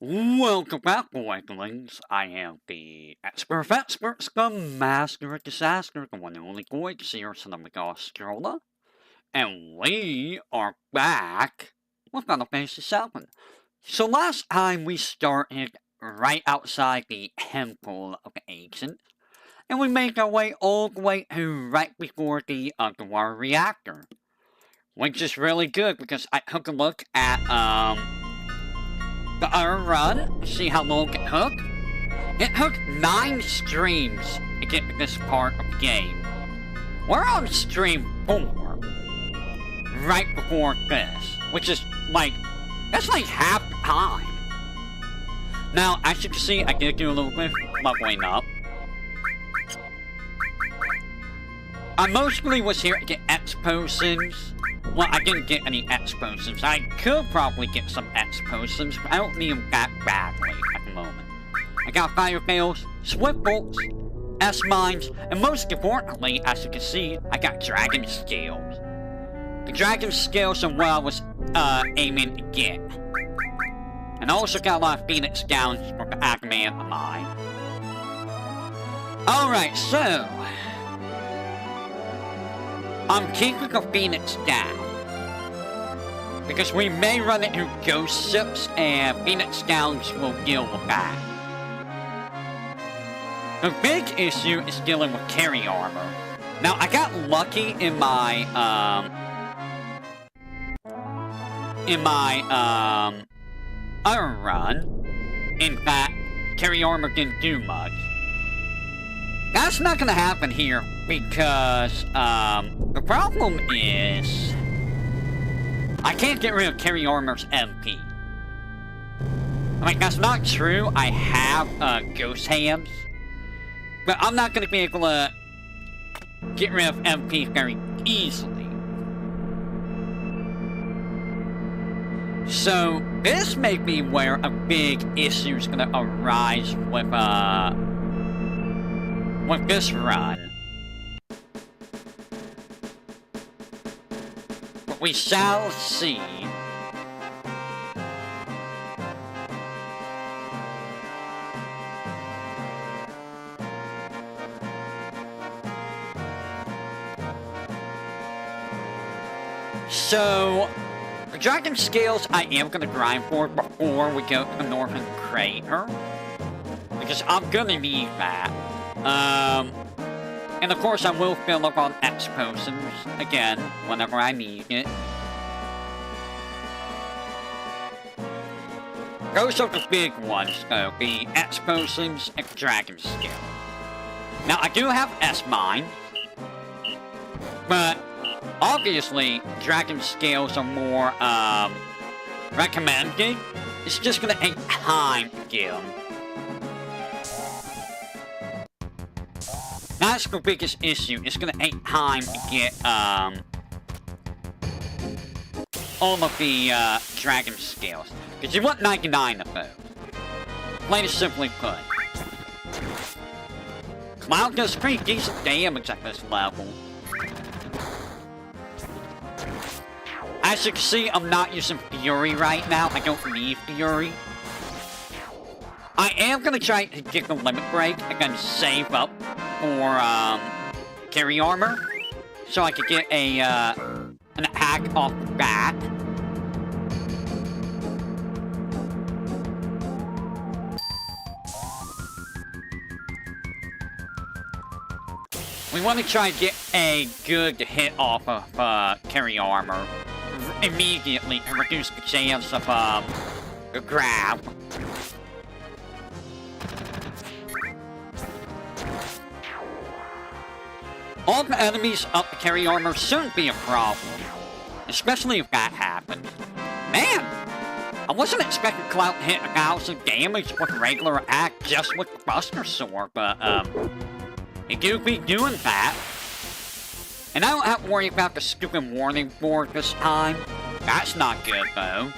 Welcome back, boydlings. I am the expert scum master of disaster, the one and only Goy, seer son of the Australia. And we are back with Final Fantasy VII. So last time we started right outside the Temple of the Ancients, and we made our way all the way to right before the underwater reactor. Which is really good because I took a look at, the other run, see how long it took. It took 9 streams to get to this part of the game. We're on stream 4, right before this, which is like, that's like half the time. Now, as you can see, I did do a little bit of leveling up. I mostly was here to get X potions. Well, I didn't get any X potions. I could probably get some X potions, but I don't need them that badly at the moment. I got fire fails, swift bolts, S mines, and most importantly, as you can see, I got dragon scales. The dragon scales are what I was aiming to get. And I also got a lot of phoenix gowns for the adamant mine. Alright, so I'm keeping a phoenix down because we may run into ghost ships and phoenix gowns will deal with that. The big issue is dealing with carry armor. Now I got lucky in my other run in that carry armor didn't do much. That's not gonna happen here because, the problem is I can't get rid of carry armor's MP. I mean, that's not true. I have, ghost hands, but I'm not gonna be able to get rid of MP very easily. So, this may be where a big issue is gonna arise with this run. But we shall see. So, the dragon scales I am going to grind for before we go to the northern crater. Because I'm going to need that. And of course I will fill up on X potions again whenever I need it. Those are the big ones though, the X potions and dragon scale. Now I do have S mines, but obviously dragon scales are more recommended. It's just gonna take time to get them. That's the biggest issue. It's gonna take time to get, all of the, dragon scales. Because you want 99 of those. Plain and simply put. Cloud does pretty decent damage at this level. As you can see, I'm not using Fury right now. I don't need Fury. I am gonna try to get the limit break and then save up for carry armor, so I could get a an attack off the bat. We want to try to get a good hit off of carry armor immediately to reduce the chance of a grab. All the enemies up the carry armor shouldn't be a problem, especially if that happens. Man, I wasn't expecting Cloud to hit 1,000 damage with a regular attack just with the Buster Sword, but he do be doing that. And I don't have to worry about the stupid warning board this time. That's not good, though.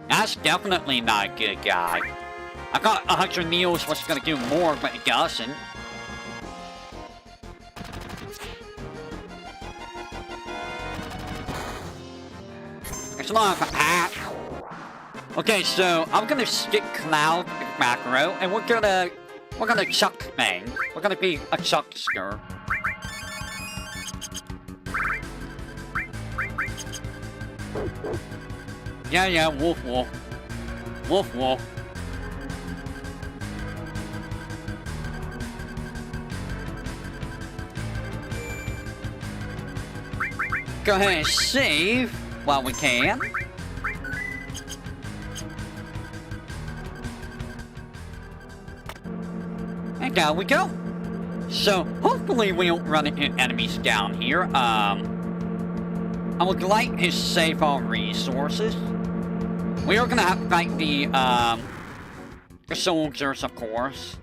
That's definitely not a good guy. I thought 100 Neos was gonna do more, but it doesn't. There's a lot of hacks. Okay, so I'm gonna stick Cloud in the back row, and we're gonna chuck things. We're gonna be a chuckster. Yeah, wolf. Wolf. Go ahead and save while we can. And down we go. So, hopefully we don't run into enemies down here. I would like to save our resources. We are gonna have to fight the soldiers, of course.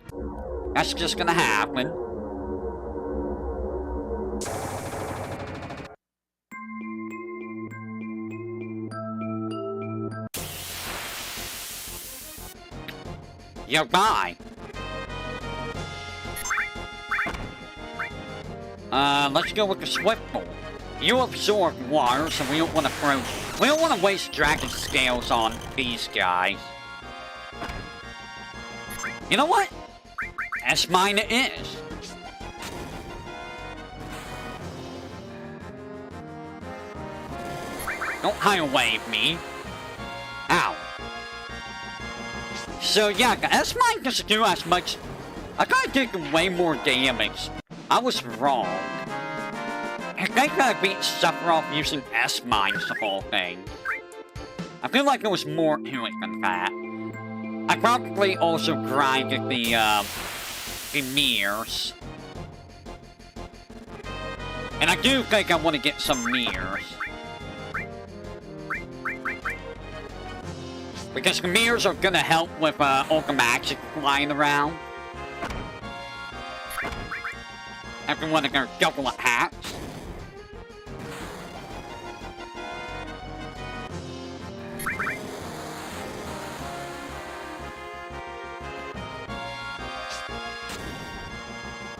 That's just gonna happen. Yeah, bye. Let's go with the Swift Bolt. You absorb water, so we don't want to waste dragon scales on these guys. You know what? That's mine it is. Don't hide away from me. Ow. So yeah, that's mine doesn't do as much. I gotta take way more damage. I was wrong. I think I beat Sephiroth using S-Mines the whole thing. I feel like there was more to it than that. I probably also grinded the mirrors. And I do think I want to get some mirrors. Because the mirrors are gonna help with all the magic flying around. Everyone are gonna double attacks.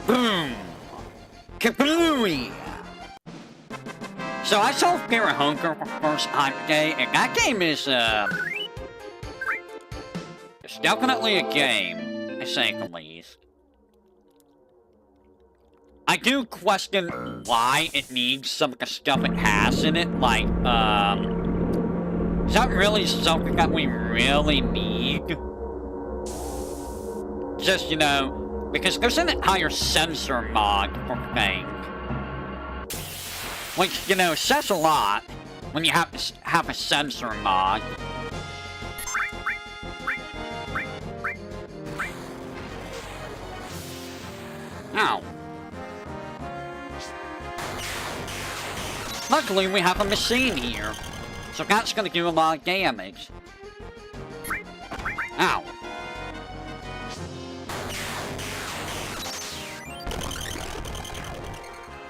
Boom! Kablooey! So I saw Fear and Hunger for the first time today, and that game is, it's definitely a game, to say the least. I do question why it needs some of the stuff it has in it, like, is that really something that we really need? Just, you know, because there's an entire sensor mod for things. Which, you know, says a lot when you have to have a sensor mod. Ow. Luckily, we have a machine here. So that's gonna do a lot of damage. Ow.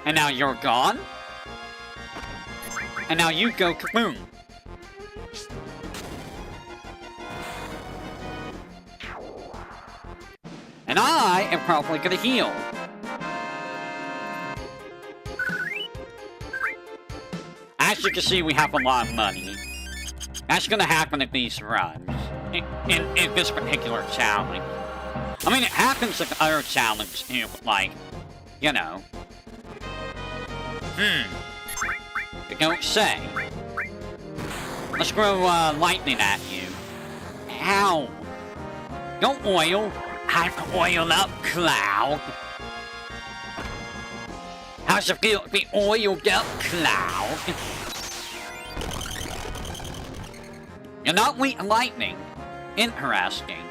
And now you're gone. And now you go kaboom. And I am probably gonna heal. As you can see, we have a lot of money. That's gonna happen at these runs. In this particular challenge. I mean, it happens in other challenges too, but like, you know. They don't say. Let's throw lightning at you. Ow! Don't oil. I've oiled up, Cloud. How's it feel to be oiled up, Cloud? You're not weak to lightning. Interesting.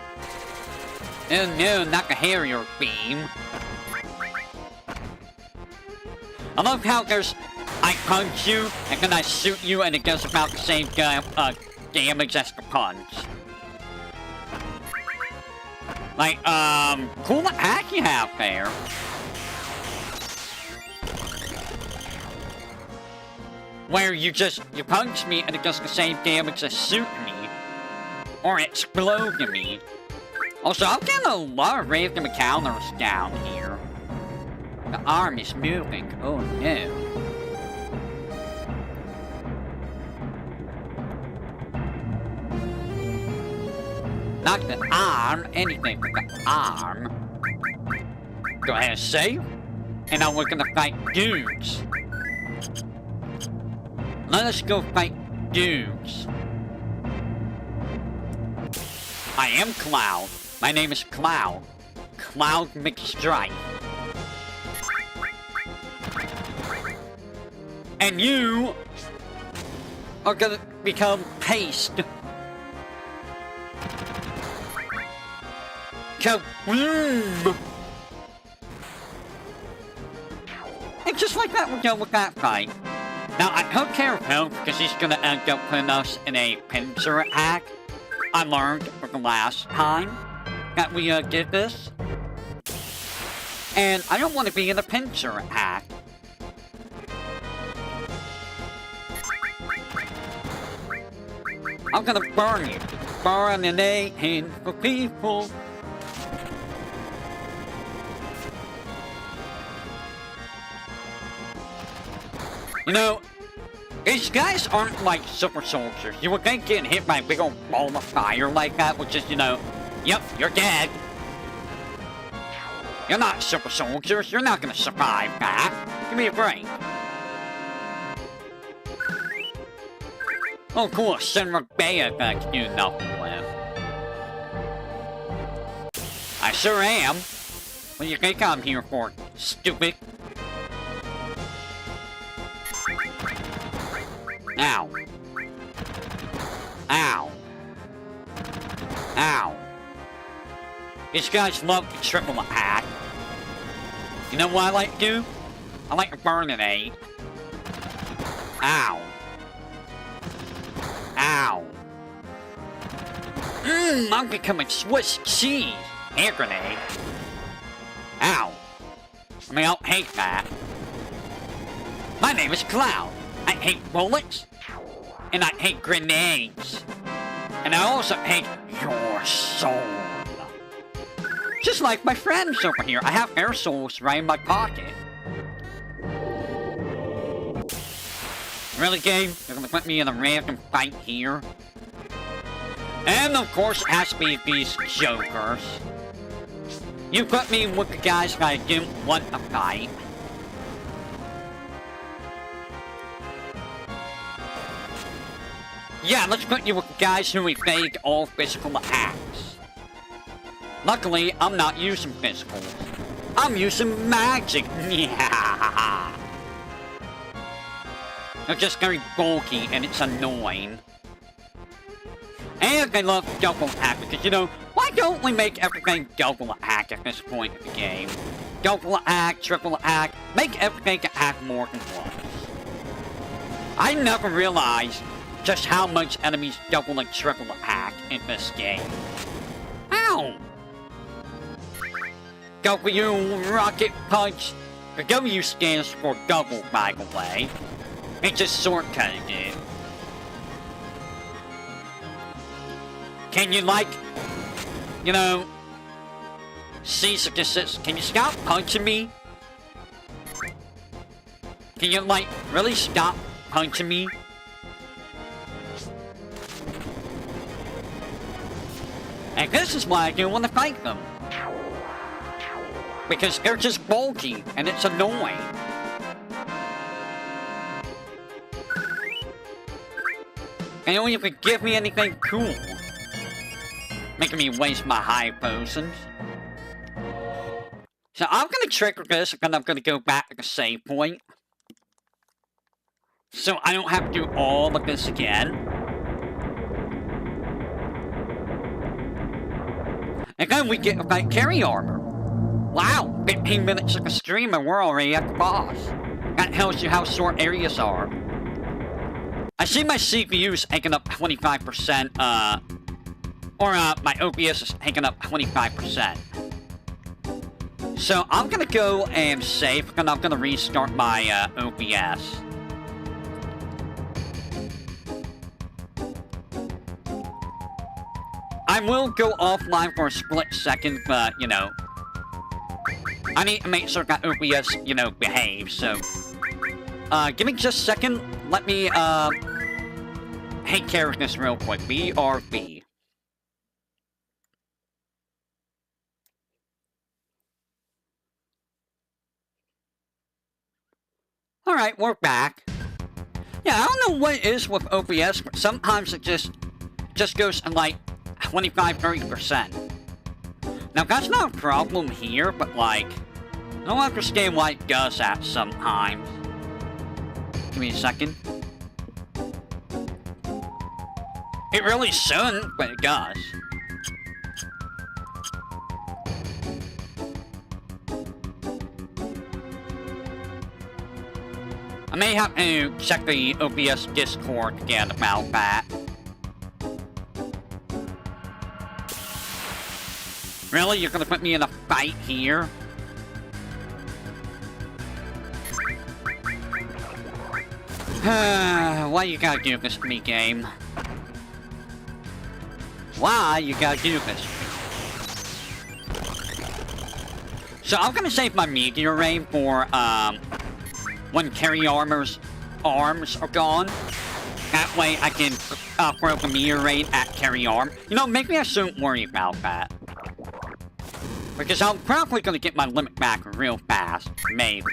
Oh no, not the Harrier beam. I love how there's... I punch you, and then I shoot you, and it does about the same damage as the punch. Like, cool attack you have there. Where you punch me, and it does the same damage as shoot me. Or explode me. Also, I'm getting a lot of random encounters down here. The arm is moving. Oh no. Not the arm, anything but the arm. Go ahead and save. And now we're gonna fight dudes. Let us go fight dudes. I am Cloud. My name is Cloud. Cloud McStrife. And you are gonna become Paste. Kaboom! And just like that, we're done with that fight. Now, I don't care of him, because he's gonna end up putting us in a pincer attack. I learned for the last time that we did this. And I don't want to be in a pincer attack. I'm gonna burn you. Burning for people. You know, these guys aren't like super soldiers. You would think getting hit by a big old ball of fire like that would just, you know, yep, you're dead. You're not super soldiers. You're not gonna survive that. Give me a break. Oh, cool. Senra Bea that I can do nothing with. I sure am. What do you think I'm here for, stupid? Ow. Ow. Ow. These guys love to triple attack. You know what I like to do? I like to burn an 8. Ow. Ow. I'm becoming Swiss cheese. Hand grenade. Ow. I mean, I don't hate that. My name is Cloud. I hate bullets. And I hate grenades. And I also hate your soul. Just like my friends over here. I have air souls right in my pocket. Really, game? You're gonna put me in a random fight here? And of course, it has to be these jokers. You put me with the guys that I didn't want to fight. Yeah, let's put you with the guys who evade all physical attacks. Luckily, I'm not using physicals. I'm using magic. Yeah. They're just very bulky and it's annoying. And they love double attack because, you know, why don't we make everything double attack at this point of the game? Double attack, triple attack, make everything attack more than once. I never realized just how much enemies double and triple attack in this game. Ow! W Rocket Punch. The W stands for double, by the way. It just shortcutted it. Can you, like, you know, cease and desist? Can you stop punching me? Can you, like, really stop punching me? And this is why I don't want to fight them. Because they're just bulky, and it's annoying. And don't even give me anything cool. Making me waste my high potions. So I'm gonna trigger this, and I'm gonna go back to the save point. So I don't have to do all of this again. And then we get like carry armor. Wow, 15 minutes of a stream and we're already at the boss. That tells you how short areas are. I see my CPU's taking up 25%, my OBS is taking up 25%. So I'm gonna go and save, and I'm gonna restart my OBS. I will go offline for a split second, but, you know, I need to make sure that OBS, you know, behaves, so... give me just a second. Let me, take care of this real quick. BRB. Alright, we're back. Yeah, I don't know what it is with OBS, but sometimes it just goes to like 25-30%. Now that's not a problem here, but like, I don't understand why it does that sometimes. Give me a second. It really shouldn't, but it does. I may have to check the OBS Discord again about that. Really? You're gonna put me in a fight here? Why you gotta do this to me, game? Why you gotta do this? So I'm gonna save my VTuberEN for, when Carry Armor's arms are gone. That way I can throw the VTuberEN at Carry Arm. You know, maybe I shouldn't worry about that. Because I'm probably gonna get my limit back real fast. Maybe.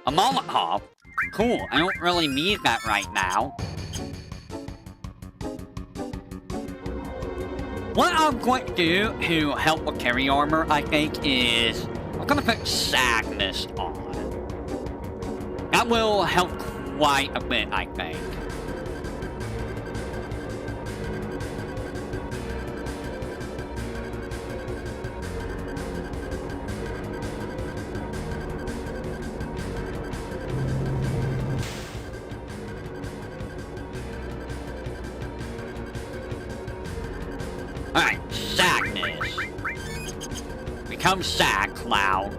A Molotov? Cool, I don't really need that right now. What I'm going to do to help with Carry Armor, I think, is I'm going to put Sadness on. That will help quite a bit, I think. Alright, Sadness. Become Sad Cloud.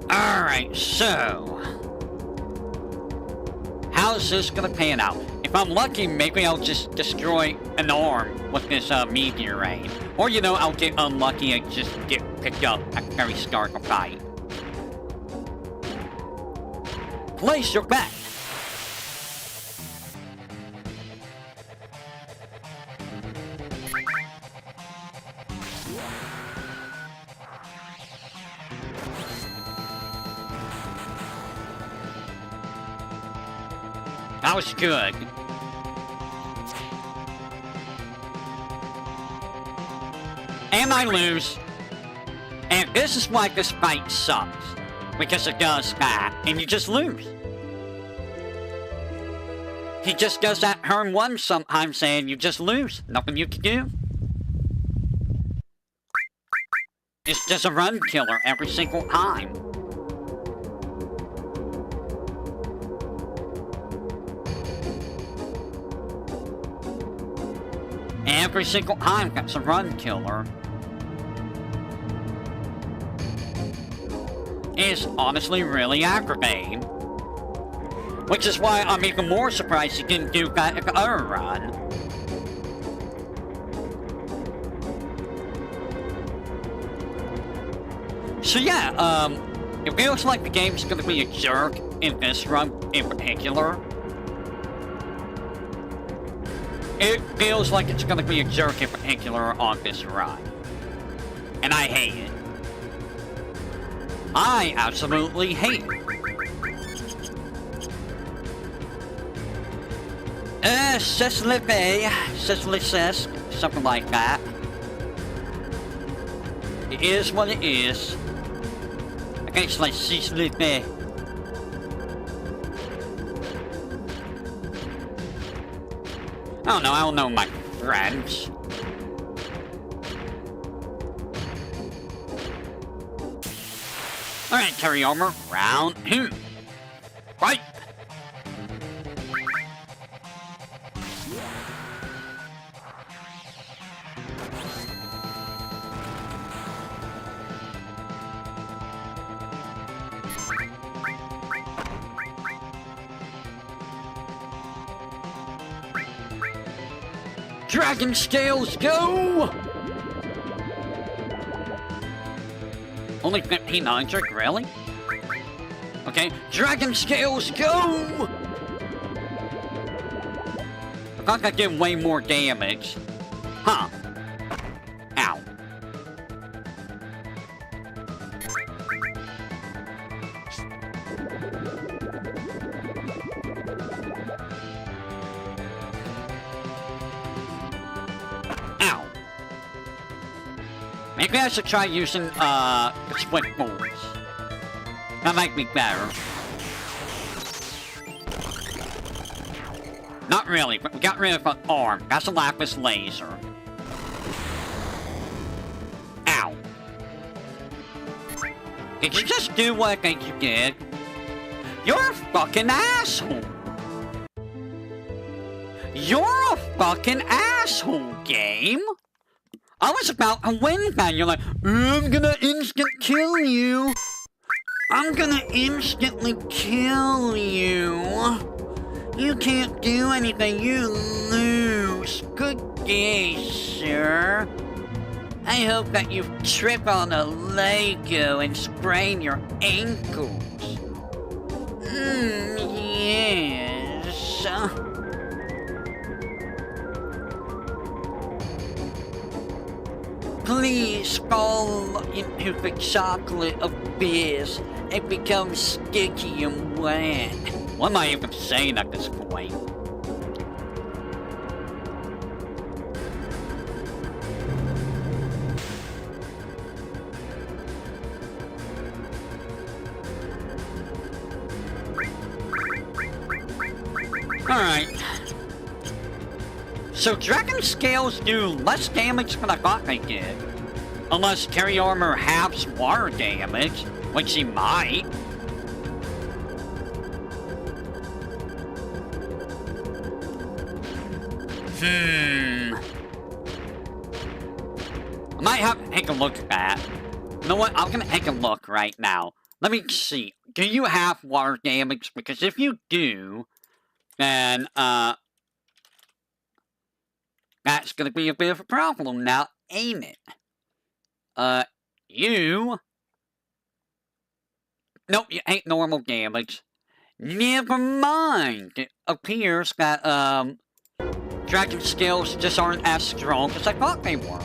Alright, so... how's this gonna pan out? If I'm lucky, maybe I'll just destroy an arm with this VTuberEN. Or, you know, I'll get unlucky and just get picked up at the very start of the fight. Place your bet! That was good. And I lose. And this is why this fight sucks. Because it does that, and you just lose. He just does that turn one sometimes, and you just lose. Nothing you can do. It's just a run killer every single time. Every single time, that's a run killer. It's honestly really aggravating. Which is why I'm even more surprised he didn't do that at the other run. So yeah, it feels like the game's gonna be a jerk in this run in particular. It feels like it's gonna be a jerk in particular on this run. And I hate it. I absolutely hate it. Something like that. It is what it is. I think it's like Sislipe. I don't know my friends. Alright, Carry Armor, round 2. Fight! Dragon Scales, go! Only 1500, really? Okay, dragon scales, go! I thought I did way more damage. Huh. Ow. Ow. Maybe I should try using, the swift bolts. That might be better. Not really, but we got rid of an arm. That's a lapis laser. Ow. Did you just do what I think you did? You're a fucking asshole. You're a fucking asshole, game. I was about to win that. You're like, I'm gonna instant kill you. I'm gonna instantly kill you. You can't do anything, you lose. Good day, sir. I hope that you trip on a Lego and sprain your ankles. Yes. Please fall into the chocolate abyss and become sticky and wet. What am I even saying at this point? Alright. So dragon scales do less damage than I thought they did. Unless carry armor halves water damage, which he might. I might have to take a look at that. You know what? I'm gonna take a look right now. Let me see. Do you have water damage? Because if you do, then, that's gonna be a bit of a problem now, ain't it? You... Nope, you ain't normal damage. Never mind. It appears that, dragon scales just aren't as strong as I thought they were.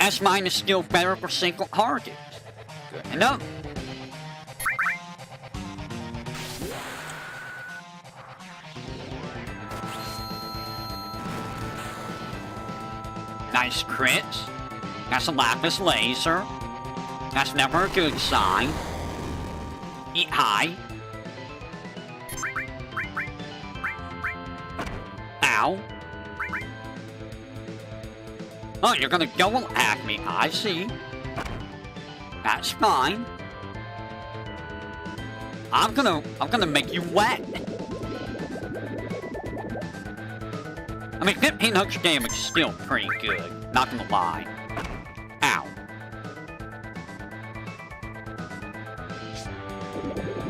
S mine is still better for single targets. Good enough. Nice crits. That's a lapis laser. That's never a good sign. Eat high. Ow. Oh, you're gonna go at me. I see. That's fine. I'm gonna make you wet. I mean, 1500 damage is still pretty good. Not gonna lie. Ow.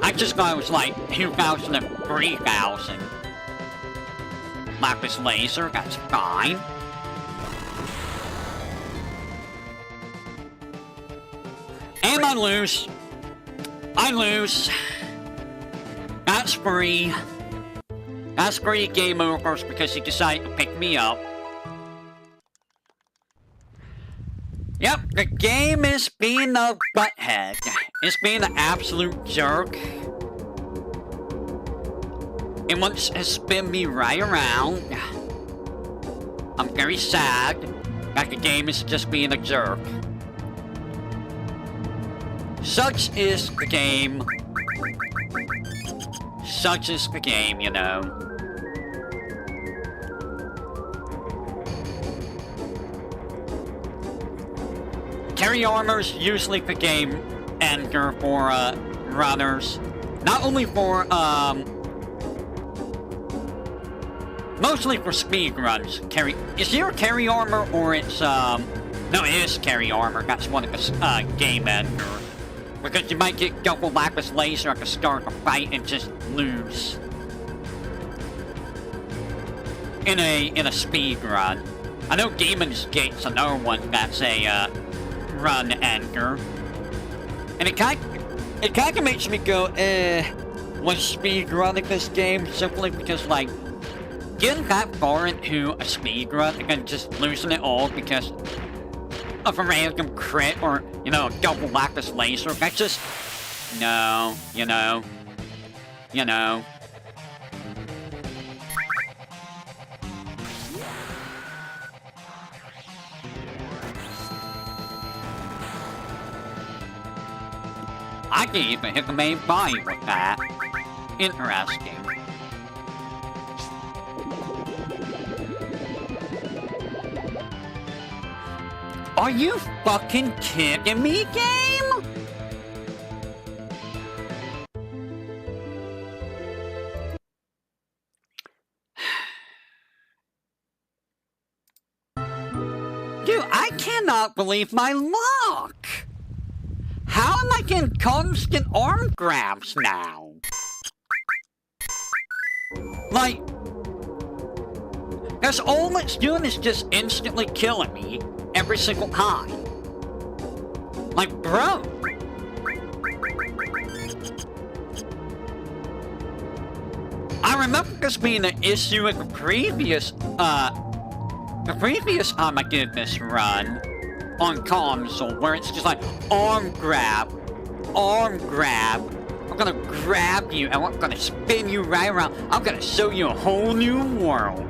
I just thought it was like 2,000 and 3,000. Lapis laser, that's fine. And I lose. I lose. That's free. That's free game overs because he decided to pick me up. Yep, the game is being a butthead. It's being an absolute jerk. It wants to spin me right around. I'm very sad that the game is just being a jerk. Such is the game. Such is the game, you know. Carry armor's usually the game ender for runners. Not only for mostly for speed runs. Is there a carry armor or it's no, it is carry armor. That's one of the game ender. Because you might get double lapis laser at the start of a fight and just lose. In a speed run. I know Demon's Gate's another one that's a run, Edgar. And it kind of makes me go, was speedrunning this game simply because, like, getting that far into a speedrun and then just losing it all because of a random crit or, you know, a double lapis laser, that's just, no, you know. I can even hit the main body with that. Interesting. Are you fucking kidding me, game? Dude, I cannot believe my luck! How am I getting constant arm grabs now? Like, that's all it's doing is just instantly killing me every single time. Like, bro. I remember this being an issue in the previous time I did this run on console, where it's just like, arm grab, I'm gonna grab you, and I'm gonna spin you right around, I'm gonna show you a whole new world,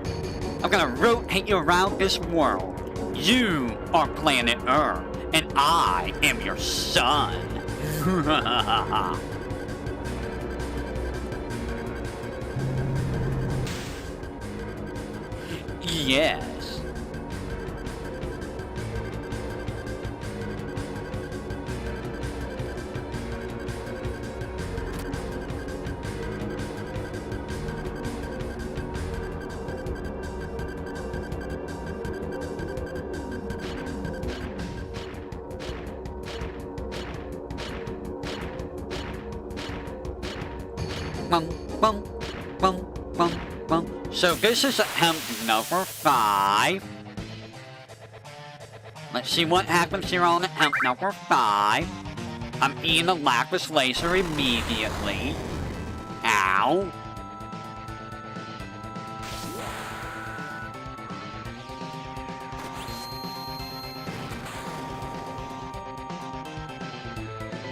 I'm gonna rotate you around this world, you are planet Earth, and I am your son. Yes. So this is attempt number 5. Let's see what happens here on attempt number 5. I'm eating a lapis laser immediately. Ow.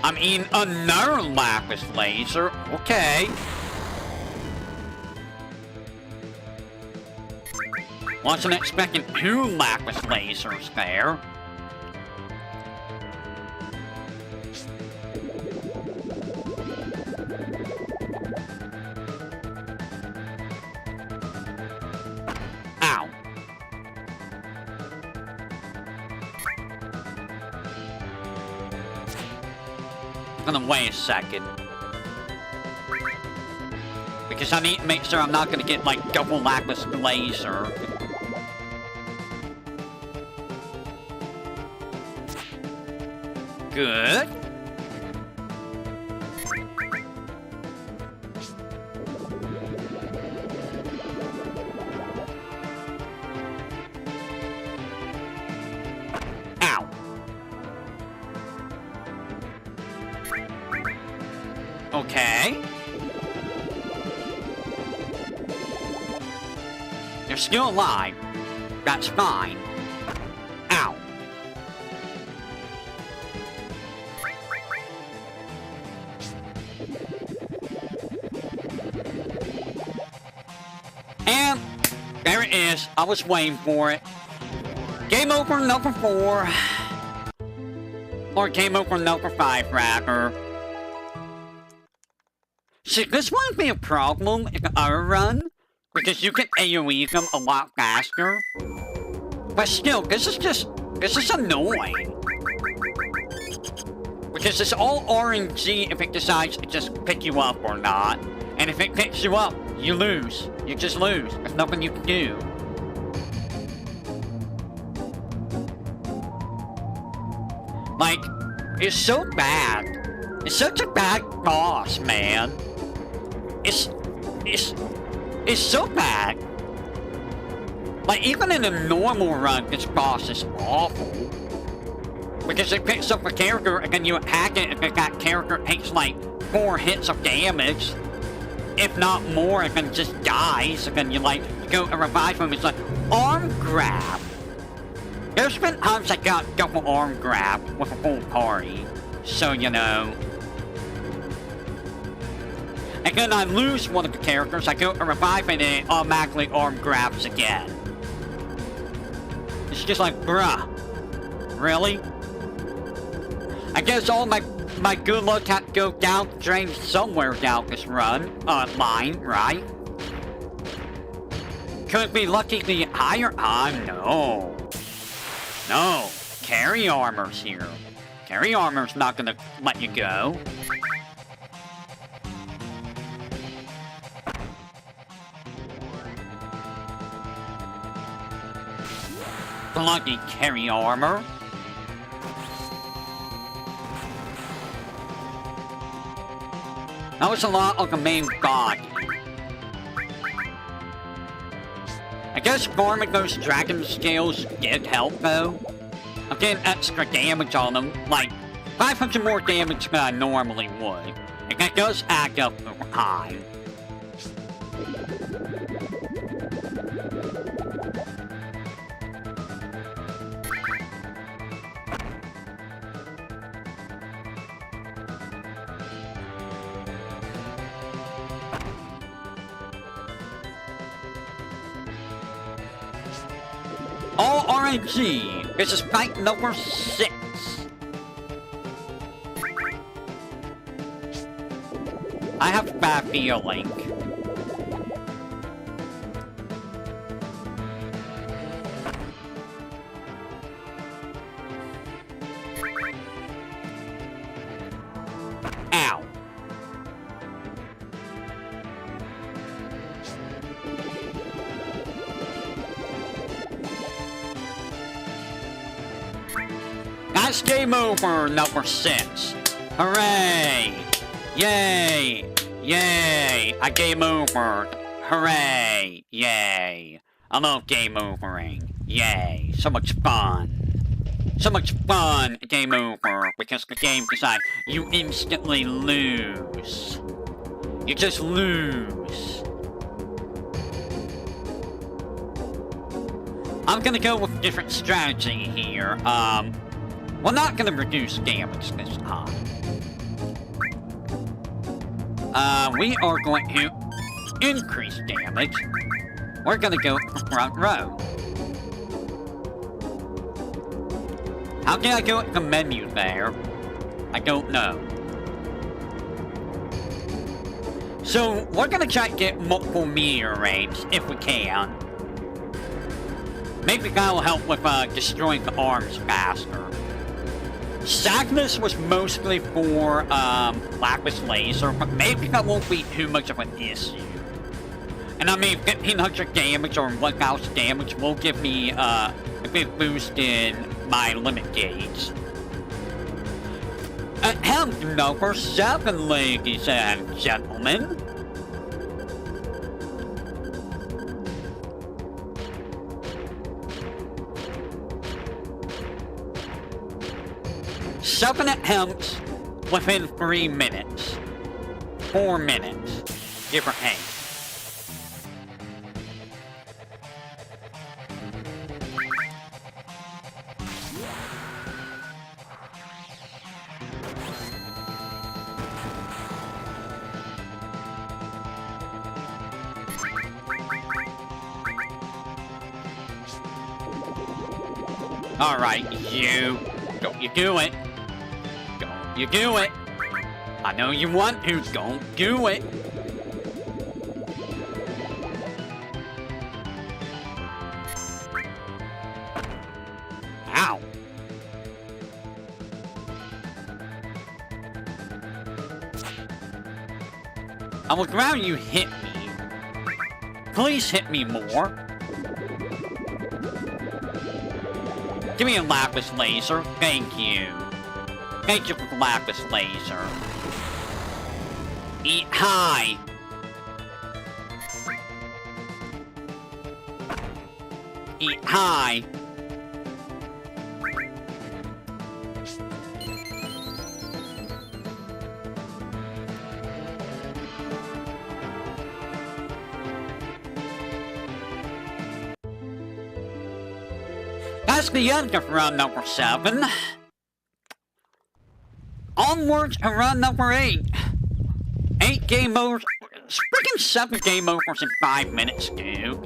I'm eating another lapis laser. Okay. Wasn't expecting 2 lapis lasers there. Ow. I'm gonna wait a second. Because I need to make sure I'm not gonna get like double lapis laser. Good. Ow. Okay. You're still alive. That's fine. Ow. And there it is. I was waiting for it. Game over number 4. Or game over number 5, rather. See, this won't be a problem in the other run, because you can AoE them a lot faster. But still, this is annoying. Because it's all RNG if it decides to just pick you up or not. And if it picks you up, you lose. You just lose. There's nothing you can do. Like, it's so bad. It's such a bad boss, man. It's so bad. Like, even in a normal run, this boss is awful. Because it picks up a character, and then you attack it, and then that character takes like 4 hits of damage. If not more, and then just dies, and then you like go and revive him. It's like arm grab. There's been times I got double arm grab with a full party, so you know. And then I lose one of the characters, I go and revive it, and it automatically arm grabs again. It's just like, bruh, really? I guess all my good luck had to go down the drain somewhere down this line, right? Could be lucky to get higher? No. No. Carry armor's here. Carry armor's not gonna let you go. Lucky carry armor. That was a lot of the main body. I guess farming those dragon scales did help though. I'm getting extra damage on them, like 500 more damage than I normally would. And that does add up over time. All RNG. This is fight number 6. I have a bad feeling. Ow. That's game over, number 6. Hooray! Yay! Yay! I game over. Hooray! Yay! I love game overing. Yay! So much fun. So much fun, game over, because the game decides you instantly lose. You just lose. I'm gonna go with a different strategy here. We're not gonna reduce damage this time. We are going to increase damage. We're gonna go front row. How can I go to the menu there? I don't know. So, we're gonna try to get multiple meteor rains if we can. Maybe that'll help with destroying the arms faster. Sadness was mostly for Lapis Laser, but maybe that won't be too much of an issue. And I mean, 1500 damage or 1000 damage will give me a big boost in my limit gauge. Attempt number 7, ladies and gentlemen. Seven attempts within 3 minutes. 4 minutes. Give or take. Alright, you. Don't you do it. Don't you do it. I know you want to. Don't do it. Ow. I would rather you hit me. Please hit me more. Give me a Lapis Laser. Thank you. Thank you for the Lapis Laser. Eat high. Eat high. That's the end of run number 7. Onwards to run number 8. 8 game overs. Freaking 7 game overs in 5 minutes, dude.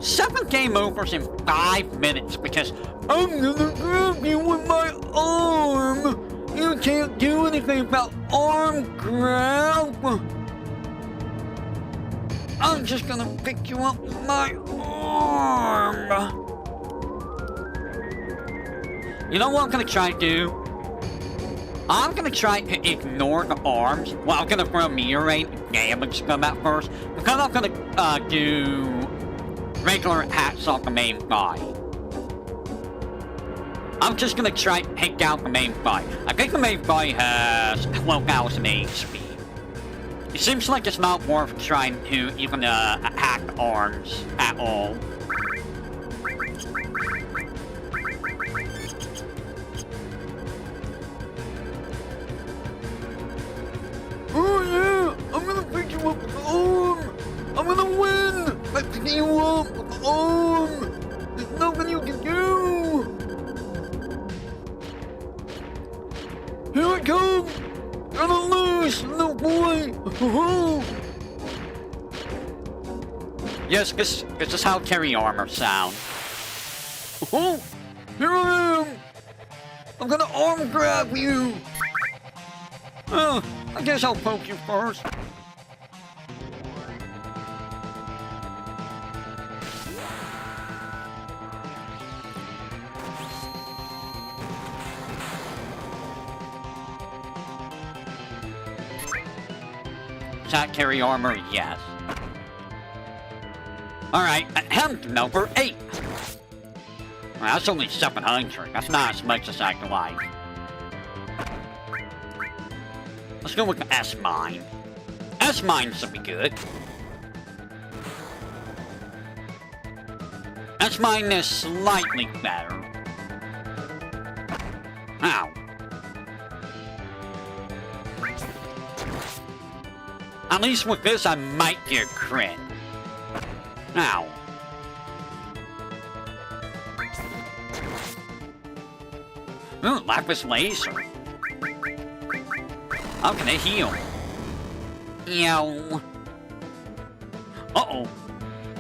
7 game overs in 5 minutes because I'm gonna grab you with my arm. You can't do anything about arm grab. I'm just gonna pick you up with my arm. You know what I'm gonna try to do? I'm gonna try to ignore the arms. Well, I'm gonna throw meteorite damage come out first. Because I'm gonna do regular attacks on the main body. I'm just gonna try to take down the main body. I think the main body has 12,000 HP. It seems like it's not worth trying to even attack the arms at all. Oh yeah! I'm gonna pick you up with the arm! I'm gonna win! By picking you up with the arm! There's nothing you can do! Here I come! Gonna lose, little boy! Yes, this is how carry armor sound. Oh, here I am! I'm gonna arm grab you! I guess I'll poke you first. Attack carry armor, yes. Alright, attempt number 8. Well, that's only 700. That's not as much as I'd like. Let's go with the S-Mine. S-Mine should be good. S-Mine is slightly better. Ow. At least with this, I might get a crit. Ow. Ooh, Lapis Laser. How can I heal? Ew. Uh-oh.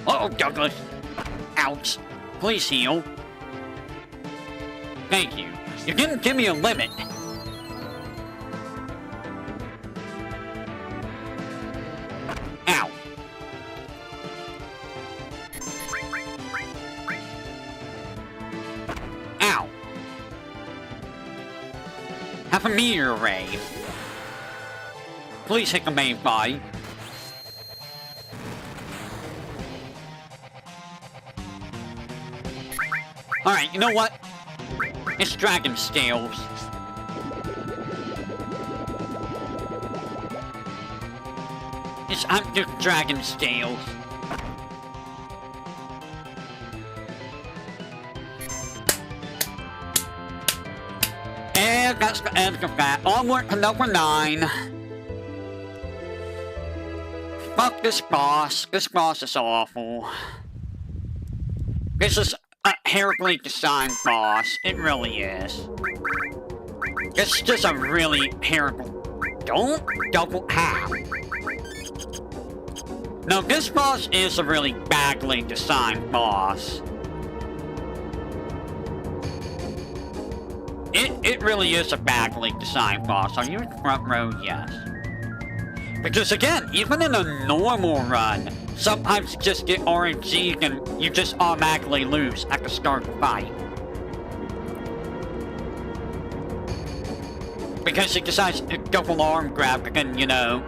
Uh-oh, Douglas. Ouch. Please heal. Thank you. You didn't give me a limit. Ow. Ow. Have a meteor ray. Please hit the main body. Alright, you know what? It's Dragon Scales. I'm just Dragon Scales. And that's the end of that. Onward to number 9. Fuck this boss. This boss is awful. This is a terribly designed boss. It really is. It's just a really terrible... Don't double tap. No, this boss is a really badly designed boss. It really is a badly designed boss. Are you in the front row? Yes. Because again, even in a normal run, sometimes you just get RNG and you just automatically lose at the start of the fight. Because he decides to double arm grab and, you know,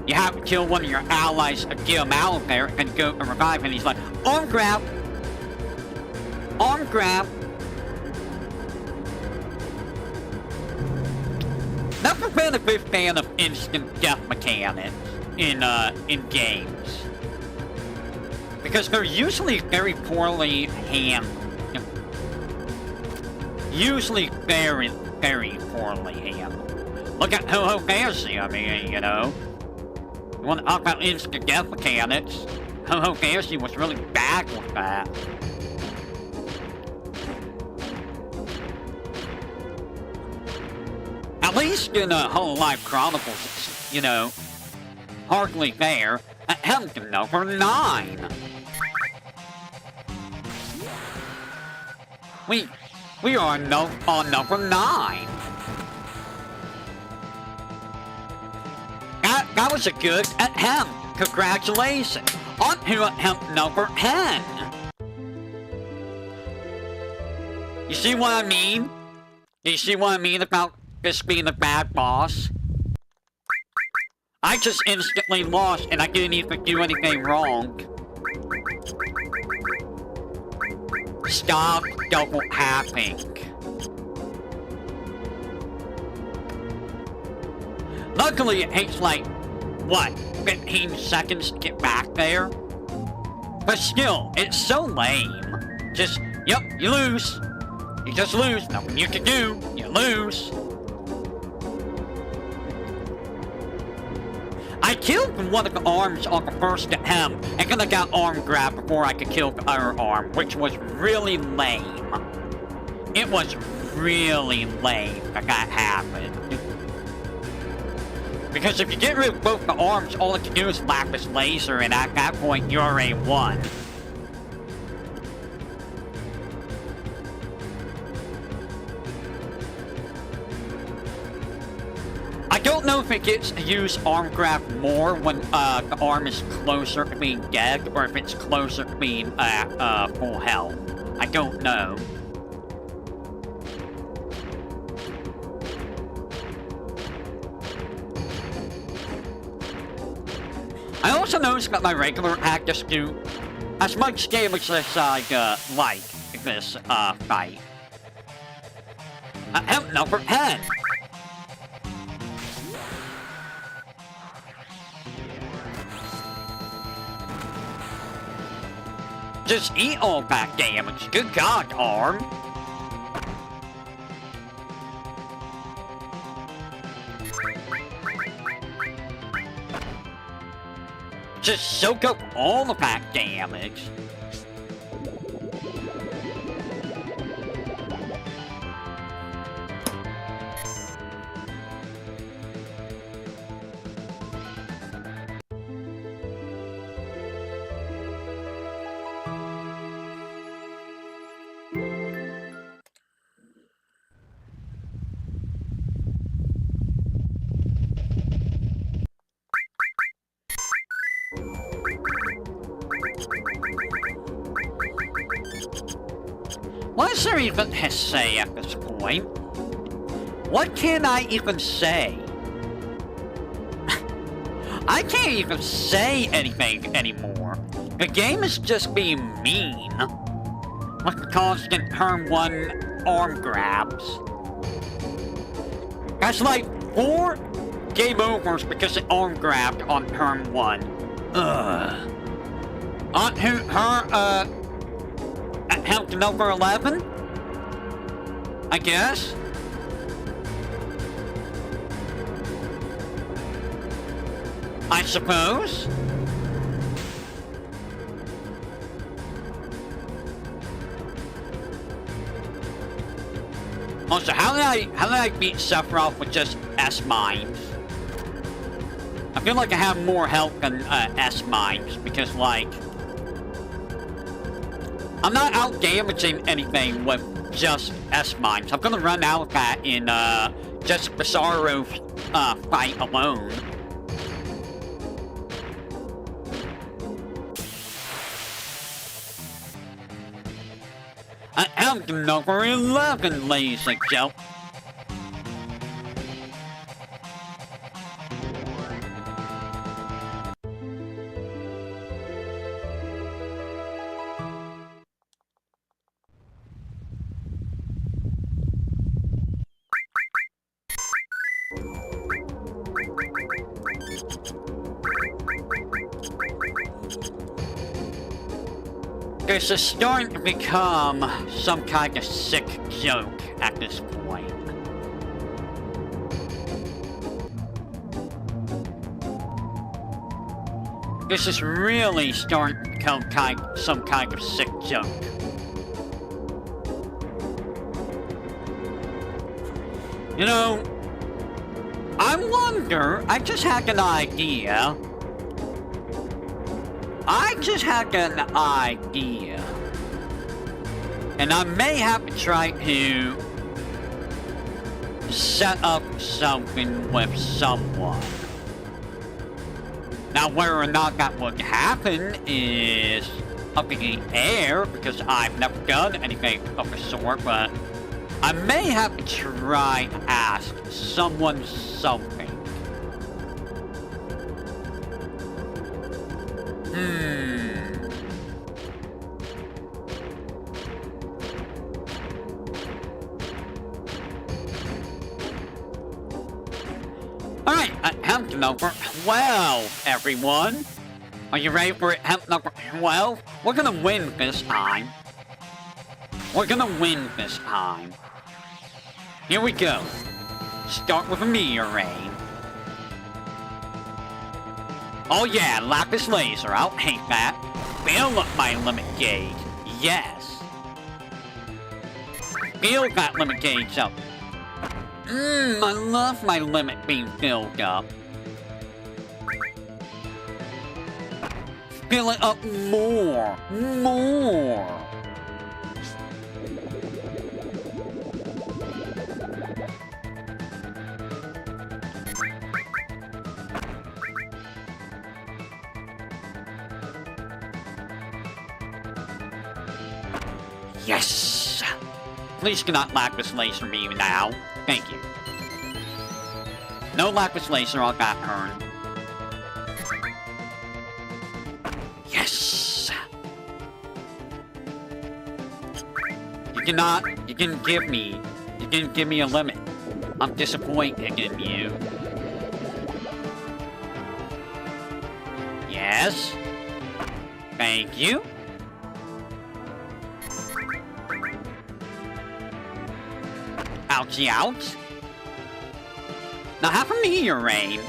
you have to kill one of your allies and get him out of there and go and revive, and he's like, arm grab! Arm grab! Never been a big fan of instant death mechanics in games. Because they're usually very poorly handled. Usually very, very poorly handled. Look at Ho-Ho Fantasy, I mean, you know. You want to talk about instant death mechanics? Ho-Ho Fantasy was really bad with that. At least in Hololive Chronicles, it's, you know, hardly there. Attempt number 9. We are on number 9. That was a good attempt. Congratulations. On to attempt number 10. You see what I mean? You see what I mean about this being a bad boss? I just instantly lost and I didn't even do anything wrong. Stop double tapping. Luckily it takes like, what, 15 seconds to get back there? But still, it's so lame. Just, yep, you lose. You just lose. Nothing you can do. You lose. I killed one of the arms on the first attempt, and then I got arm grabbed before I could kill the other arm, which was really lame. It was really lame that happened. Because if you get rid of both the arms, all it can do is lapis laser, and at that point, you're a 1. I don't know if it gets to use arm grab more when the arm is closer to being dead, or if it's closer to being at full health. I don't know. I also noticed that my regular actors do as much damage as I like this fight. Attempt number 10. Just eat all that damage. Good God, arm. Just soak up all of that damage. What is there even to say at this point? What can I even say? I can't even say anything anymore. The game is just being mean. With the constant turn 1 arm grabs. That's like 4 game overs because it arm grabbed on turn 1. Ugh. On to her, attempt number 11? I guess? I suppose? Also, how did I beat Sephiroth with just S-Mines? I feel like I have more health than S-Mines because, like, I'm not out-damaging anything with just S-Mines. I'm gonna run out of that in just Bizarro's fight alone. Attempt number 11, ladies and gentlemen. This is starting to become some kind of sick joke at this point. This is really starting to become some kind of sick joke. You know, I wonder, I just had an idea. And I may have to try to set up something with someone. Now, whether or not that would happen is up in the air, because I've never done anything of the sort, but I may have to try to ask someone something. Alright, attempt number 12, everyone. Are you ready for attempt number 12? We're gonna win this time. Here we go. Start with a VTuberEN. Oh yeah, lapis laser, I'll hate that. Fill up my limit gauge. Yes. Fill that limit gauge up. I love my limit being filled up. Fill it up more. Yes! Please do not lapis laser me now. Thank you. No lapis laser on that turn. Yes! You didn't give me a limit. I'm disappointed in you. Yes? Thank you. Ouchie ouch. Now have a VTuberEN.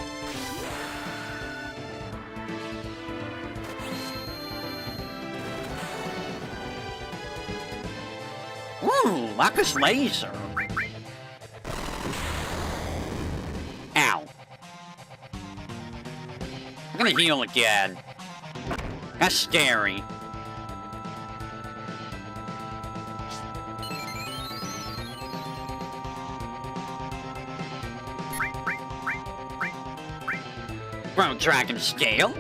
Ooh, lapis laser. Ow. I'm gonna heal again. That's scary. Bro, dragon scale.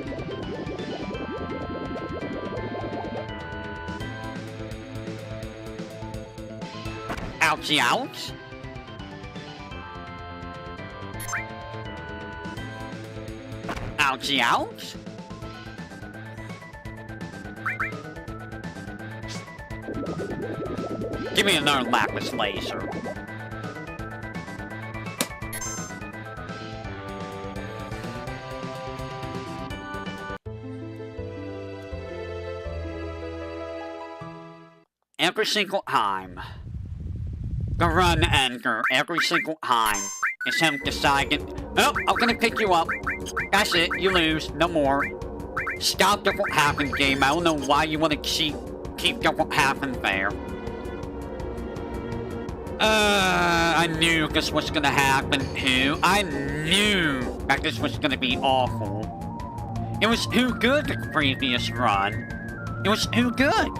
Ouchie ouch. Ouchie ouch. Give me another lapis laser. Every single time. The run anchor every single time is him deciding, oh, I'm gonna pick you up. That's it, you lose, no more. Stop the what happened game. I don't know why you want to keep the what happened there. I knew this was gonna happen too. I knew that this was gonna be awful. It was too good the previous run. It was too good.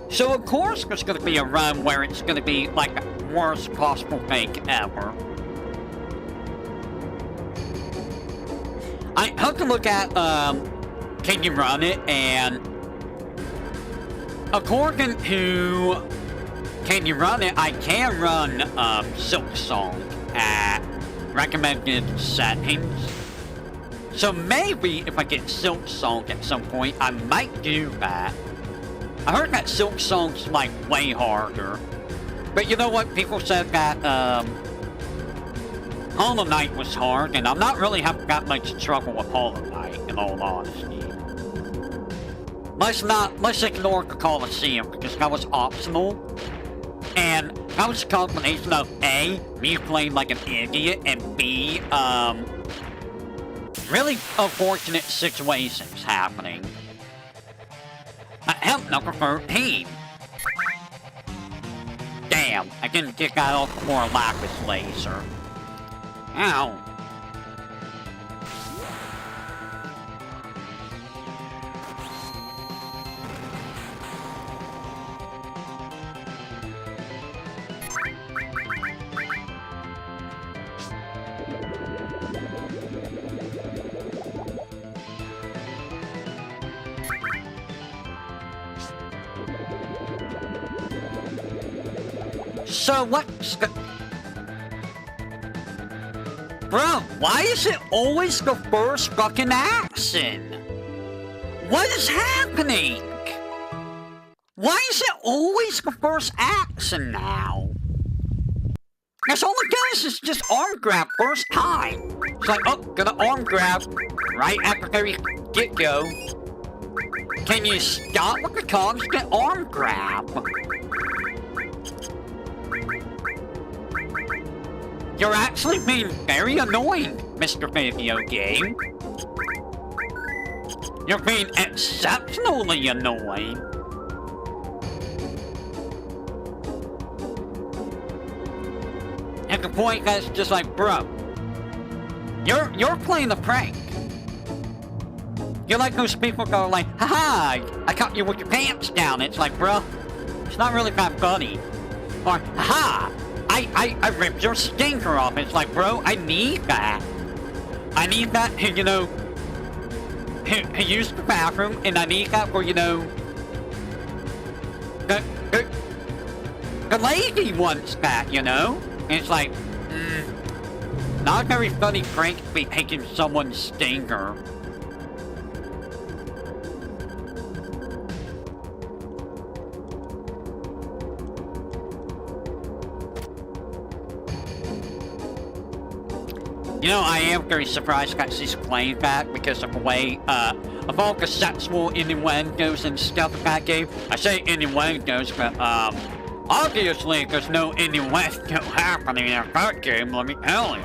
So of course there's gonna be a run where it's gonna be like the worst possible thing ever. I took a look at Can You Run It, and according to Can You Run It, I can run Silk Song at recommended settings. So maybe if I get Silk Song at some point, I might do that. I heard that Silk Song's like way harder. But you know what? People said that Hollow Knight was hard, and I'm not really having that much trouble with Hollow Knight, in all honesty. Let's ignore the Coliseum, because that was optional. And that was a combination of A, me playing like an idiot, and B, really unfortunate situations happening. Attempt number 13. Damn, I didn't get that off for a lapis laser. Ow. So what's the... Bro, why is it always the first fucking action? What is happening? Why is it always the first action now? That's all it does is just arm grab first time. It's like, oh, gonna arm grab right at the very get-go. Can you stop with the constant arm grab? You're actually being very annoying, Mr. Video Game. You're being exceptionally annoying. At the point that's just like, bro, you're playing a prank. You're like those people go like, haha, I caught you with your pants down. It's like, bro, it's not really that funny. Or, haha, I ripped your stinker off. It's like, bro, I need that. I need that to, you know, to use the bathroom, and I need that for, you know, the lady wants that, you know? And it's like, not a very funny prank to be taking someone's stinker. You know, I am very surprised that she's playing that because of the way, of all the sexual innuendos and stuff in that game. I say innuendos, but, obviously there's no innuendo happening in that game, let me tell you.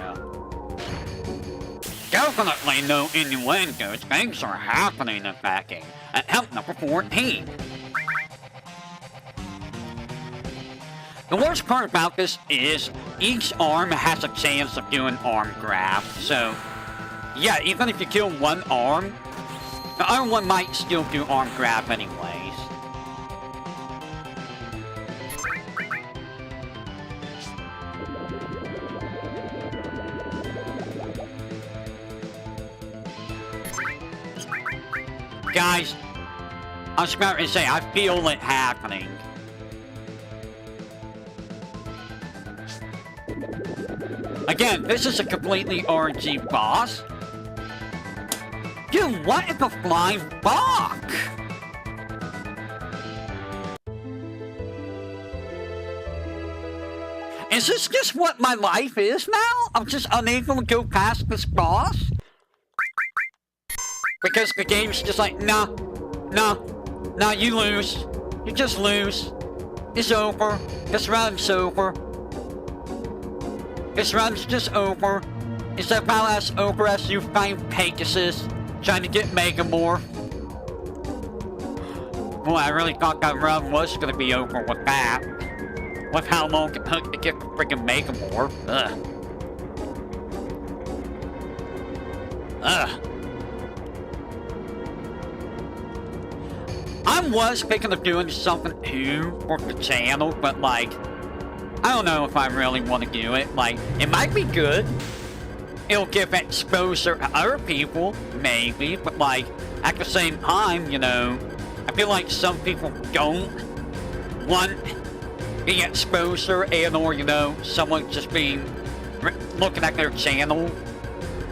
Definitely no innuendos, things are happening in that game. At help number 14. The worst part about this is each arm has a chance of doing arm grab. So, yeah, even if you kill one arm, the other one might still do arm grab anyways. Guys, I was about to say, I feel it happening. Again, this is a completely RNG boss. Dude, what in the flying fuck? Is this just what my life is now? I'm just unable to go past this boss? Because the game's just like, nah, you lose. You just lose. It's over. This run's over. This run's just over. It's about as over as you find Pegasus trying to get Megamorph. Boy, I really thought that run was gonna be over with that. With how long it took to get the freaking Megamorph. Ugh. I was thinking of doing something too for the channel, but like, I don't know if I really want to do it. Like, it might be good. It'll give exposure to other people, maybe, but like, at the same time, you know, I feel like some people don't want the exposure and or, you know, someone just being, looking at their channel,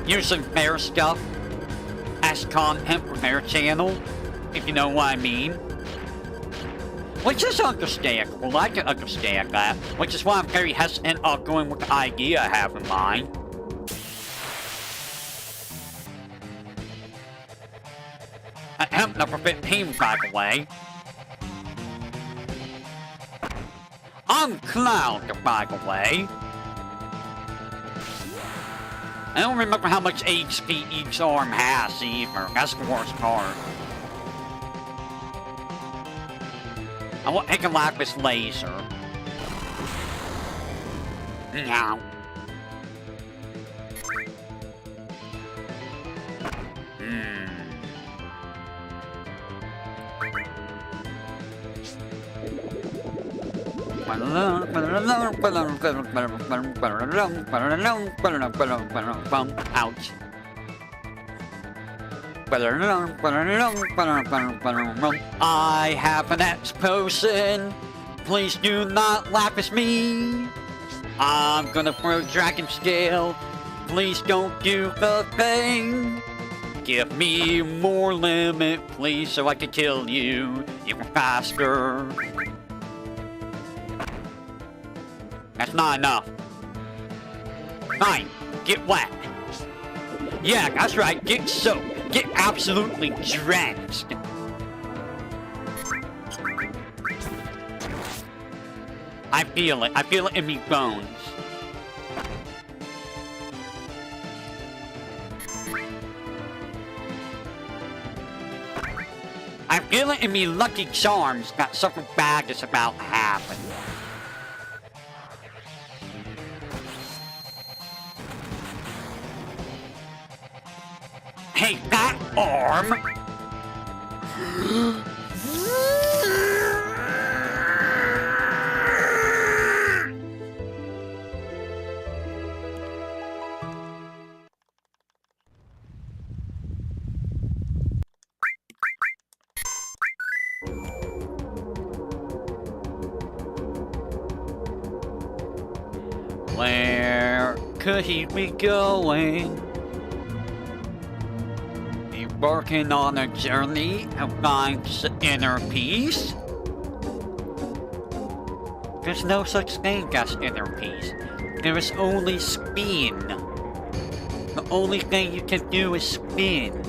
using their stuff as content for their channel, if you know what I mean. Which is understandable, I can understand that, which is why I'm very hesitant on going with the idea I have in mind. Attempt number 15, by the way. I'm Cloud, by the way. I don't remember how much HP each arm has either, that's the worst part. I want to like this laser. Now. Ouch. I have an X potion. Please do not laugh at me. I'm gonna throw Dragon Scale. Please don't do the thing. Give me more limit, please, so I can kill you even faster. That's not enough. Fine, get wet. Yeah, that's right, get soaked. Get absolutely drenched. I feel it in me bones. I feel it in me lucky charms that something bad is about to happen. Hey, that arm! Where could he be going? Embarking on a journey to find inner peace? There's no such thing as inner peace. There is only spin. The only thing you can do is spin.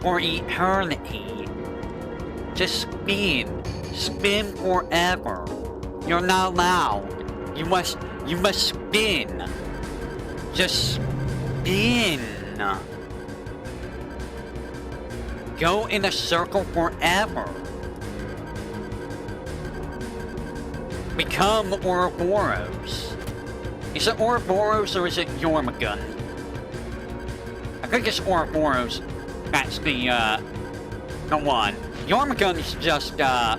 For eternity. Just spin. Spin forever. You're not allowed. You must spin. Just spin. Go in a circle forever. Become Ouroboros. Is it Ouroboros or is it Jormungand? I think it's Ouroboros. That's the one. Jormungand is just, the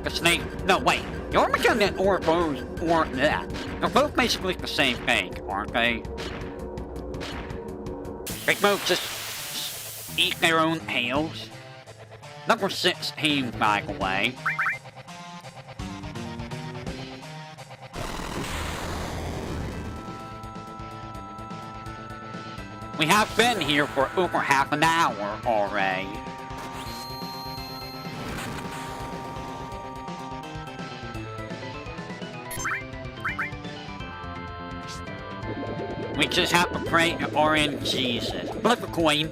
snake. No, wait. Jormungand and Ouroboros, they're both basically the same thing, aren't they? They both just eat their own tails. Number 16, by the way. We have been here for over half an hour already. We just have to pray to RN Jesus. Flip a coin.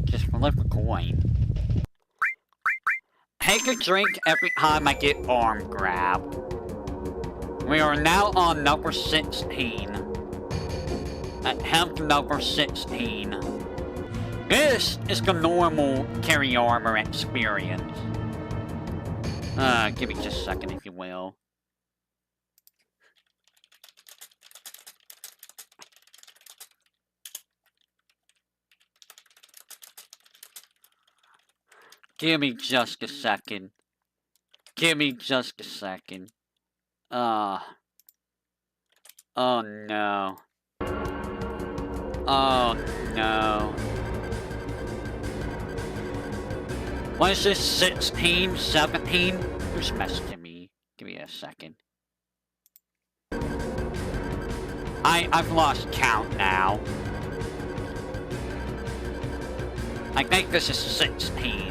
Just flip a coin. Take a drink every time I get arm grabbed. We are now on number 16. Attempt number 16. This is the normal carry armor experience. Give me just a second if you will. Give me just a second. Give me just a second. Oh no. Oh no. What is this? 16? 17? Who's messaging me? Give me a second. I've lost count now. I think this is 16.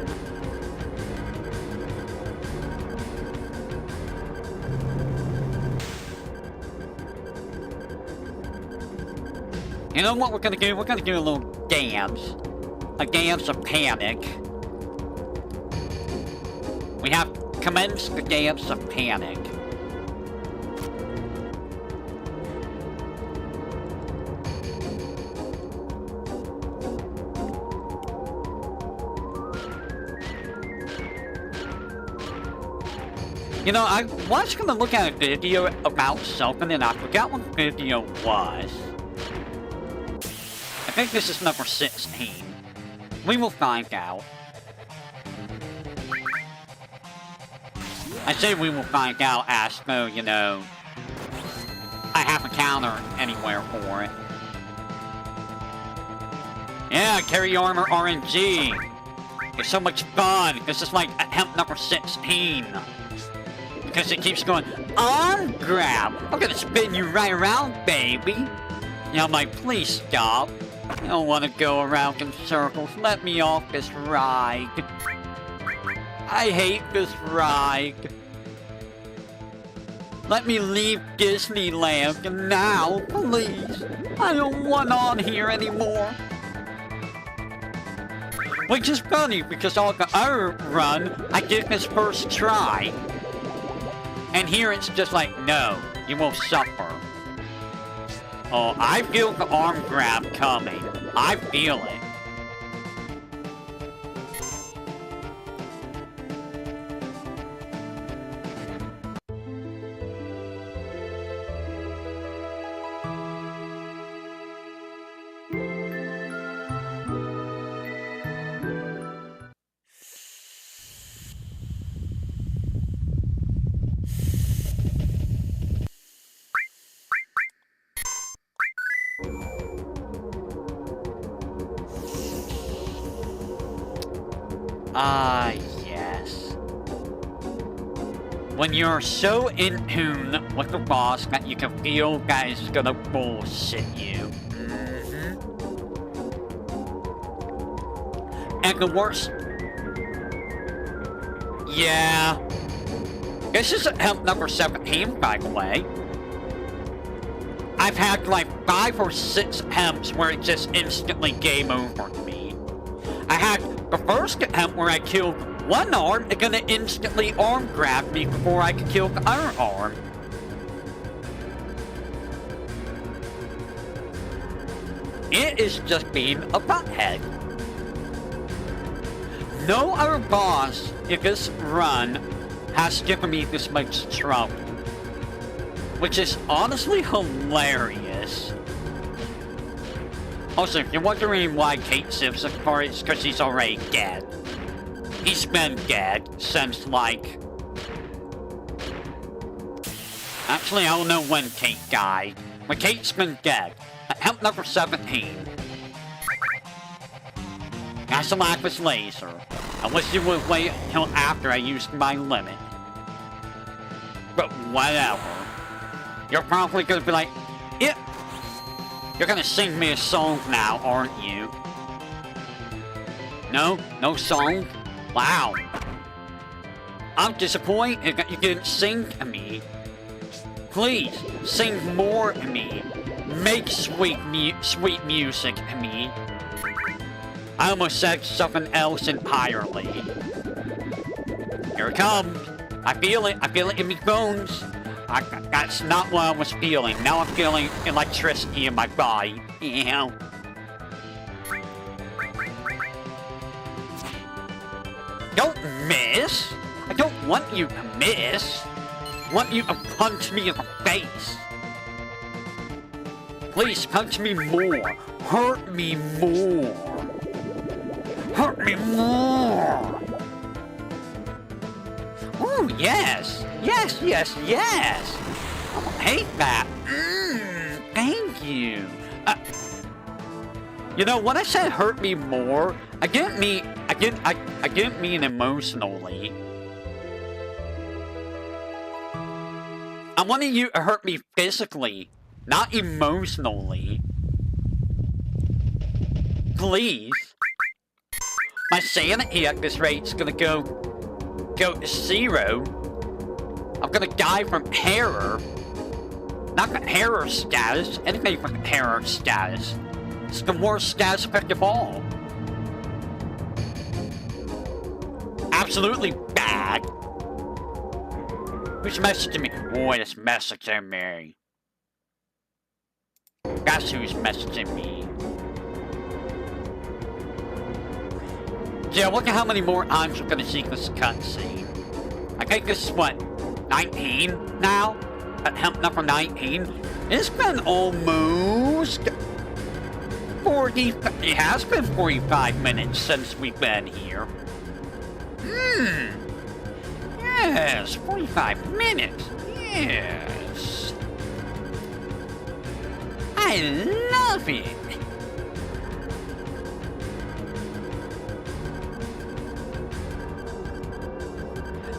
You know what we're gonna do? We're gonna do a little dance. A dance of panic. We have commenced the dance of panic. You know, I was gonna look at a video about something and I forgot what the video was. I think this is number 16. We will find out. I say we will find out as though, you know, I have a counter anywhere for it. Yeah, carry armor RNG. It's so much fun. This is like attempt number 16. Because it keeps going, on grab. I'm gonna spin you right around, baby. You know, I'm like, please stop. I don't want to go around in circles. Let me off this ride. I hate this ride. Let me leave Disneyland now, please. I don't want on here anymore. Which is funny, because on the other run, I did this first try. And here it's just like, no, you will suffer. Oh, I feel the arm grab coming. I feel it. Ah, yes. When you're so in tune with the boss that you can feel that it's gonna bullshit you. And the worst... Yeah. This is attempt number 17, by the way. I've had like 5 or 6 attempts where it just instantly game over to me. I had the first attempt where I killed one arm, it's gonna instantly arm grab me before I could kill the other arm. It is just being a butthead. No other boss in this run has given me this much trouble. Which is honestly hilarious. Also, if you're wondering why Kate Siv's apart, it's because he's already dead. He's been dead since, like... Actually, I don't know when Kate died. But Kate's been dead. Attempt number 17. That's a lapis laser. I wish you would wait until after I used my limit. But whatever. You're probably gonna be like, yeah. You're gonna sing me a song now, aren't you? No? No song? Wow. I'm disappointed that you didn't sing to me. Please, sing more to me. Make sweet music to me. I almost said something else entirely. Here it comes. I feel it in my bones. That's not what I was feeling. Now I'm feeling electricity in my body. Yeah. Don't miss! I don't want you to miss! I want you to punch me in the face! Please punch me more! Hurt me more! Hurt me more! Oh, yes! Yes, yes, yes! I don't hate that! Thank you! You know, when I said hurt me more, I didn't mean emotionally. I wanted you to hurt me physically, not emotionally. Please. My sanity at this rate is gonna go to 0. I'm gonna die from terror. Not the terror status, anything from terror status. It's the worst status effect of all. Absolutely bad. Who's messaging me? Boy, it's messaging me. That's who's messaging me. Yeah, look at how many more times we're gonna see this cutscene. I think this is what, 19 now? Attempt number 19? It's been almost 40... It has been 45 minutes since we've been here. Yes, 45 minutes. Yes. I love it.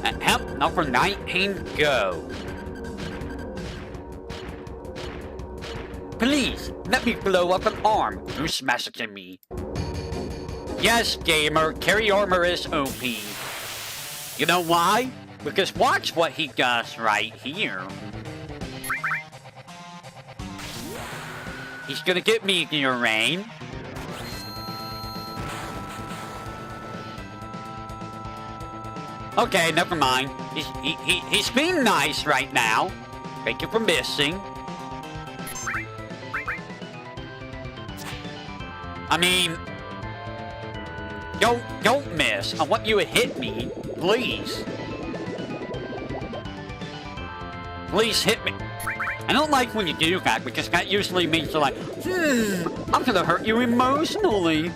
Attempt number 19, go. Please, let me blow up an arm. Who's messaging me? Yes, gamer, carry armor is OP. You know why? Because watch what he does right here. He's gonna get VTuberEN. Okay, never mind. He's being nice right now. Thank you for missing. I mean, don't miss. I want you to hit me, please. Please hit me. I don't like when you do that because that usually means you're like, I'm gonna hurt you emotionally.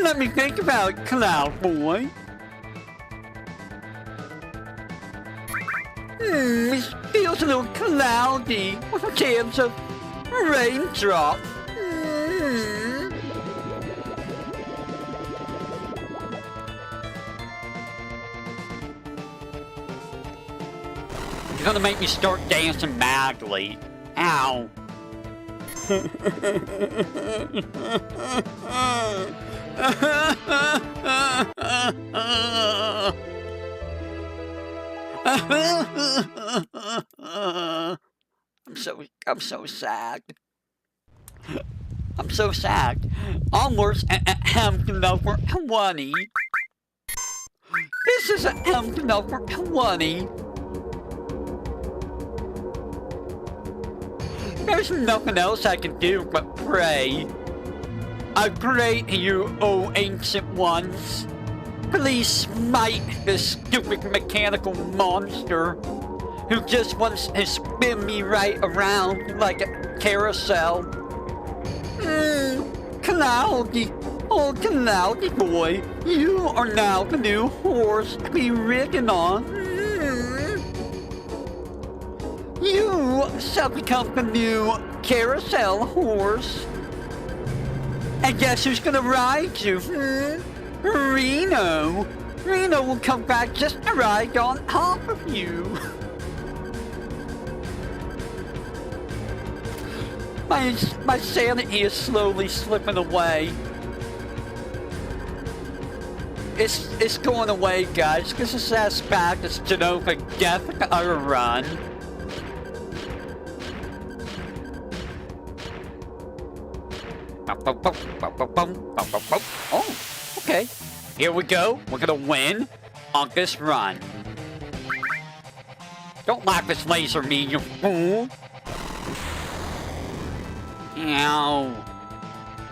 Let me think about it, Cloud Boy. It feels a little cloudy with a chance of raindrop. You're gonna make me start dancing madly. Ow. I'm so sad. I'm so sad. Onwards and number 20. This is number 20. There's nothing else I can do but pray. I pray to you, O ancient ones. Please smite this stupid mechanical monster who just wants to spin me right around like a carousel. Cloudy, oh Cloudy boy, you are now the new horse to be ridden on. You shall become the new carousel horse. And guess who's gonna ride you? Reno. Reno will come back just to ride on top of you. My sanity is slowly slipping away. It's going away, guys, because this ass back is Genova death or run. Oh, okay. Here we go. We're gonna win on this run. Don't lapis laser me, you fool. Ow.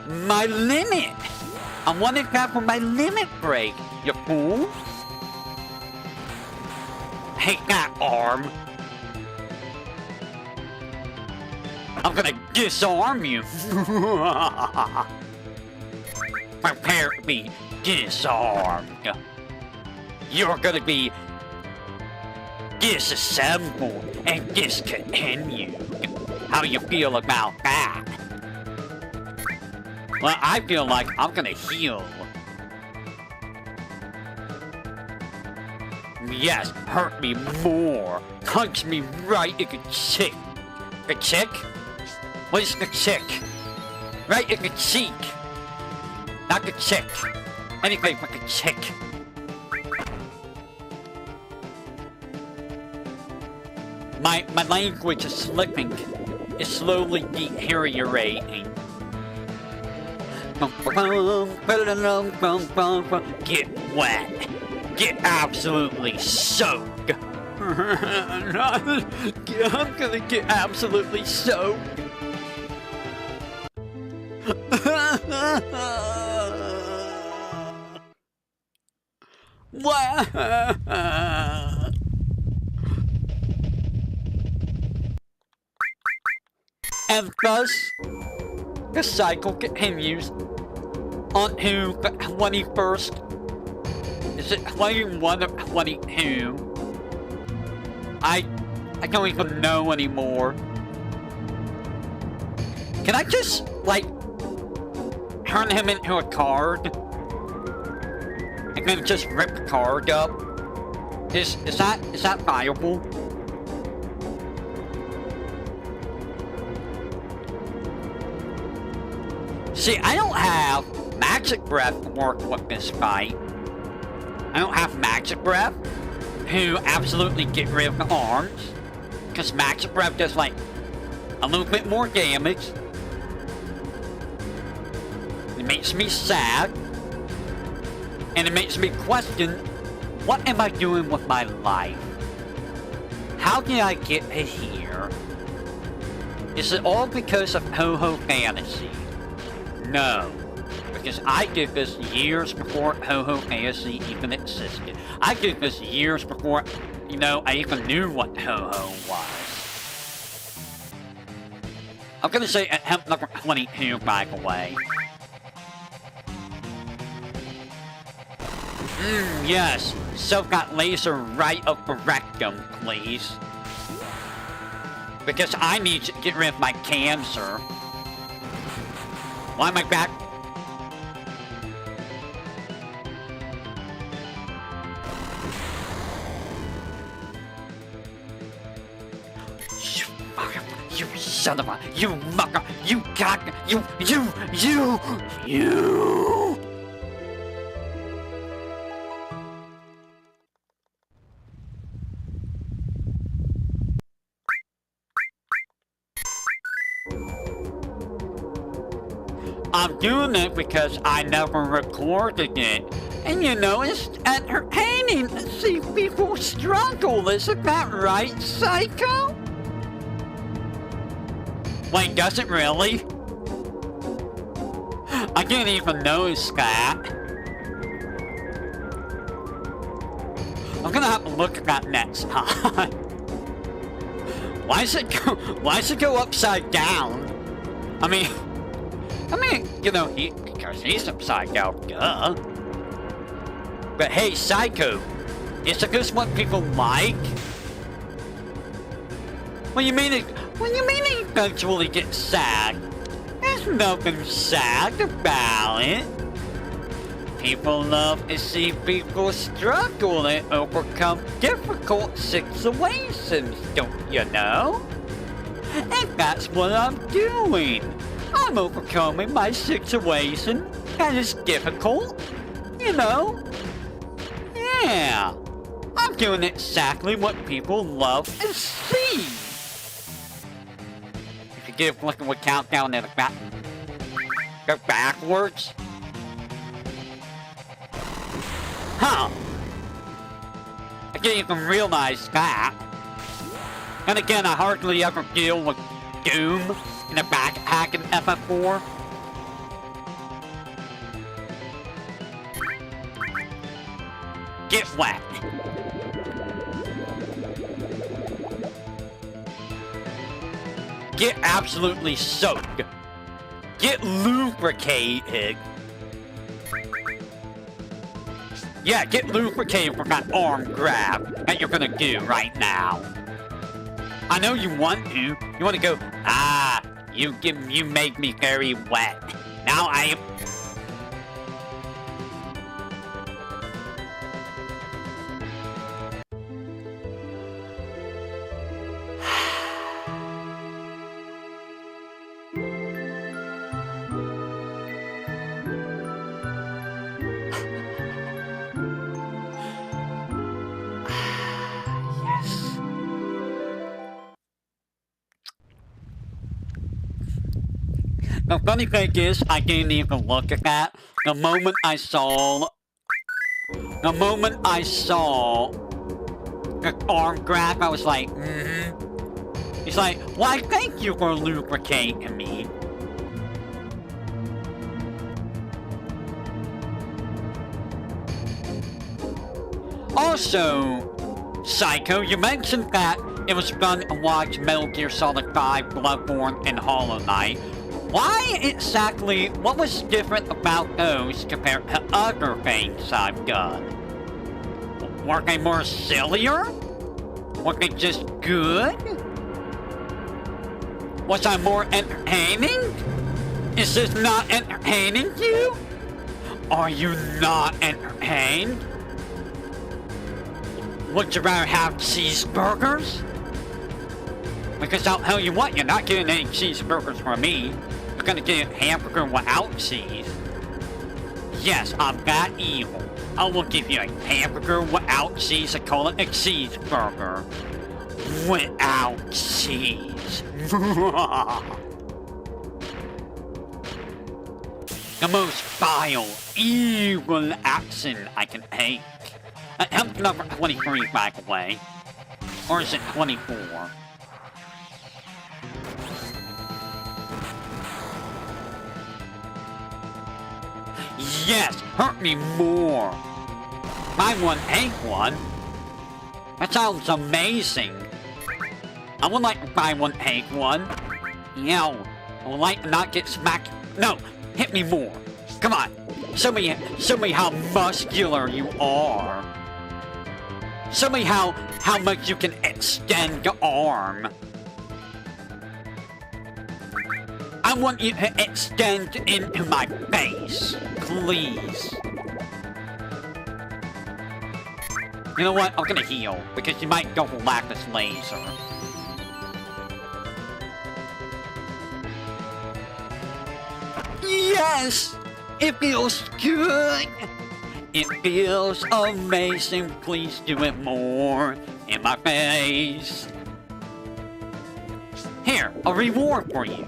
My limit. I wanted that for my limit break, you fool. Hate that arm. I'm gonna disarm you. Prepare to be disarmed. You're gonna be disassembled and discontinued. How do you feel about that? Well, I feel like I'm gonna heal. Yes, hurt me more. Punch me right in the cheek. The cheek? What is the cheek? Right in the cheek. Not the cheek. Anything but the cheek. My language is slipping. It's slowly deteriorating. Get wet. Get absolutely soaked. I'm gonna get absolutely soaked. What? And thus, the cycle continues onto the 21st. Is it 21 or 22? I don't even know anymore. Can I just, like, turn him into a card? And then just rip the card up? Is that viable? See, I don't have Magic Breath to work with this fight. I don't have Magic Breath to absolutely get rid of the arms. Because Magic Breath does, like, a little bit more damage. It makes me sad. And it makes me question, what am I doing with my life? How did I get to here? Is it all because of Ho-Ho Fantasy? No. Because I did this years before Ho-Ho Fantasy even existed. I did this years before, you know, I even knew what Ho-Ho was. I'm gonna say attempt number 22, by the way. Yes. Soak that laser right up the rectum, please. Because I need to get rid of my cancer. Why am I back? You son of a... You mucker! You cock... You... I'm doing it because I never recorded it. And you know, it's entertaining to see people struggle. Isn't that right, Psycho? Wait, does it really? I didn't even notice that. I'm gonna have to look at that next time. Why does it go upside down? I mean, you know, because he's upside down, duh. But hey, Psycho, isn't this what people like? What do you mean it eventually gets sad? There's nothing sad about it. People love to see people struggle and overcome difficult situations, don't you know? And that's what I'm doing. I'm overcoming my situation that is difficult, you know? Yeah, I'm doing exactly what people love to see. If you give look at what countdown at the back, go backwards. Huh. I didn't even realize that. And again, I hardly ever deal with Doom in a backpack in FF4. Get wet. Get absolutely soaked. Get lubricated. Yeah, get lubricated for that arm grab that you're gonna do right now. I know you want to. You want to go, you made me very wet. Now I am... The funny thing is, I didn't even look at that. The moment I saw the arm grab, I was like, He's like, why, thank you for lubricating me. Also, Psycho, you mentioned that it was fun to watch Metal Gear Solid 5, Bloodborne, and Hollow Knight. Why exactly, what was different about those compared to other things I've done? Were they more sillier? Were they just good? Was I more entertaining? Is this not entertaining to you? Are you not entertained? Would you rather have cheeseburgers? Because I'll tell you what, you're not getting any cheeseburgers from me. You're gonna get a hamburger without cheese. Yes, I'm that evil. I will give you a hamburger without cheese and call it a cheeseburger. Without cheese. The most vile, evil action I can take. Attempt number 23, by the way. Or is it 24? Yes, hurt me more. Buy one, take one. That sounds amazing. I would like to buy one, take one. Yeah, I would like to not get smacked. No, hit me more. Come on. Show me how muscular you are. Show me how much you can extend your arm. I want you to extend into my face, please. You know what? I'm gonna heal, because you might go for Lapis Laser. Yes! It feels good! It feels amazing. Please do it more in my face. Here, a reward for you.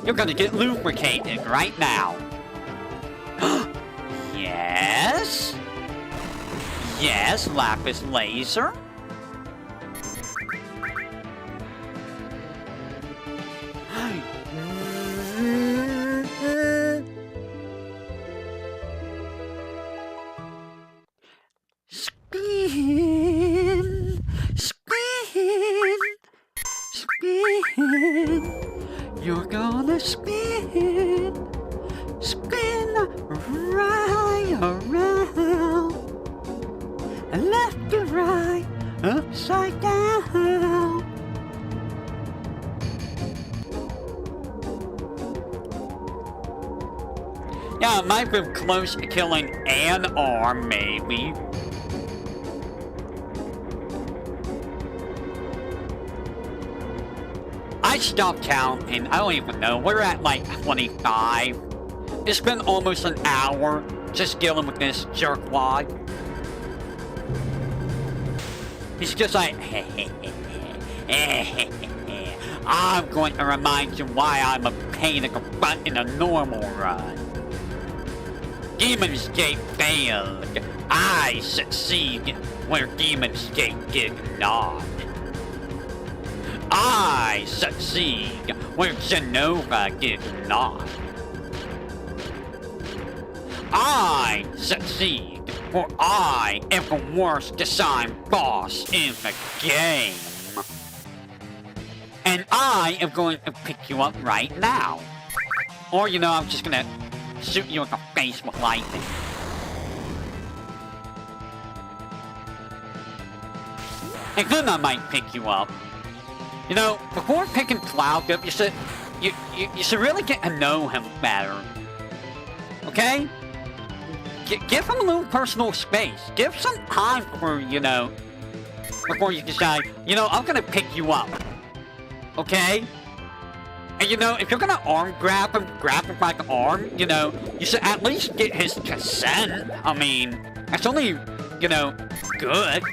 You're gonna get lubricated right now. Yes? Yes, Lapis Laser? Spin! Spin! Spin! You're gonna spin! Spin right around! Left to right, upside down. Yeah, I might be close to killing an arm, maybe. I stopped counting. I don't even know. We're at like 25. It's been almost an hour just dealing with this jerkwad. He's just like, I'm going to remind you why I'm a pain in the butt in a normal run. Demon's Gate failed. I succeed where Demon's Gate did not. I succeed where Genova did not. I succeed, for I am the worst design boss in the game. And I am going to pick you up right now. Or, you know, I'm just gonna shoot you in the face with lightning. And then I might pick you up. You know, before picking Cloud up, you should really get to know him better. Okay? Give him a little personal space. Give some time for, you know, before you decide, you know, I'm gonna pick you up. Okay? And you know, if you're gonna arm grab him by the arm, you know, you should at least get his consent. I mean, that's only, you know, good.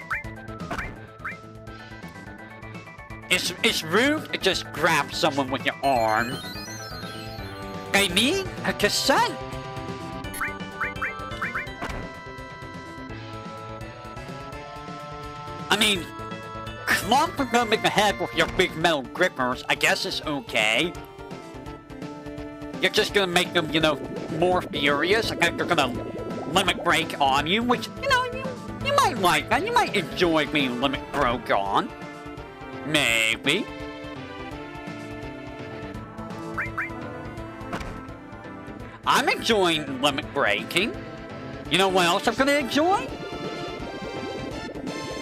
It's rude to just grab someone with your arm. They need a consent. I mean, clumping them in the head with your big metal grippers, I guess it's okay. You're just gonna make them, you know, more furious. They're gonna limit break on you, which, you know, you might like that. You might enjoy being limit broke on. Maybe. I'm enjoying limit breaking. You know what else I'm gonna enjoy?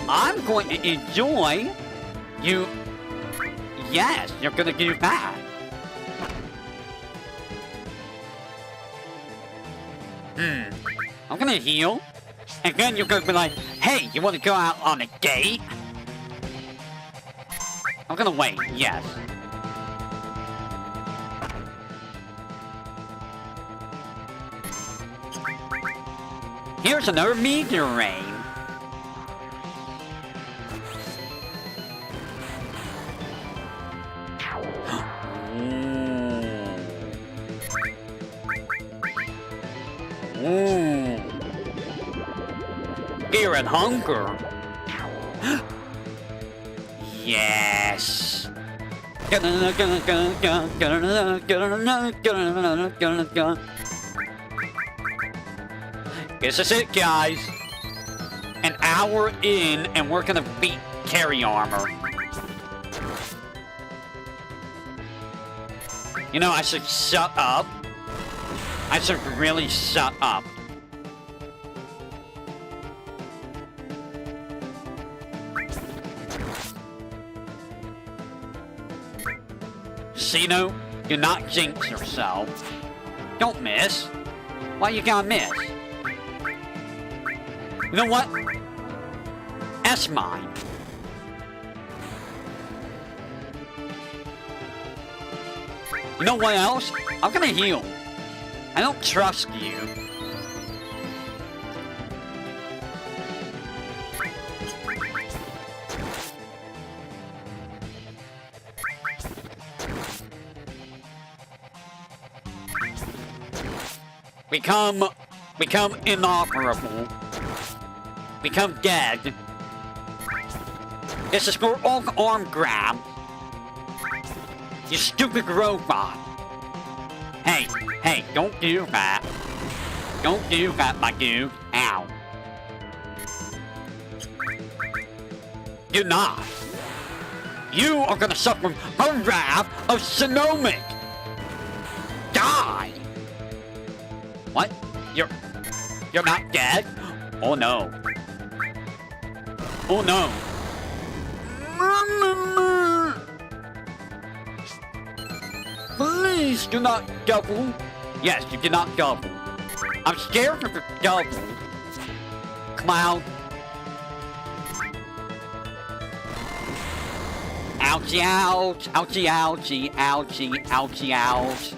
I'm going to enjoy you. Yes, you're gonna do that. I'm gonna heal. And then you're gonna be like, hey, you wanna go out on a date? I'm gonna wait, yes. Here's another VTuberEN. Ooh. Fear and hunger. Yes. This is it, guys. An hour in, and we're gonna beat carry armor. You know, I should shut up. I should really shut up. Cino, do not jinx yourself. Don't miss. Why you gotta miss? You know what? That's mine. You know what else? I'm gonna heal. I don't trust you. Become inoperable. Become dead. This is for all arm grab. You stupid robot. Hey, don't do that. Don't do that, my dude. Ow. Do not. You are gonna suffer the wrath of SCIENMNANE. Die. What? You're not dead? Oh no. Oh no. Please do not double. Yes, you did not double. I'm scared of the double. Cloud. Ouchie, ouch. Ouchie, ouchie, ouchie, ouchie, ouch.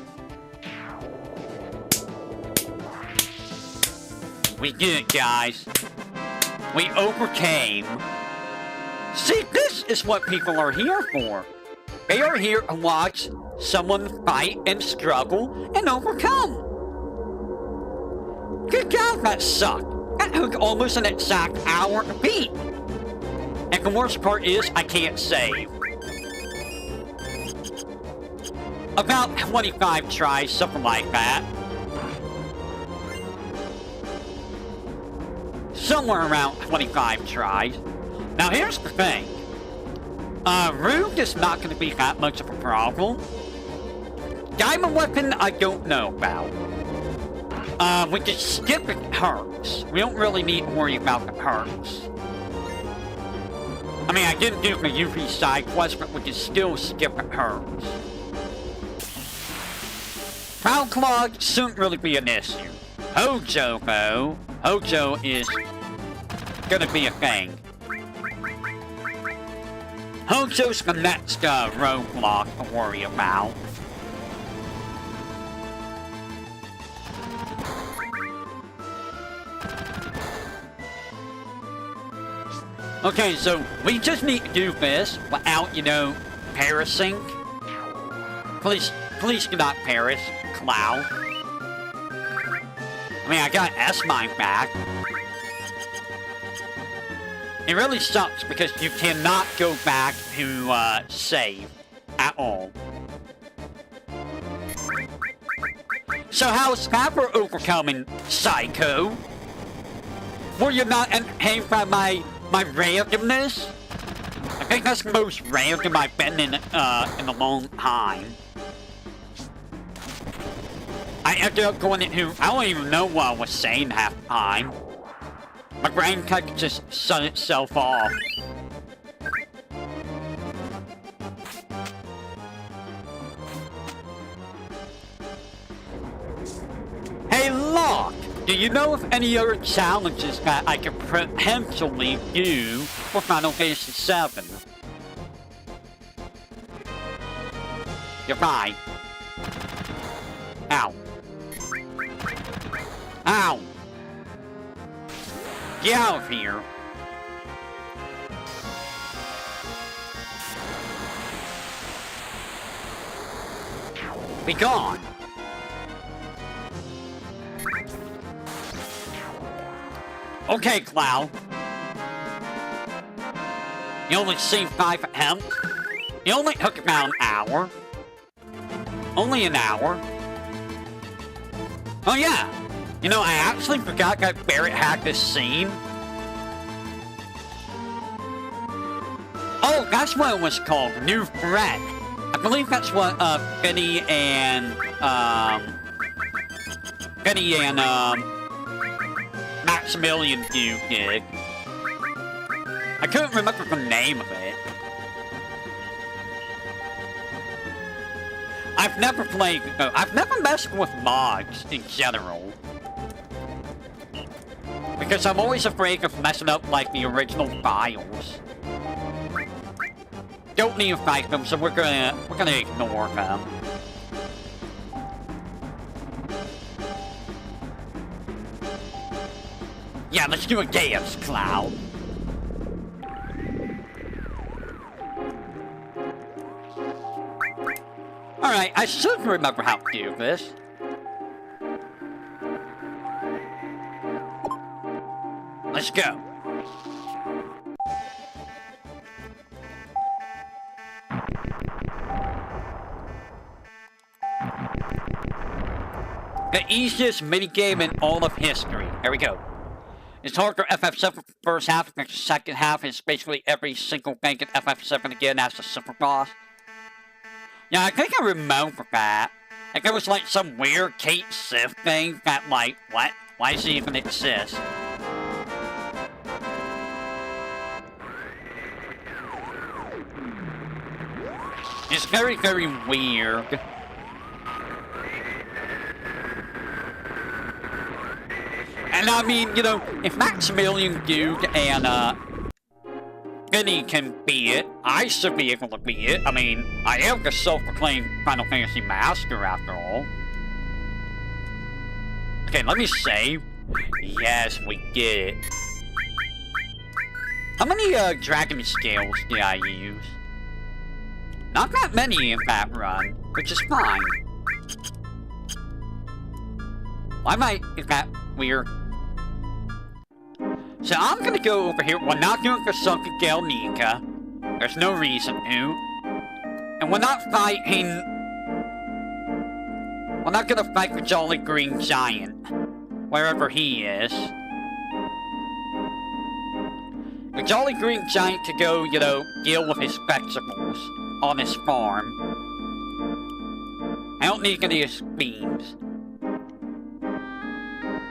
We did it, guys. We overcame. See, this is what people are here for. They are here to watch someone fight and struggle and overcome. Good job, that sucked. That took almost an exact hour to beat. And the worst part is, I can't save. About 25 tries, something like that. Somewhere around 25 tries. Now here's the thing. Rogue is not going to be that much of a problem. Diamond weapon, I don't know about. We can skip the perks. We don't really need to worry about the perks. I mean, I didn't do the UV side quest, but we can still skip the perks. Proud Clog shouldn't really be an issue. Hojo, though. Hojo is gonna be a thing. Hojo's the next roadblock to worry about. Okay, so we just need to do this without, you know, perishing. Please do not perish, Cloud. I mean, I got S-Mine back. It really sucks because you cannot go back to save at all. So how's that for overcoming Psycho? Were you not entertained by my randomness? I think that's the most random I've been in a long time. I ended up going into, I don't even know what I was saying half the time. My brain kind of just shut itself off. Hey, look! Do you know of any other challenges that I could potentially do for Final Fantasy VII? You're right. Ow. Ow! Get out of here. Be gone. Okay, Cloud. You only saved 5 attempts. You only took about an hour. Only an hour. Oh yeah. You know, I actually forgot that Barrett had this scene. Oh, that's what it was called, New Threat. I believe that's what Benny and Maximilian did. I couldn't remember the name of it. I've never played, I've never messed with mods in general. Because I'm always afraid of messing up, like, the original files. Don't need to fight them, so we're gonna ignore them. Yeah, let's do a dance, Cloud. Alright, I should remember how to do this. Let's go. The easiest minigame in all of history. Here we go. It's hard for FF7 first half, the second half is basically every single thing in FF7 again as a super boss. Yeah, I think I remember that. Like, it was like some weird Kate Sith thing that, like, what? Why does it even exist? It's very, very weird. And I mean, you know, if Maximilian Dude and, Benny can beat it, I should be able to beat it. I mean, I am the self-proclaimed Final Fantasy Master, after all. Okay, let me save. Yes, we get it. How many, dragon scales did I use? Not that many in that run, which is fine. Why am I... is that weird? So I'm gonna go over here. We're not doing the Sunken Gale Nika. There's no reason to. And we're not fighting... we're not gonna fight the Jolly Green Giant. Wherever he is. The Jolly Green Giant could go, you know, deal with his vegetables on his farm. I don't need any of his beans.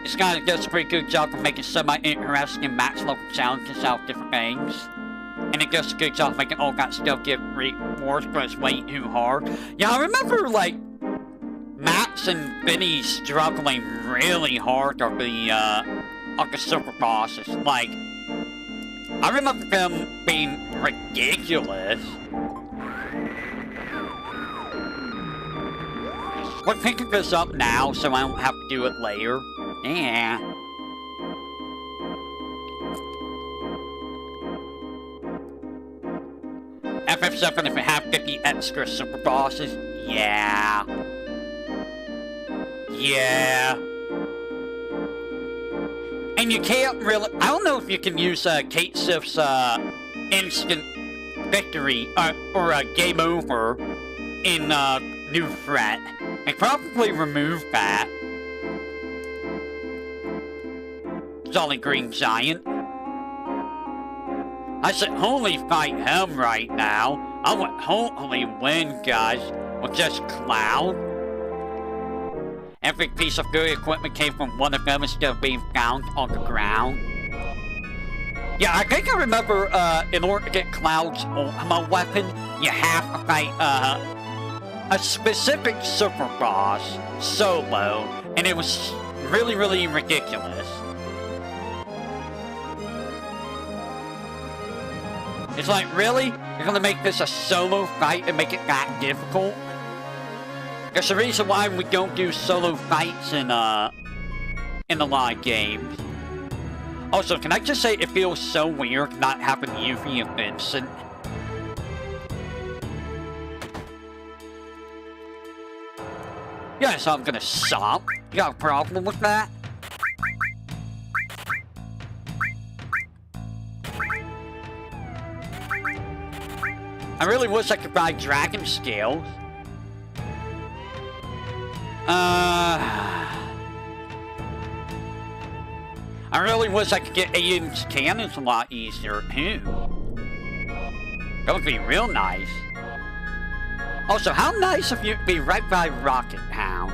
This guy does a pretty good job of making semi-interesting max level challenges out of different things. And it does a good job of making all that stuff get rewards, but it's way too hard. Yeah, I remember, like, Max and Benny struggling really hard of the super bosses. Like, I remember them being ridiculous. We're picking this up now, so I don't have to do it later. Yeah. FF7 if it had 50 extra super bosses. Yeah. Yeah. And you can't really... I don't know if you can use Kate Sif's instant victory or game over in New Threat. I probably remove that. Solid Green Giant. I should only fight him right now. I would totally win, guys, with just Cloud. Every piece of good equipment came from one of them instead of being found on the ground. Yeah, I think I remember, in order to get Cloud's ultimate weapon, you have to fight, a specific super boss solo, and it was really, really ridiculous. It's like, really? You're gonna make this a solo fight and make it that difficult? There's a reason why we don't do solo fights in a lot of games. Also, can I just say it feels so weird not having Yuffie and Vincent? Yeah, so I'm gonna stop. You got a problem with that? I really wish I could buy dragon scales. I really wish I could get Aiden's cannons a lot easier, too. That would be real nice. Also, how nice of you to be right by Rocket Town.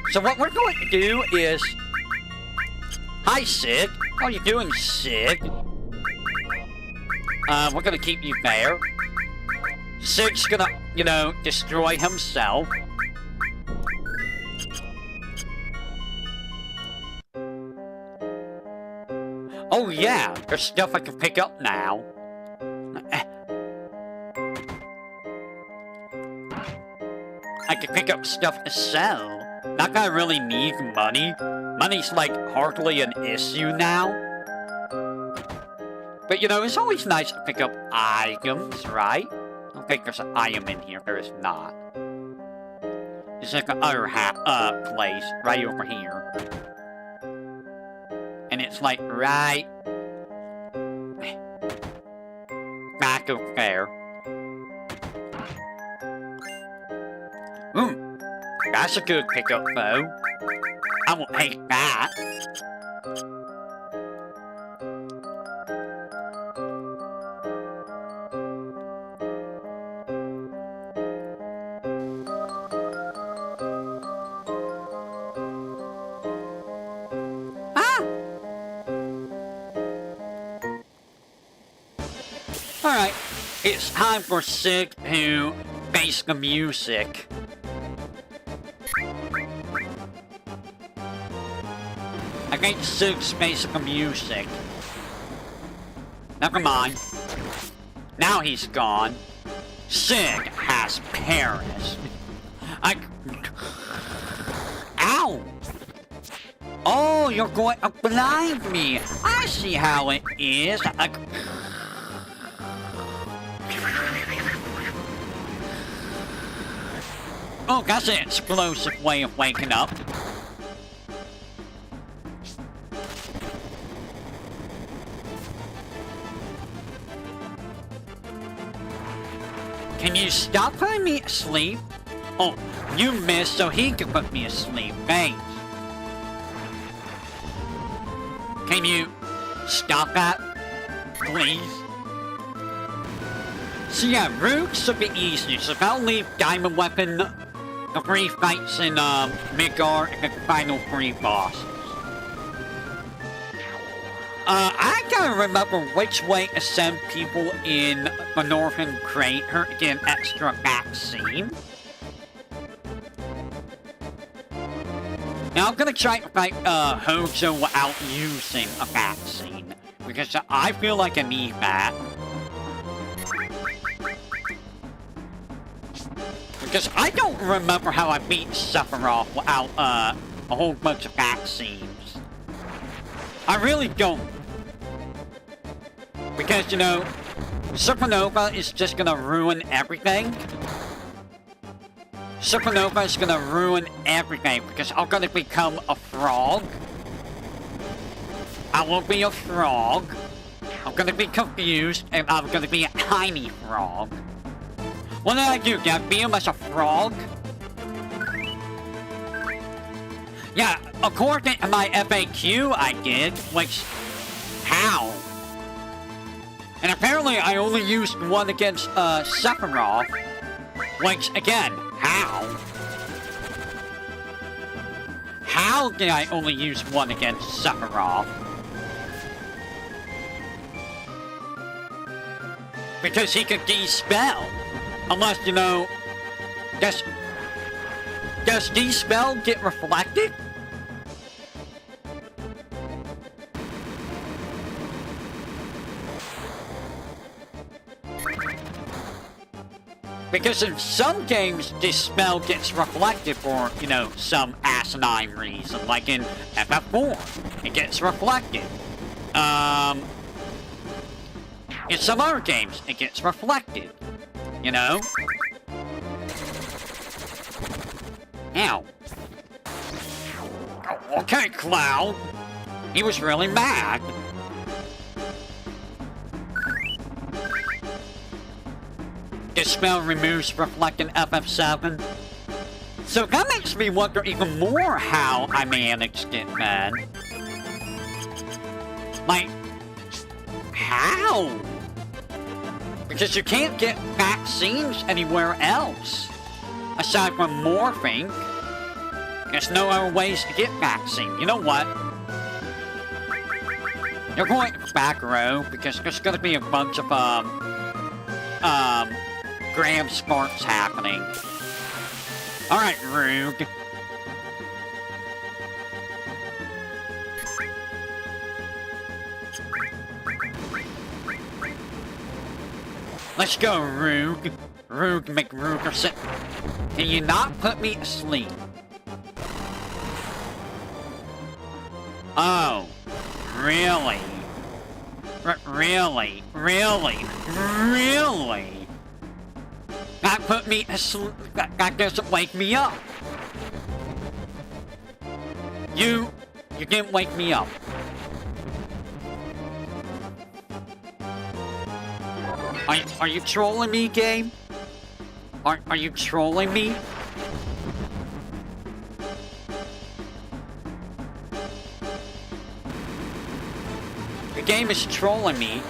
So what we're going to do is... Hi, Sid. How are you doing, Sid? We're gonna keep you there. Sid's gonna, you know, destroy himself. Oh yeah, there's stuff I can pick up now. I can pick up stuff to sell. Not gonna really need money. Money's like hardly an issue now. But you know, it's always nice to pick up items, right? I don't think there's an item in here. There is not. There's like another place right over here. And it's like right back over there. That's a good pickup though. I will take that. Alright, it's time for Sig to face the music. I think Sig's face the music. Never mind. Now he's gone. Sig has perished. Ow! Oh, you're going to blind me. I see how it is. Oh, that's an explosive way of waking up. Can you stop putting me asleep? Oh, you missed so he can put me asleep. Thanks. Can you stop that, please? So yeah, Rook should be easy. So if I'll leave Diamond Weapon, the 3 fights in Midgar, and the final 3 bosses. I gotta remember which way to send people in the Northern Crater to get an extra vaccine. Now I'm gonna try to fight Hojo without using a vaccine, because I feel like I need that. Because I don't remember how I beat Sephiroth without a whole bunch of vaccines. I really don't. Because, you know, Supernova is just gonna ruin everything. Supernova is gonna ruin everything because I'm gonna become a frog. I will be a frog. I'm gonna be confused and I'm gonna be a tiny frog. What did I do? Did I beat him as a frog? Yeah, according to my FAQ, I did, which... How? And apparently I only used one against, Sephiroth. Which, again, how? How did I only use one against Sephiroth? Because he could dispel. Unless, you know... Does dispel get reflected? Because in some games, dispel gets reflected for, you know, some asinine reason. Like in FF4, it gets reflected. In some other games, it gets reflected. You know? Ow. Oh, okay, Cloud. He was really mad. Dispel removes reflect in FF7. So that makes me wonder even more how I managed it, man. Like, how? Because you can't get vaccines anywhere else. Aside from morphing, there's no other ways to get vaccine. You know what? You're going back row because there's gonna be a bunch of, Graham Sparks happening. Alright, Rogue. Let's go, Rogue. Rogue McRugerson. Can you not put me asleep? Oh. Really? Really? That put me asleep. That doesn't wake me up. You didn't wake me up. Are you trolling me, game? Are you trolling me? The game is trolling me.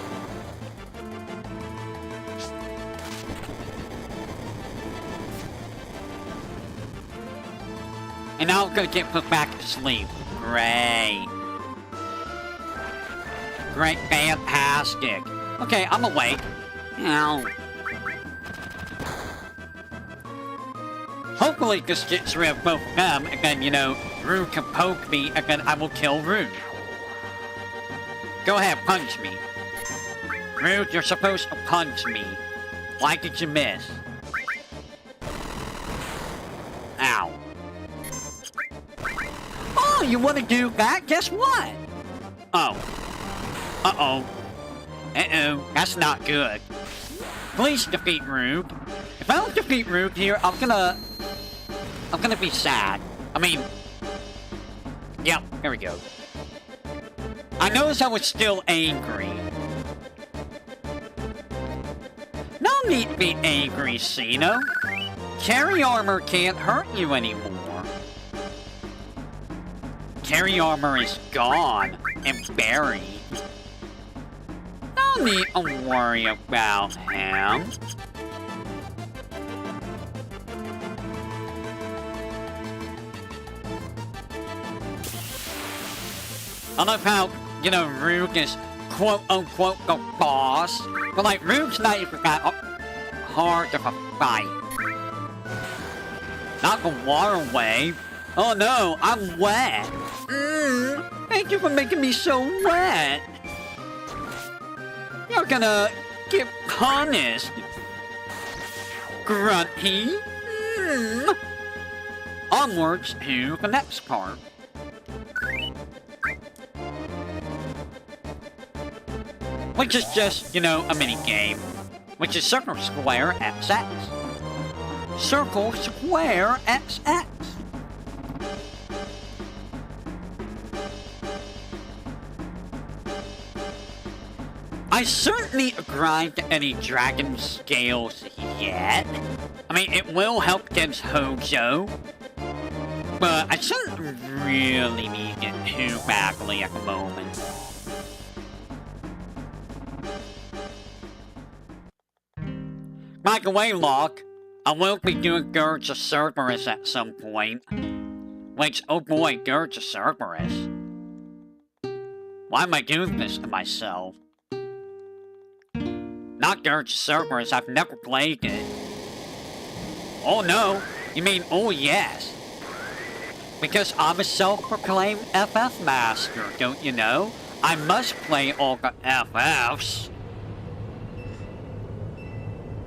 And now I'm gonna get put back to sleep. Great. Great, fantastic. Okay, I'm awake. Ow. Hopefully this gets rid of both of them, and then, you know, Rue can poke me, and then I will kill Rue. Go ahead, punch me. Rue, you're supposed to punch me. Why did you miss? Ow. Oh, you want to do that? Guess what? Oh. Uh-oh. Uh-oh. That's not good. Please defeat Rube. If I don't defeat Rube here, I'm gonna be sad. I mean... Yep, there we go. I noticed I was still angry. No need to be angry, Cino. Carry armor can't hurt you anymore. Carry armor is gone and buried. No need to worry about him. I love how, you know, Rogue is quote-unquote the boss. But, like, Rogue's not even that hard of a fight. Not the water wave. Oh no, I'm wet. Thank you for making me so wet. You're gonna get punished. Grunty. Onwards to the next part. Which is just, you know, a mini game. Which is circle, square, XX. Circle, square, XX. I certainly grind any dragon scales yet. I mean, it will help against Hojo. But I shouldn't really need it too badly at the moment. By the way, Locke, I will be doing Gurge of Cerberus at some point. Which, oh boy, Gurge of Cerberus. Why am I doing this to myself? Not Gurge of Cerberus, I've never played it. Oh no, you mean oh yes. Because I'm a self-proclaimed FF master, don't you know? I must play all the FFs.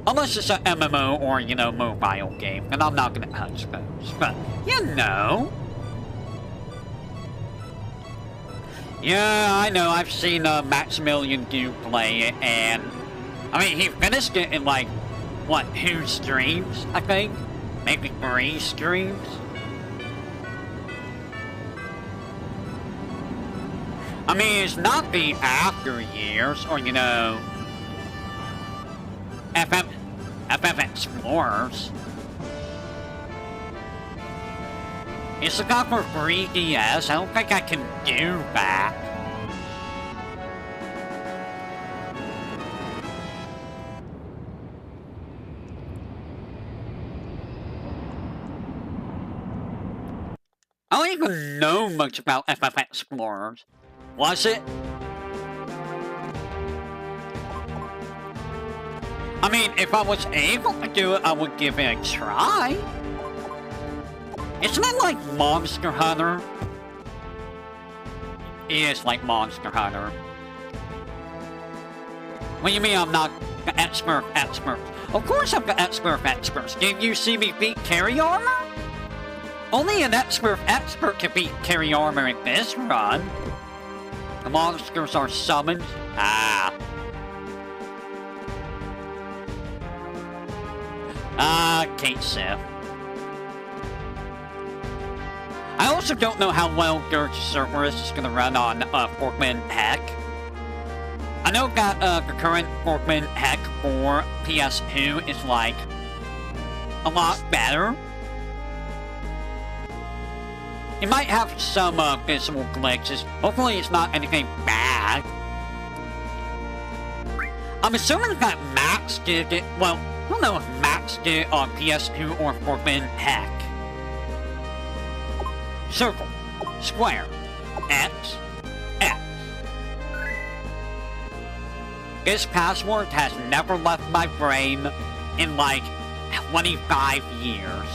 Unless it's an MMO or, you know, mobile game, and I'm not gonna touch those. But, you know. Yeah, I know, I've seen Maximilian do play it, and... I mean, he finished it in, like, what, 2 streams, I think? Maybe 3 streams? I mean, it's not the after years, or, you know... FF Explorers. It's a guy for 3DS. I don't think I can do that. I don't even know much about FF Explorers. Was it? I mean, if I was able to do it, I would give it a try. Isn't it like Monster Hunter? It is like Monster Hunter. What do you mean I'm not the expert? Of course I'm the expert. Did you see me beat Carry Armor? Only an expert can beat Carry Armor in this run. The monsters are summoned. Kate Sif. I also don't know how well Gurge Cerberus is gonna run on Forkman Heck. I know that the current Forkman Heck for PS2 is like a lot better. It might have some visual glitches. Hopefully it's not anything bad. I'm assuming that Max did it. Well, I don't know if Max did it on PS2 or Forkman Heck. Circle, square, X, X. This password has never left my brain in like 25 years.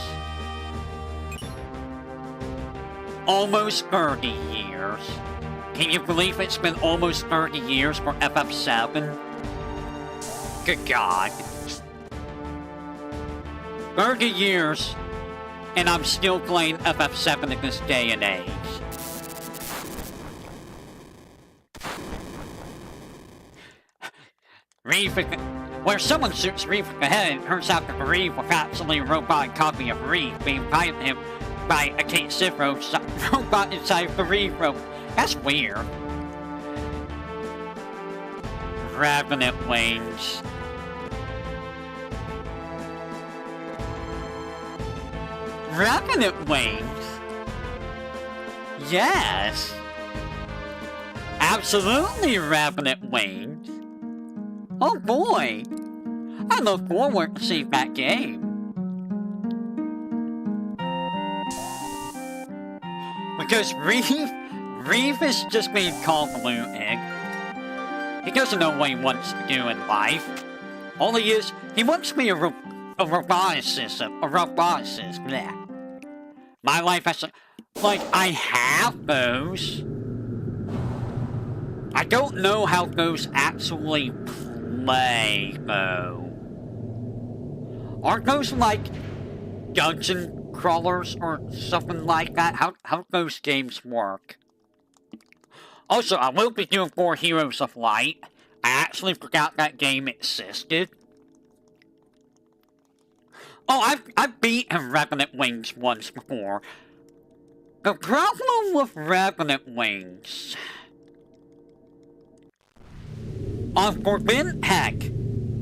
Almost 30 years. Can you believe it's been almost 30 years for FF7? Good God. 30 years, and I'm still playing FF7 in this day and age. Reeve, where someone shoots Reeve in the head, it turns out that Reeve was actually a robotic copy of Reeve, being piloted him by a Kate Sif robot inside of the Reeve robot. That's weird. Revenant Wings. Revenant Wings? Yes! Absolutely Revenant Wings! Oh boy! I look forward to seeing that game. Because Reeve is just being convoluted. He doesn't know what he wants to do in life. All he is, he wants to be a roboticist, bleh. My life has to, like, I have those. I don't know how those actually play, though. Aren't those, like, dungeon crawlers or something like that? How those games work? Also, I will be doing 4 Heroes of Light. I actually forgot that game existed. Oh, I've beaten Revenant Wings once before. The problem with Revenant Wings... on Forbidden Heck,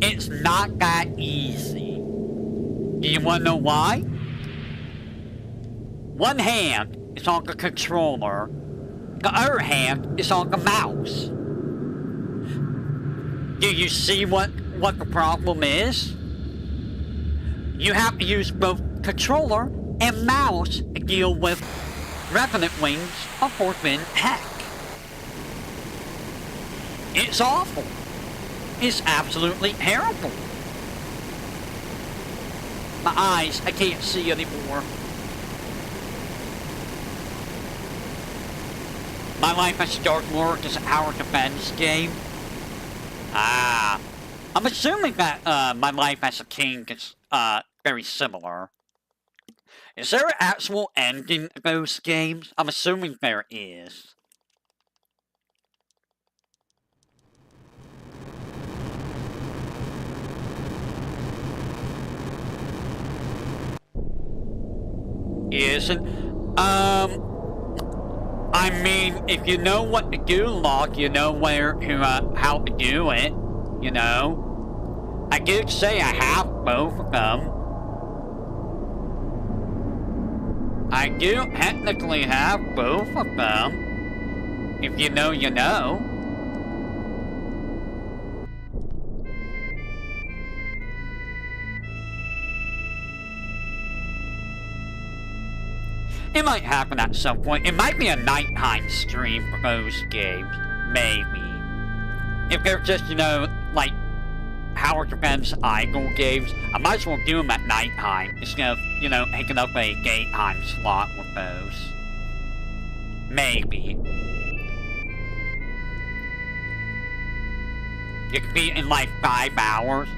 it's not that easy. Do you want to know why? One hand is on the controller. The other hand is on the mouse. Do you see what the problem is? You have to use both controller and mouse to deal with Revenant Wings of Forbidden Heck. It's awful. It's absolutely terrible. My eyes, I can't see anymore. My Life as a Dark Lord is a tower defense game. Ah. I'm assuming that My Life as a King is very similar. Is there an actual ending to those games? I'm assuming there is. Isn't? I mean, if you know what to do, Locke, you know where to, how to do it, you know? I did say I have both of them. I do technically have both of them. If you know, you know. It might happen at some point. It might be a nighttime stream for those games. Maybe. If they're just, you know, like Tower Defense idle games, I might as well do them at nighttime instead of, you know, taking up a daytime slot with those. Maybe. You could be in like 5 hours.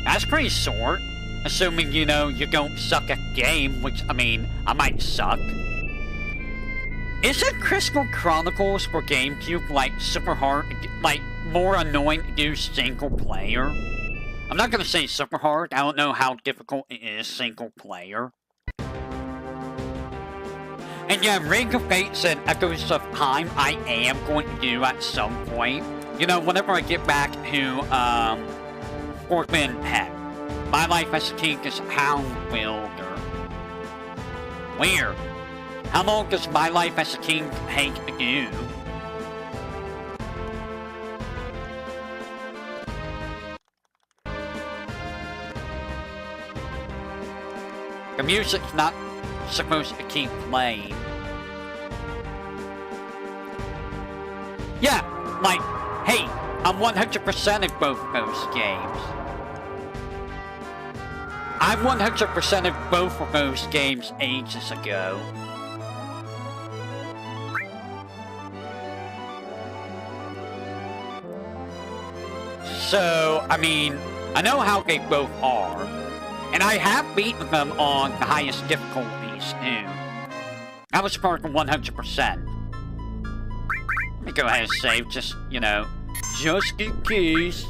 That's pretty short. Assuming, you know, you don't suck at game, which, I mean, I might suck. Isn't Crystal Chronicles for GameCube, like, super hard, like, more annoying to do single player? I'm not gonna say super hard, I don't know how difficult it is single player. And yeah, Ring of Fates and Echoes of Time, I am going to do at some point. You know, whenever I get back to, Forbidden Heck. My Life as a King is Hound Builder. Weird. How long does My Life as a King take to do? The music's not supposed to keep playing. Yeah, like, hey, I'm 100%ing both of those games. I 100%ed both of those games ages ago. So, I mean, I know how they both are. And I have beaten them on the highest difficulties, too. That was part of 100%. Let me go ahead and save, just, you know, just in case.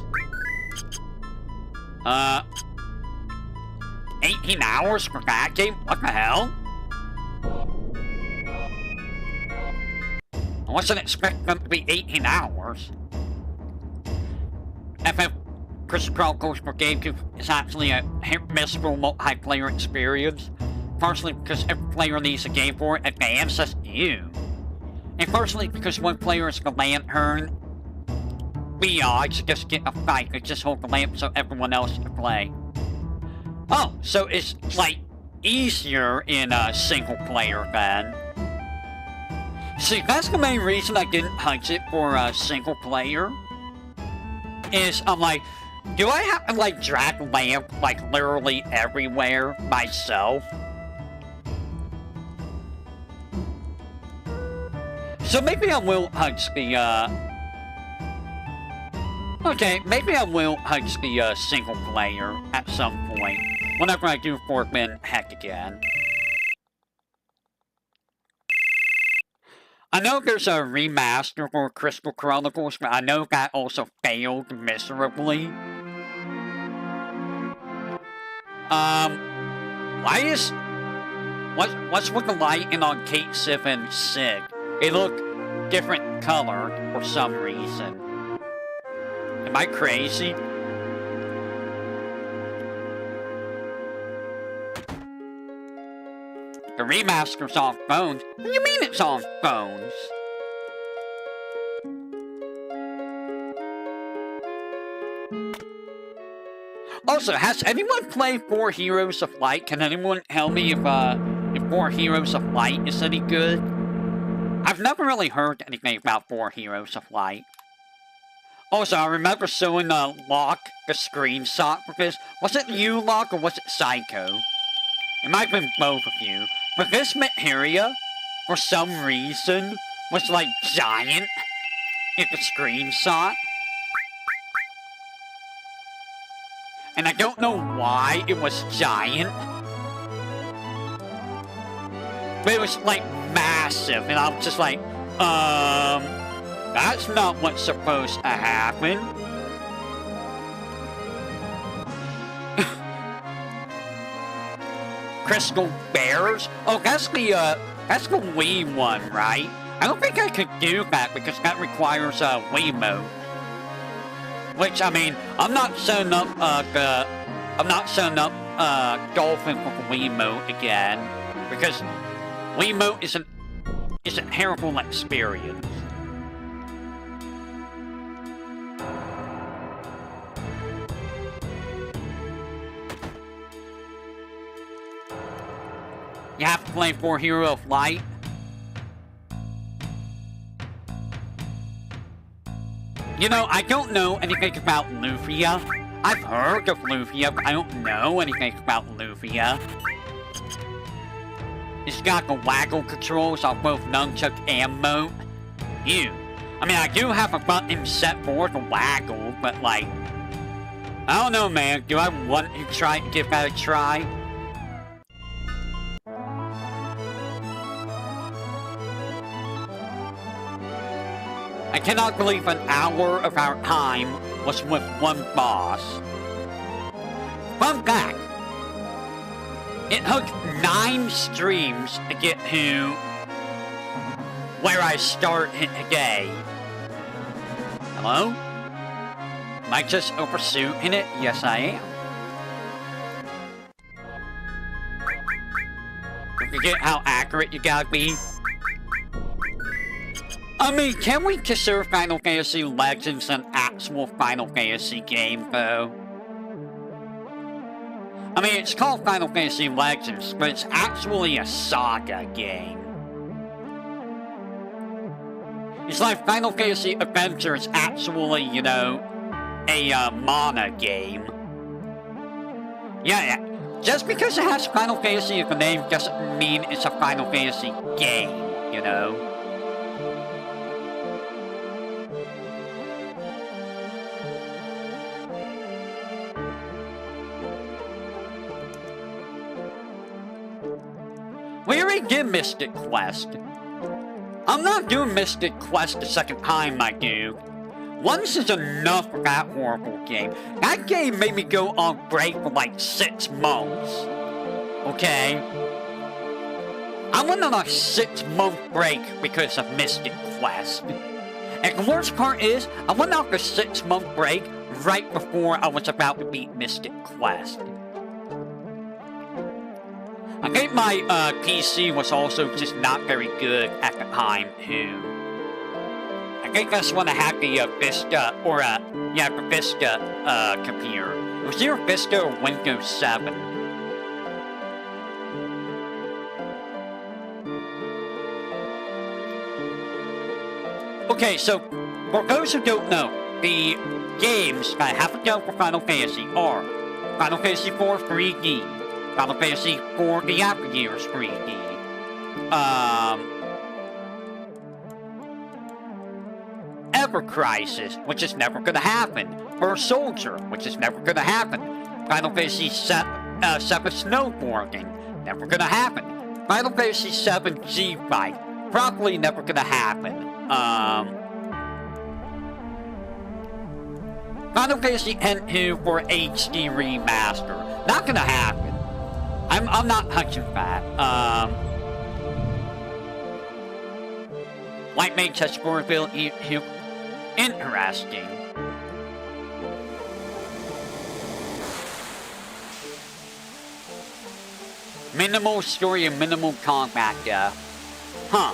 18 hours for that game? What the hell? I wasn't expecting them to be 18 hours. FF Crystal Chronicles for GameCube is actually a miserable multiplayer experience. Partially because every player needs a Game Boy Advance, that's you. And partially because one player is the lantern. I should just get a fight and just hold the lamp so everyone else can play. Oh, so it's, like, easier in a single player then. See, that's the main reason I didn't punch it for a single player. Is, I'm like, do I have to, like, drag lamp, like, literally everywhere myself? So maybe I will punch the, okay, maybe I will punch the, single player at some point. Whenever I do Forbidden Heck again. I know there's a remaster for Crystal Chronicles, but I know that also failed miserably. Why is... What's with the lighting on Kate, Sif, and Sig? They look different color for some reason. Am I crazy? The remaster's on phones? What do you mean it's on phones? Also, has anyone played 4 Heroes of Light? Can anyone tell me if 4 Heroes of Light is any good? I've never really heard anything about 4 Heroes of Light. Also, I remember showing Locke the screenshot for this. Was it you, Locke, or was it Psycho? It might have been both of you. But this materia, for some reason, was like giant in the screenshot. And I don't know why it was giant. But it was like massive, and I was just like, that's not what's supposed to happen. Crystal Bears? Oh, that's the Wii one, right? I don't think I could do that because that requires a Wiimote. Which, I mean, I'm not setting up Dolphin with a Wiimote again because Wiimote is a terrible experience. You have to play 4 Hero of Light. You know, I don't know anything about Lufia. I've heard of Lufia, but I don't know anything about Lufia. It's got the waggle controls on both nunchuck and mote. Ew. I mean, I do have a button set for the waggle, but like, I don't know, man. Do I want to try to give that a try? I cannot believe an hour of our time was with one boss. Fun fact, it took 9 streams to get to where I started today. Hello? Am I just overshooting it? Yes, I am. You forget how accurate you gotta be. I mean, can we consider Final Fantasy Legends an actual Final Fantasy game, though? I mean, it's called Final Fantasy Legends, but it's actually a saga game. It's like Final Fantasy Adventure is actually, you know, a mana game. Yeah, just because it has Final Fantasy in the name doesn't mean it's a Final Fantasy game, you know? We already did Mystic Quest. I'm not doing Mystic Quest a second time, my dude. Once is enough for that horrible game. That game made me go on break for like 6 months. Okay? I went on a 6-month break because of Mystic Quest. And the worst part is, I went off a 6-month break right before I was about to beat Mystic Quest. I think my PC was also just not very good at the time, too. I think that's when I had the Vista, or the Vista computer. It was either Vista or Windows 7. Okay, so, for those who don't know, the games that I haven't done for Final Fantasy are Final Fantasy IV 3D, Final Fantasy IV The After Years 3D, Ever Crisis, which is never gonna happen, First Soldier, which is never gonna happen, Final Fantasy VII Snowboarding, never gonna happen, Final Fantasy VII G-Fight, probably never gonna happen, Final Fantasy X-2 for HD Remaster, not gonna happen. I'm not touching that. White Mage has scoreability. Interesting. Minimal story and minimal combat, yeah. Huh.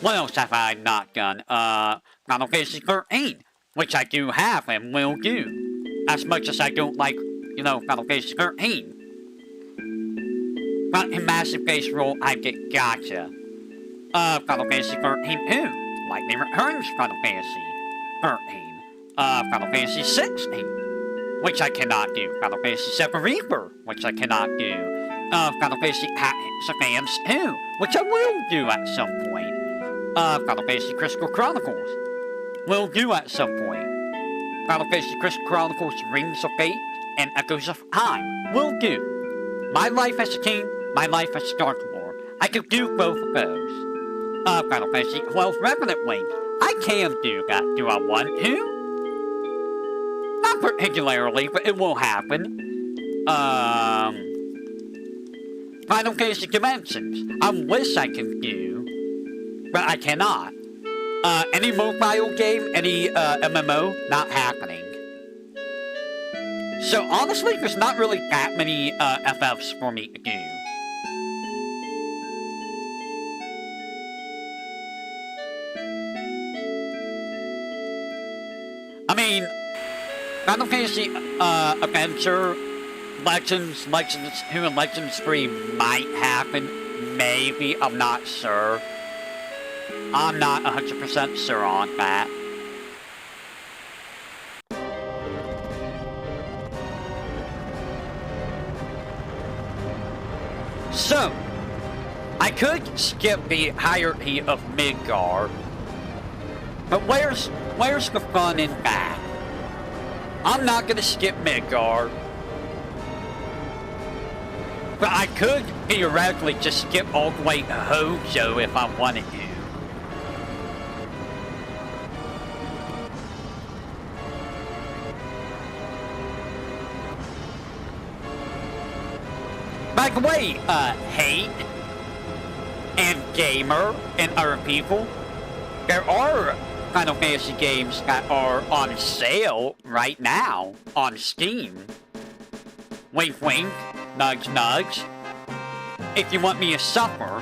What else have I not done? Final Fantasy 13, which I do have and will do. As much as I don't like, you know, Final Fantasy 13. But in Massive Base Roll, I get gotcha. Final Fantasy 13 2. Lightning Returns Final Fantasy 13. Final Fantasy 16, which I cannot do. Final Fantasy 7 Reaper, which I cannot do. Final Fantasy Tactics Advance 2, which I will do at some point. Final Fantasy Crystal Chronicles, will do at some point. Final Fantasy Crystal Chronicles Rings of Fate and Echoes of Time, will do. My Life as a King, My Life as Dark Lord, I could do both of those. Final Fantasy 12 Revenant Wings, I can do that. Do I want to? Not particularly, but it will happen. Final Fantasy Dimensions, I wish I could do, but I cannot. Any mobile game, any MMO, not happening. So honestly, there's not really that many FFs for me to do. I mean, Final Fantasy Adventure, Legends 2 and Legends 3 might happen. Maybe, I'm not sure. I'm not 100% sure on that. So, I could skip the hierarchy of Midgar, but where's the fun in that? I'm not gonna skip Midgar, but I could theoretically just skip all the way to Hojo if I wanted to. By the way, Hate and Gamer and other people, there are Final Fantasy games that are on sale right now on Steam. Wink wink, nudge nudge. If you want me to suffer.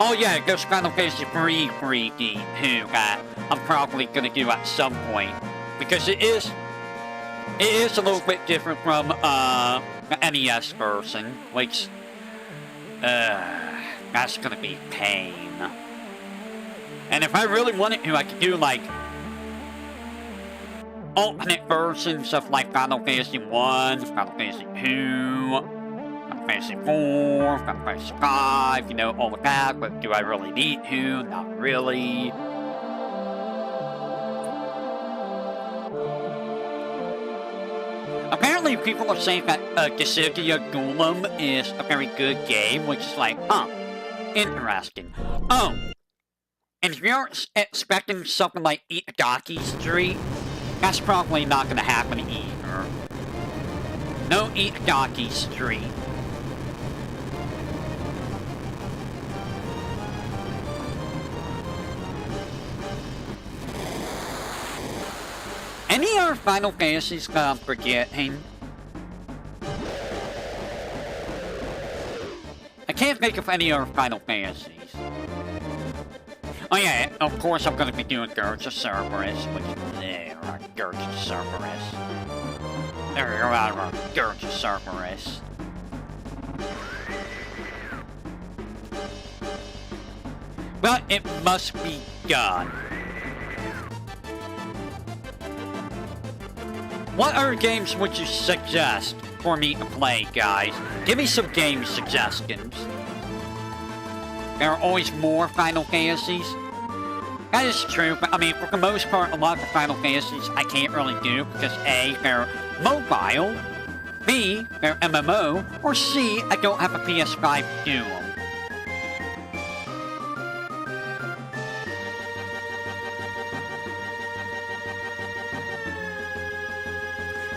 Oh yeah, there's Final Fantasy 3 3D too that I'm probably gonna do at some point. Because it is a little bit different from the NES version, which that's gonna be pain. And if I really wanted to, I could do like alternate versions of like Final Fantasy 1, Final Fantasy 2, Final Fantasy 4, Final Fantasy 5, you know, all of that, but do I really need to? Not really. Apparently people are saying that Dissidia Golem is a very good game, which is like, huh, interesting. Oh, and if you're expecting something like Itagaki Street, that's probably not going to happen either. No Itagaki Street. Any other Final Fantasies that I'm forgetting? I can't think of any other Final Fantasies. Oh yeah, of course I'm going to be doing Dirge of Cerberus, which... Dirge of Cerberus. There we go, Dirge of Cerberus. But it must be done. What other games would you suggest for me to play, guys? Give me some game suggestions. There are always more Final Fantasies. That is true, but I mean, for the most part, a lot of the Final Fantasies I can't really do because A, they're mobile, B, they're MMO, or C, I don't have a PS5 to do them.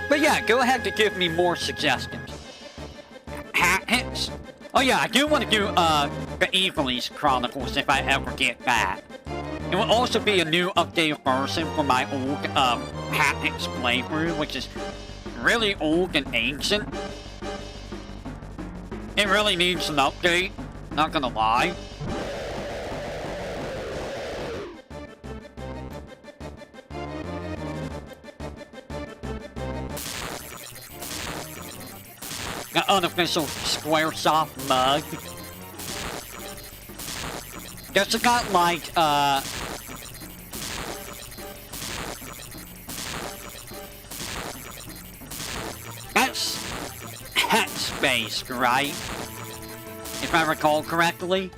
But yeah, go ahead to give me more suggestions. Hats? Oh yeah, I do want to do, the Evilise Chronicles if I ever get that. It will also be a new updated version for my old Haptics playthrough, which is really old and ancient. It really needs an update, not gonna lie. An unofficial Squaresoft mug. Guess it got like, that's hex-based, right? If I recall correctly.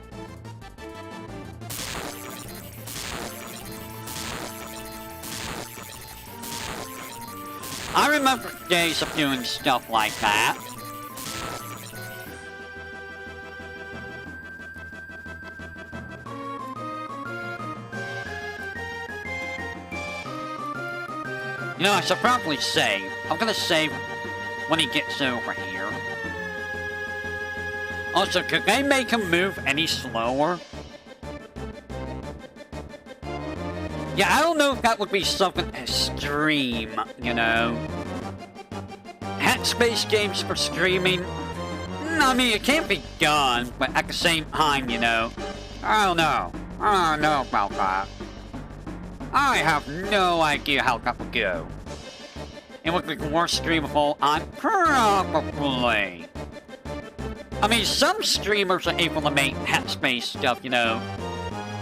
I remember days of doing stuff like that. You know, I should probably save. I'm gonna save when he gets over here. Also, could they make him move any slower? Yeah, I don't know if that would be something extreme, you know. Hex-based games for streaming? I mean, it can't be done, but at the same time, you know. I don't know. I don't know about that. I have no idea how that would go. It would be the worst stream of all time? Probably. I mean, some streamers are able to make hex-based stuff, you know,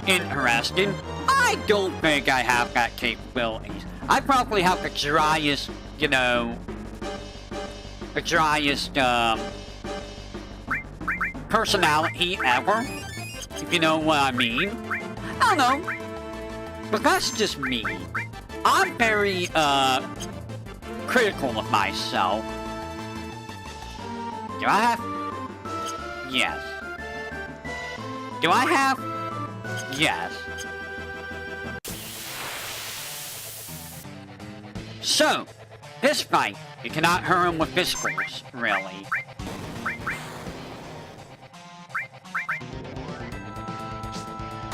interesting. I don't think I have that capabilities. I probably have the driest, you know, the driest, personality ever, if you know what I mean. I don't know. But that's just me. I'm very, critical of myself. Do I have... Yes. Do I have... Yes. So, this fight, you cannot hurt him with pistols, really.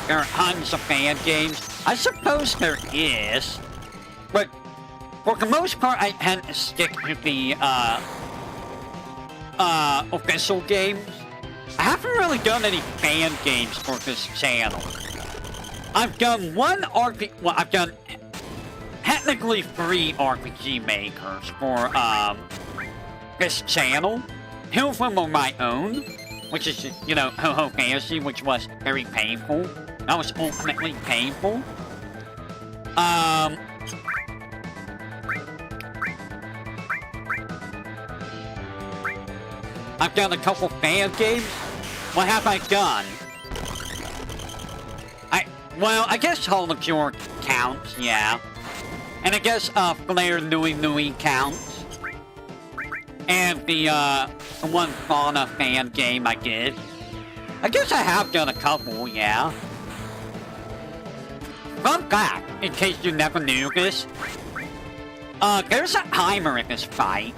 There are tons of fan games. I suppose there is, but for the most part, I tend to stick to the official games. I haven't really done any fan games for this channel. I've done one RPG. Well, I've done technically 3 RPG makers for this channel. 2 of them are my own, which is, you know, Ho-Ho Fantasy, which was very painful. That was ultimately painful. I've done a couple fan games. What have I done? Well, I guess Holocure counts, yeah. And I guess, Flare Nui Nui counts. And the one Fauna fan game I did. I guess I have done a couple, yeah. Fun fact, in case you never knew this, there's a timer in this fight.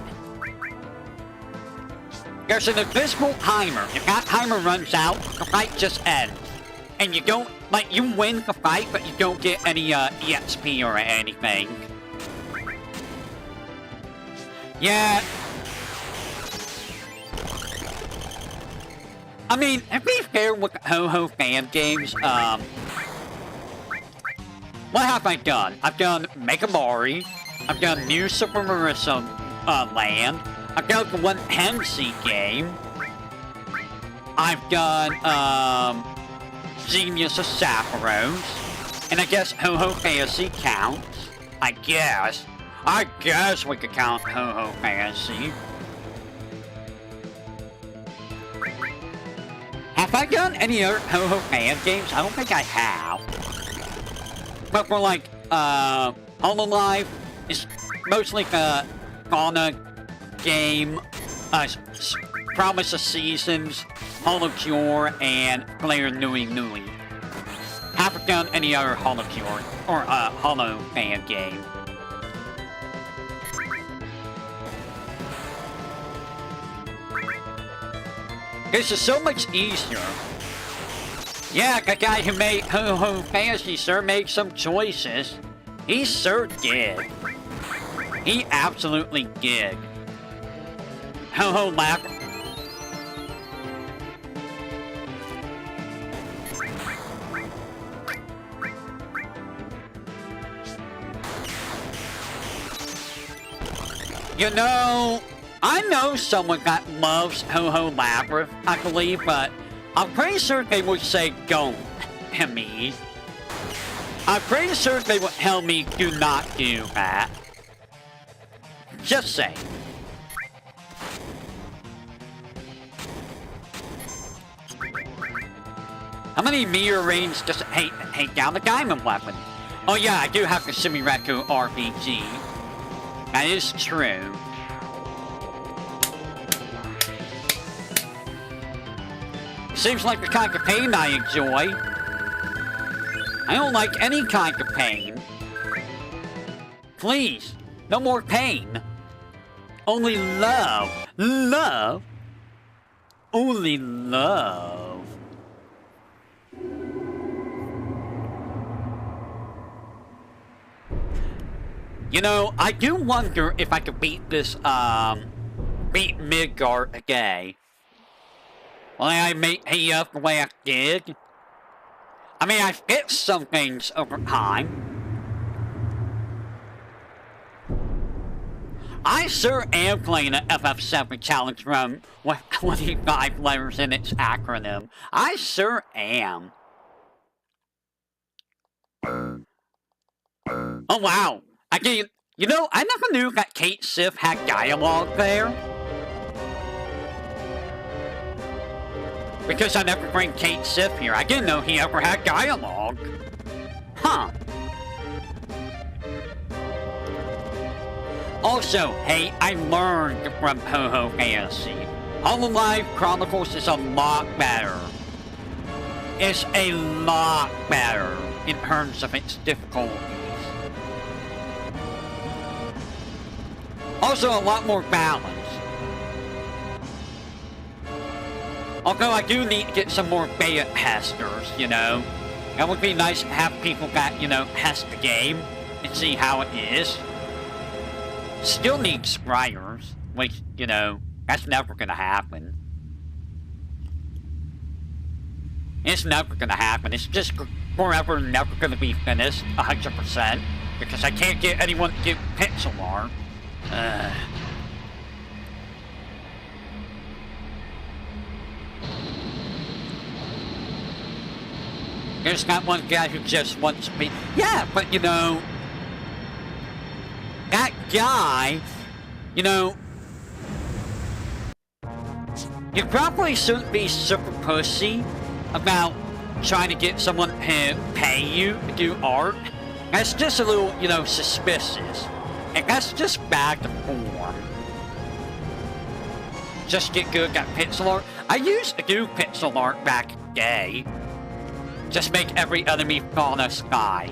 There's an invisible timer. If that timer runs out, the fight just ends. And you don't, like, you win the fight, but you don't get any, EXP or anything. Yeah. I mean, to be fair with the Ho-Ho fan games, what have I done? I've done Mega Mari. I've done New Super Marissa Land. I've done the one Hensi game. I've done, Genius of Sapphires. And I guess Ho-Ho Fantasy counts. I guess we could count Ho-Ho Fantasy. Have I done any other Ho-Ho fan games? I don't think I have. But for like, Hololive is mostly the Fauna game, Promise of Seasons, Holocure, and Flare Nui Nui. Haven't done any other Holocure or Holo fan game. This is so much easier Yeah, the guy who made Ho-Ho Fantasy sure made some choices. He sure did. He absolutely did. Ho-Ho laugh. You know, I know someone that loves Ho-Ho Labyrinth, I believe, but I'm pretty sure they would say don't to me. I'm pretty sure they would tell me do not do that. Just saying. How many meter range does it take down the diamond weapon? Oh yeah, I do have the Semi-Reco RPG. That is true. Seems like the kind of pain I enjoy. I don't like any kind of pain. Please, no more pain. Only love. Love. Only love. You know, I do wonder if I could beat this, beat Midgar again. Will I pay up the way I did? I mean, I fixed some things over time. I sure am playing an FF7 challenge run with 25 letters in its acronym. I sure am. Oh wow! You know, I never knew that Kate Sif had dialogue there. Because I never bring Kate Sif here, I didn't know he ever had dialogue. Huh. Also, hey, I learned from Ho-Ho Fantasy. Hololive Chronicles is a lot better. It's a lot better in terms of its difficulties. Also, a lot more balanced. Although I do need to get some more beta testers, you know. It would be nice to have people that, you know, test the game and see how it is. Still need scryers, which, you know, that's never gonna happen. It's never gonna happen. It's just forever never gonna be finished 100% because I can't get anyone to do pixel art. There's that one guy who just wants to be... Yeah, but you know... That guy... You know... You probably shouldn't be super pussy about trying to get someone to pay you to do art. That's just a little, you know, suspicious. And that's just bad to form. Just get good at pixel art. I used to do pixel art back in the day. Just make every enemy fauna skies.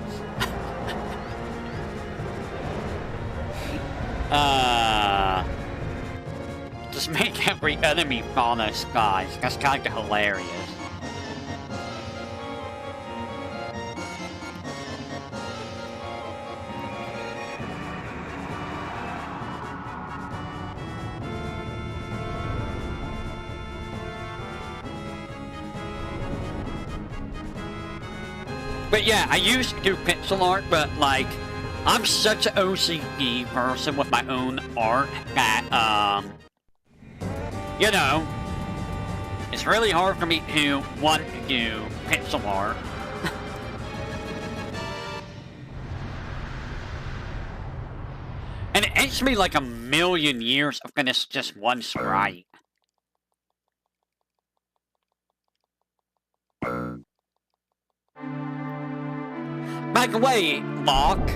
Just make every enemy fauna skies. That's kinda hilarious. But yeah, I used to do pixel art, but like, I'm such an OCD person with my own art that, you know, it's really hard for me to want to do pixel art. And it takes me like a million years to finish just one sprite. By the way, Locke,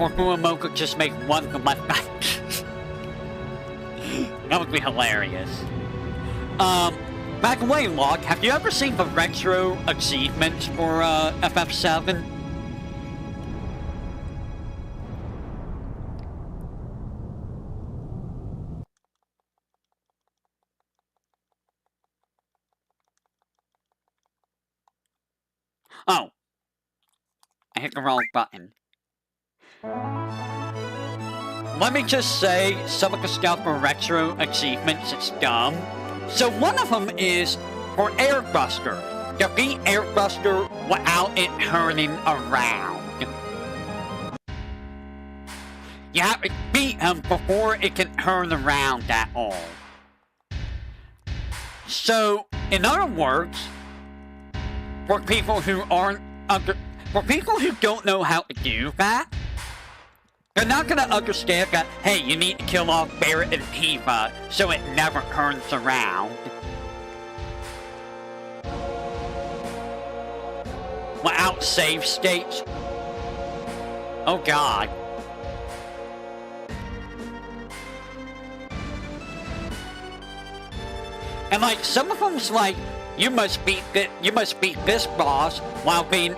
or Fuamo could just make one from left back. That would be hilarious. By the way, Locke, have you ever seen the retro achievements for FF7? Oh. I hit the wrong button. Let me just say, some of the stuff for retro achievements is dumb. So one of them is for Airbuster. Defeat Airbuster without it turning around. You have to beat him before it can turn around at all. So, in other words, for people who don't know how to do that, they're not gonna understand that, hey, you need to kill off Barret and Tifa so it never turns around. Without save states. Oh god. And like, some of them's like, you must beat this boss while being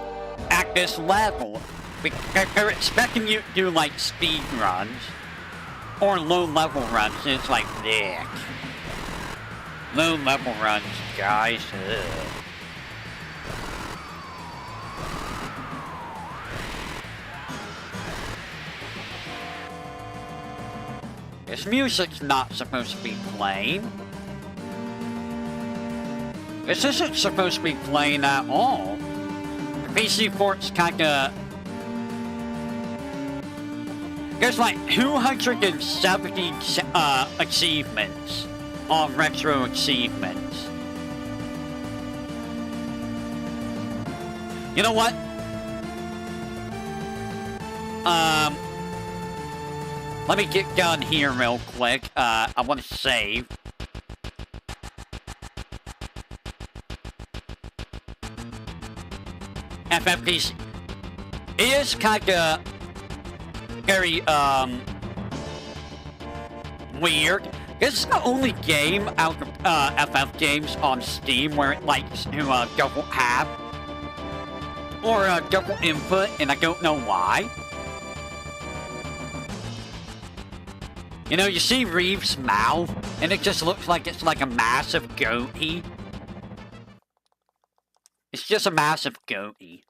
at this level. They're expecting you to do like speed runs or low level runs, and it's like, dick. Low level runs, guys. Ugh. This music's not supposed to be playing. This isn't supposed to be playing at all. The PC port's kinda... There's like 270 achievements on retro achievements. You know what? Let me get done here real quick. I want to save. FFPC is kinda very, weird. This is the only game out of, FF games on Steam where it likes to, double tap. Or, double input, and I don't know why. You know, you see Reeve's mouth, and it just looks like it's like a massive goatee. It's just a massive goatee.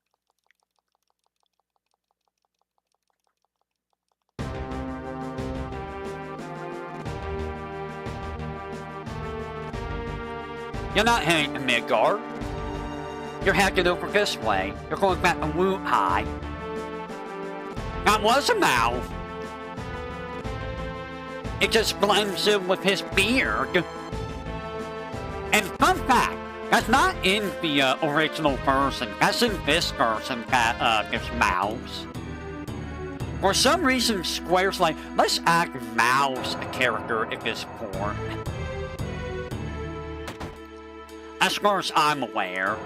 You're not heading to Midgar. You're headed over this way. You're going back to Wu High. That was a mouth. It just blends in with his beard. And fun fact, that's not in the original version. That's in this version that gives mouths. For some reason, Square's like, let's add mouths a character in this port. As far as I'm aware.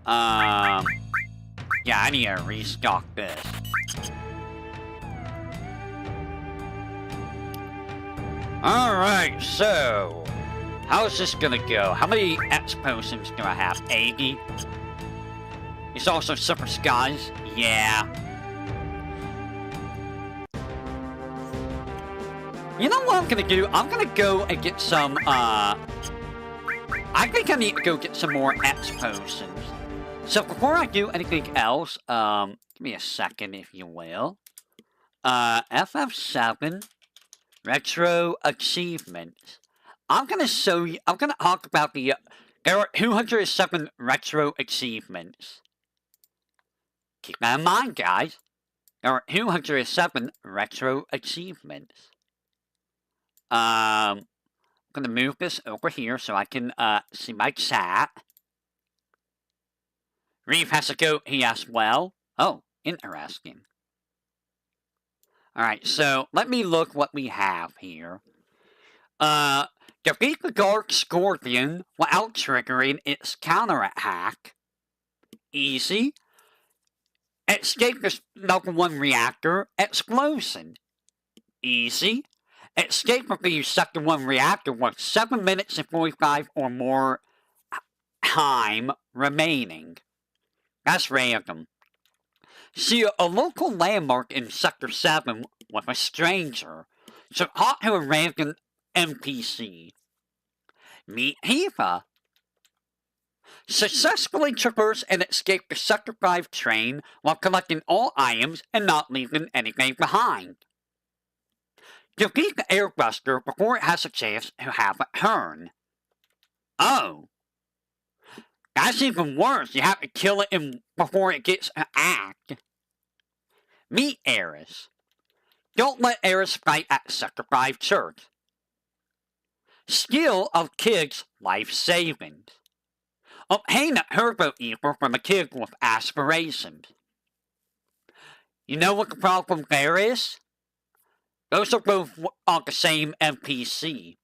Yeah, I need to restock this. Alright, so... how's this gonna go? How many X potions do I have? 80? It's also Super Skies? Yeah. You know what I'm gonna do? I'm gonna go and get some, I think I need to go get some more X potions. So before I do anything else, give me a second if you will. FF7 Retro Achievements. I'm gonna show you, I'm gonna talk about the, there are 207 Retro Achievements. Keep that in mind, guys. There are 207 Retro Achievements. I'm gonna move this over here so I can, see my chat. Reeve has to go here as well. Oh, interesting. Alright, so let me look what we have here. Defeat the Dark Scorpion without triggering its counterattack. Easy. Escape the level 1 reactor explosion. Easy. Escape from the sector 1 reactor with 7 minutes and 45 or more time remaining. That's random. See a local landmark in Sector 7 with a stranger. So talk to a random NPC. Meet Tifa. Successfully traverse and escape the Sector 5 train while collecting all items and not leaving anything behind. Defeat the airbuster before it has a chance to have a turn. Oh. That's even worse. You have to kill it before it gets an act. Meet Eris. Don't let Eris fight at Sector 5 Church. Skill of Kid's life savings. Obtain a turbo ether from a kid with aspirations. You know what the problem there is? Those are both on the same NPC.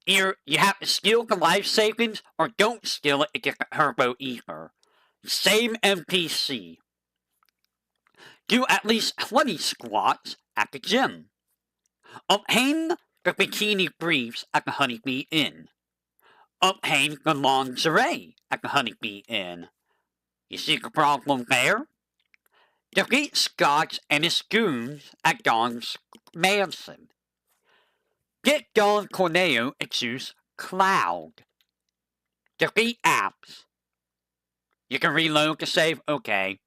Either you have to steal the life savings or don't steal it to get the turbo ether. Same NPC. Do at least 20 squats at the gym. Obtain the bikini briefs at the Honeybee Inn. Obtain the lingerie at the Honeybee Inn. You see the problem there? Defeat Scotch and his goons at Don's mansion. Get Don Corneo to choose Cloud. Defeat Apps. You can reload the save? Okay.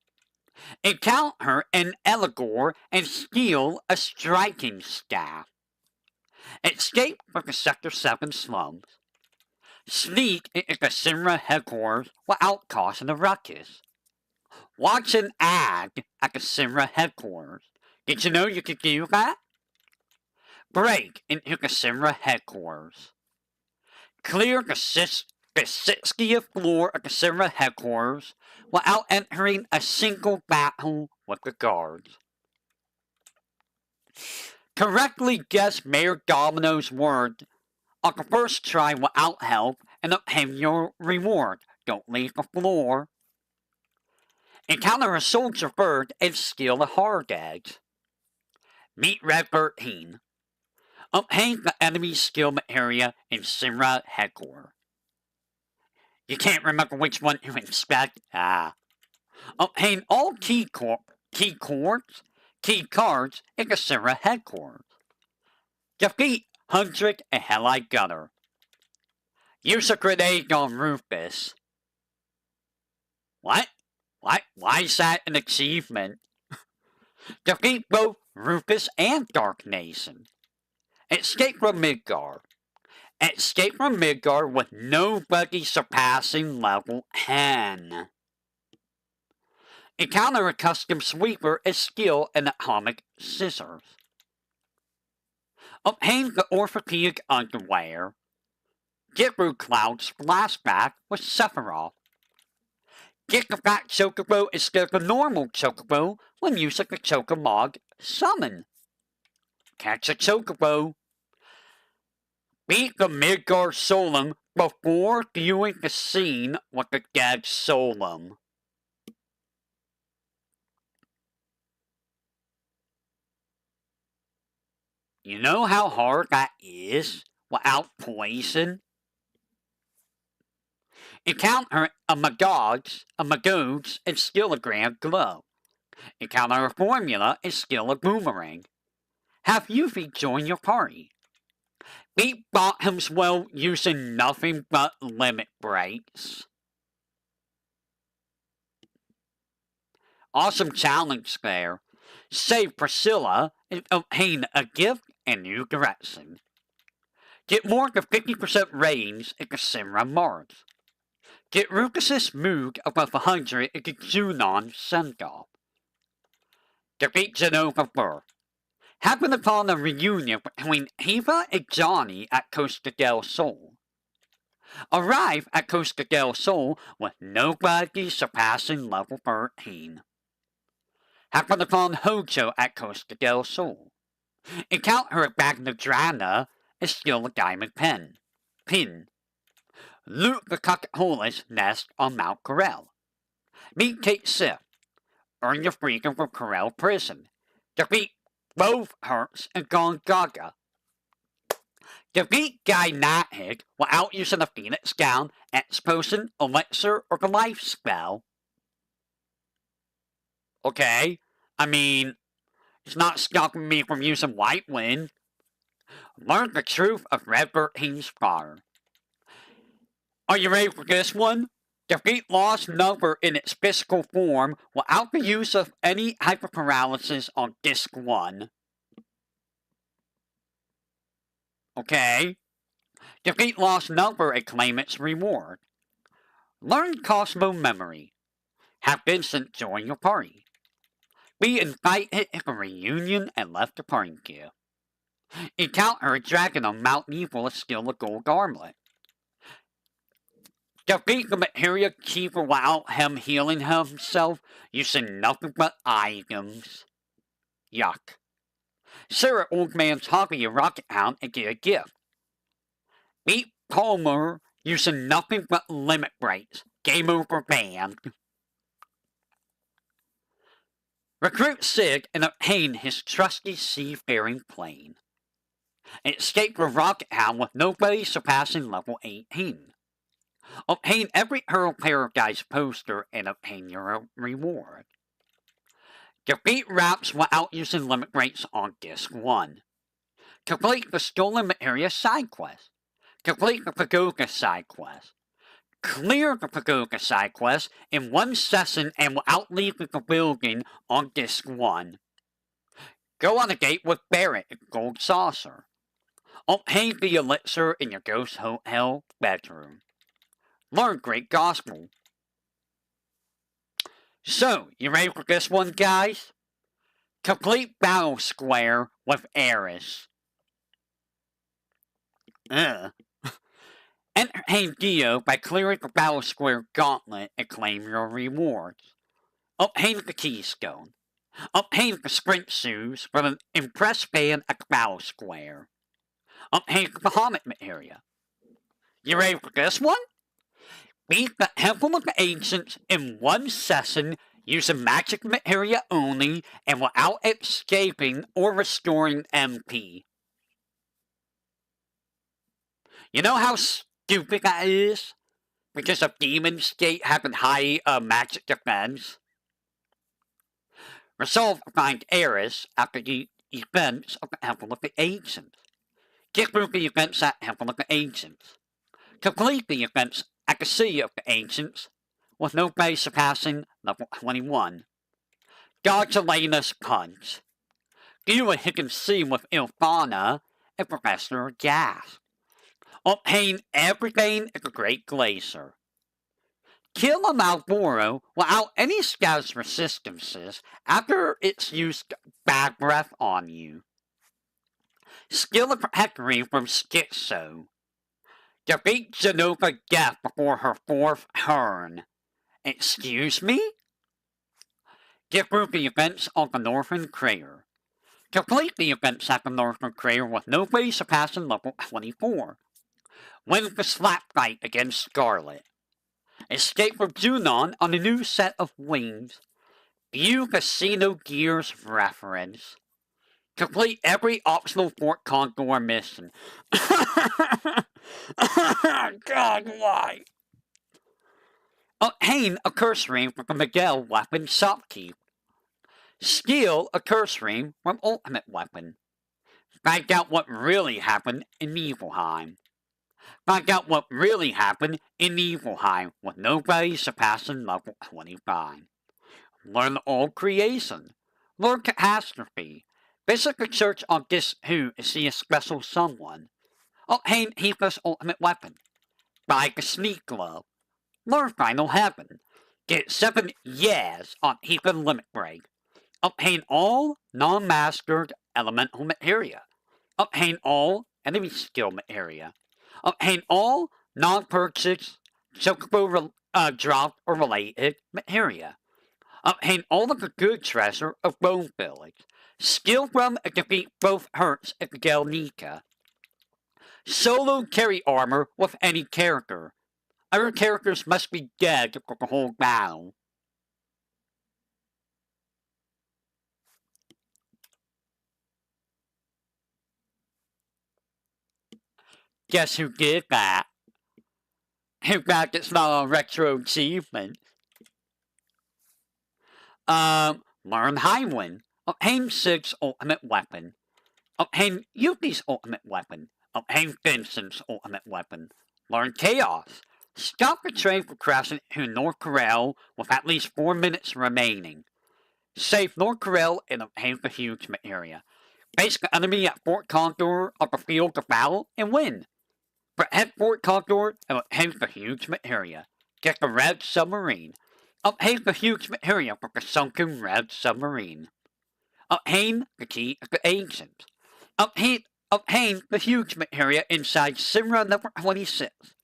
Encounter an Eligor and steal a striking staff. Escape from the Sector 7 slums. Sneak into the Sinra headquarters without causing a ruckus. Watch an ad at the Sinra headquarters. Did you know you could do that? Break into the Sinra headquarters. Clear the 60th floor of the Sinra headquarters without entering a single battle with the guards. Correctly guess Mayor Domino's word on the first try without help and obtain your reward. Don't leave the floor. Encounter a soldier bird and steal the hard eggs. Meet Red 13. Obtain the enemy skill materia in Sinra headquarters. You can't remember which one to inspect? Obtain all key cards in the Sinra headquarters. Defeat Hundred and Halide Gunner. Use a grenade on Rufus. What? Why is that an achievement? Defeat both Rufus and Dark Nation. Escape from Midgar. Escape from Midgar with nobody surpassing level 10. Encounter a custom sweeper and skill in atomic scissors. Obtain the orthopedic underwear. Get through Cloud's flashback with Sephiroth. Get the Fat Chocobo instead of the normal Chocobo when using the Chocomog summon. Catch a Chocobo. Beat the Midgar Solum before viewing the scene with the dead Solum. You know how hard that is without poison? Encounter a Magogs, and skill a Grand Glow. Encounter a Formula and skill a Boomerang. Have Yuffie join your party. Beat Bottoms well using nothing but limit breaks. Awesome challenge there. Save Priscilla and obtain a gift and new direction. Get more than 50% range in the Sinra Mars. Get Lucas's Moog above 100 in the Junon Sendoff. Defeat Genova Burr. Happen upon a reunion between Eva and Johnny at Costa del Sol. Arrive at Costa del Sol with nobody surpassing level 13. Happen upon Hojo at Costa del Sol. Encounter a Bagnadrana and steal a diamond pin. Loot the Coca-Cola's nest on Mount Corel. Meet Kate Sith. Earn your freedom from Corel Prison. Defeat both Hertz and Gongaga. Defeat Guy Nathig without using a Phoenix Gown, X-Potion, Elixir, or the Life Spell. Okay, I mean, it's not stopping me from using White Wind. Learn the truth of Red 13's father. Are you ready for this one? Defeat lost number in its physical form without the use of any hyperparalysis on Disc 1. Okay. Defeat lost number and claim its reward. Learn Cosmo Memory. Have Vincent join your party. Be invited to a reunion and left the party gear. Encounter a dragon on Mount Evil to steal a gold armlet. Defeat the Materia Keeper without him healing himself using nothing but items. Yuck. Sarah Old Man's hobby a rocket hound and get a gift. Beat Palmer using nothing but limit breaks. Game over banned. Recruit Sig and obtain his trusty seafaring plane. Escape the rocket hound with nobody surpassing level 18. Obtain every Hurl Paradise poster and obtain your reward. Defeat Raps without using limit breaks on Disc 1. Complete the Stolen Materia side quest. Complete the Pagoda side quest. Clear the Pagoda side quest in one session and without leaving the building on Disc 1. Go on a date with Barrett at Gold Saucer. Obtain the elixir in your Ghost Hotel bedroom. Learn Great Gospel. So, you ready for this one, guys? Complete Battle Square with Eris. Entertain Dio by clearing the Battle Square gauntlet and claim your rewards. Obtain the Keystone. Obtain the Sprint Shoes from an impressed fan at the Battle Square. Obtain the Bahamut Materia. You ready for this one? Beat the Temple of the Ancients in one session using magic materia only and without escaping or restoring MP. You know how stupid that is? Because of Demon State having high magic defense. Resolve to find Eris after the events of the Temple of the Ancients. Get through the events at Temple of the Ancients. Complete the events at the City of the Ancients, with nobody surpassing level 21. Dodge Elena's punch. Do a hidden scene with Ilfana and Professor Gas. Obtain everything at the Great Glacier. Kill a Malboro without any status resistances after it's used bad breath on you. Steal a Protectory from Schizo. Defeat Genova Death before her 4th turn. Excuse me? Get through the events on the Northern Crater. Complete the events at the Northern Crater with nobody surpassing level 24. Win the slap fight against Scarlet. Escape from Junon on a new set of wings. View Casino Gears reference. Complete every optional Fort Condor mission. God, why? Obtain a curse ring from the Miguel weapon shopkeep. Steal a curse ring from Ultimate Weapon. Find out what really happened in Nibelheim. Find out what really happened in Nibelheim with nobody surpassing level 25. Learn all creation. Learn catastrophe. Visit the church on Disc 2 to see a special someone. Obtain Heathless Ultimate Weapon. Buy the Sneak Glove. Learn Final Heaven. Get 7 yes on Heathless Limit Break. Obtain all non-mastered elemental materia. Obtain all enemy skill materia. Obtain all non-purchased chocobo dropped or related materia. Obtain all of the good treasure of Bone Village. Skill from and defeat both Hurts and Gelnika. Solo carry armor with any character. Other characters must be dead for the whole battle. Guess who did that? In fact, it's not a retro achievement. Learn Highwind. Obtain Sig's ultimate weapon. Obtain Yuki's ultimate weapon. Obtain Vincent's ultimate weapon. Learn Chaos. Stop the train from crashing to North Korea with at least 4 minutes remaining. Save North Korea and obtain the huge area. Face the enemy at Fort Condor of the field of battle and win. Protect Fort Condor and obtain the huge area. Get the red submarine. Obtain the huge area from the sunken red submarine. Obtain the key of the agent. Obtain the huge area inside Simra number 26.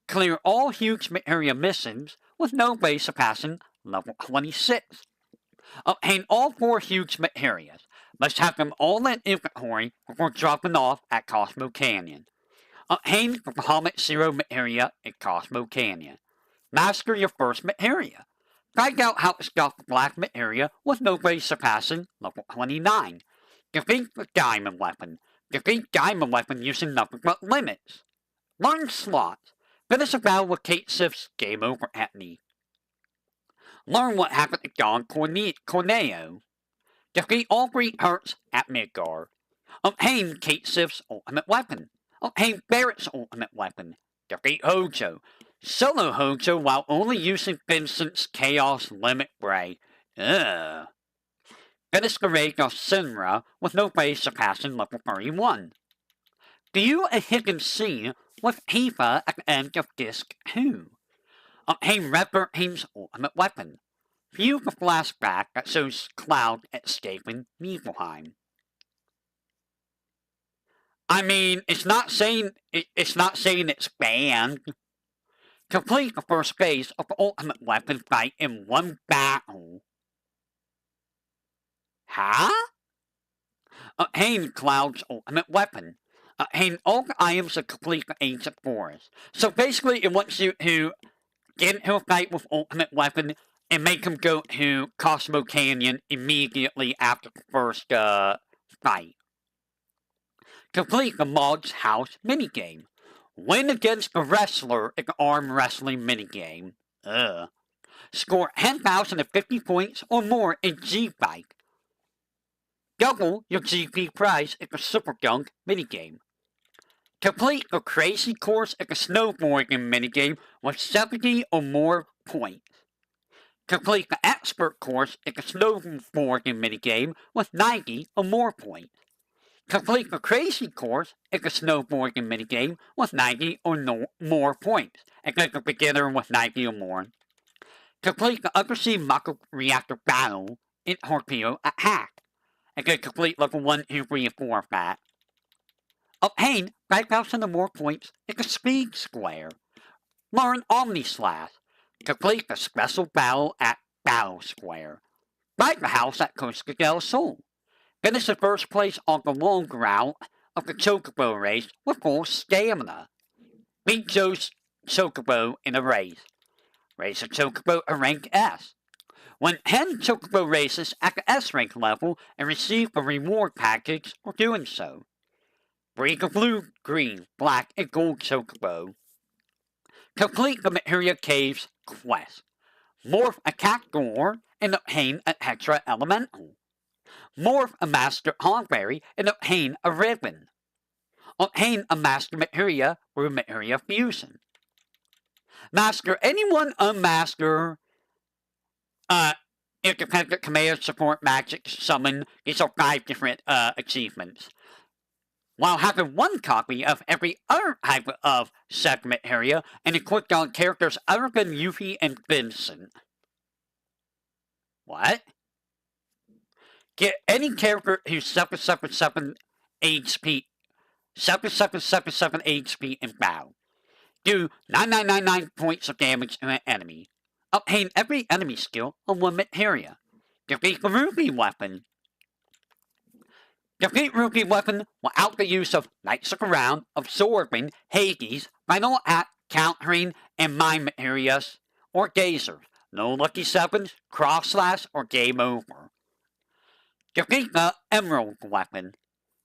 Clear all huge area missions with no way surpassing level 26. Obtain all 4 huge areas. Must have them all in inventory before dropping off at Cosmo Canyon. Obtain the Bahamut Zero area in Cosmo Canyon. Master your first area. Find out how to stop the black area with no way surpassing level 29. Defeat the diamond weapon. Defeat diamond weapon using nothing but limits. Learn slots. Finish a battle with Kate Sif's game over technique. Learn what happened to Don Corneo. Defeat all 3 hurts at Midgar. Obtain Kate Sif's ultimate weapon. Obtain Barrett's ultimate weapon. Defeat Hojo. Solo Hojo while only using Vincent's Chaos Limit Ray. Ugh. Finish the raid of Sinra with no way surpassing level 31. Do a hidden scene with Eva at the end of Disc 2. Obtain Red Team's ultimate weapon. View the flashback that shows Cloud escaping Nibelheim. I mean, it's not saying it's banned. Complete the first phase of the ultimate weapon fight in one battle. Huh? Obtain Cloud's ultimate weapon. Obtain all the items to complete the ancient forest. So basically, it wants you to get into a fight with ultimate weapon and make him go to Cosmo Canyon immediately after the first fight. Complete the Mog's House minigame. Win against the wrestler in the arm wrestling minigame. Ugh. Score 10,050 points or more in G-Bike. Double your GP prize in the Super Dunk minigame. Complete the Crazy Course in the Snowboarding minigame with 70 or more points. Complete the Expert Course in the Snowboarding minigame with 90 or more points. Complete the Crazy Course in the Snowboarding minigame with 90 or more points, against the Beginner with 90 or more. Complete the Undersea Mako Reactor Battle in Torpedo Attack, against complete level 1, 2, 3, and 4 of that. Obtain 5,000 or more points in the Speed Square. Learn Omni Slash. Complete the Special Battle at Battle Square. Ride the house at Costa del Sol. Finish the first place on the long route of the Chocobo race with full stamina. Beat Joe's Chocobo in a race. Race a Chocobo at rank S. Win 10 Chocobo races at the S rank level and receive a reward package for doing so. Breed the blue, green, black, and gold Chocobo. Complete the Materia Caves quest. Morph a Cactuar and obtain a Tetra Elemental. Morph a Master Hogberry and obtain a ribbon. Obtain a Master Materia or Materia Fusion. Master any one unmaster independent command support magic summon. These are 5 different achievements. While having 1 copy of every other type of segment area and equipped on characters other than Yuffie and Vincent. What? Get any character who's 777 HP, 7777 HP in battle. Do 9999 points of damage to an enemy. Obtain every enemy skill on 1 materia. Defeat the Ruby weapon. Defeat Ruby weapon without the use of Knights of the Round, Absorbing, Hades, Final Attack, Countering, and Mind Materias, or Gazers. No Lucky 7s, Cross Slash, or Game Over. Defeat the Emerald weapon.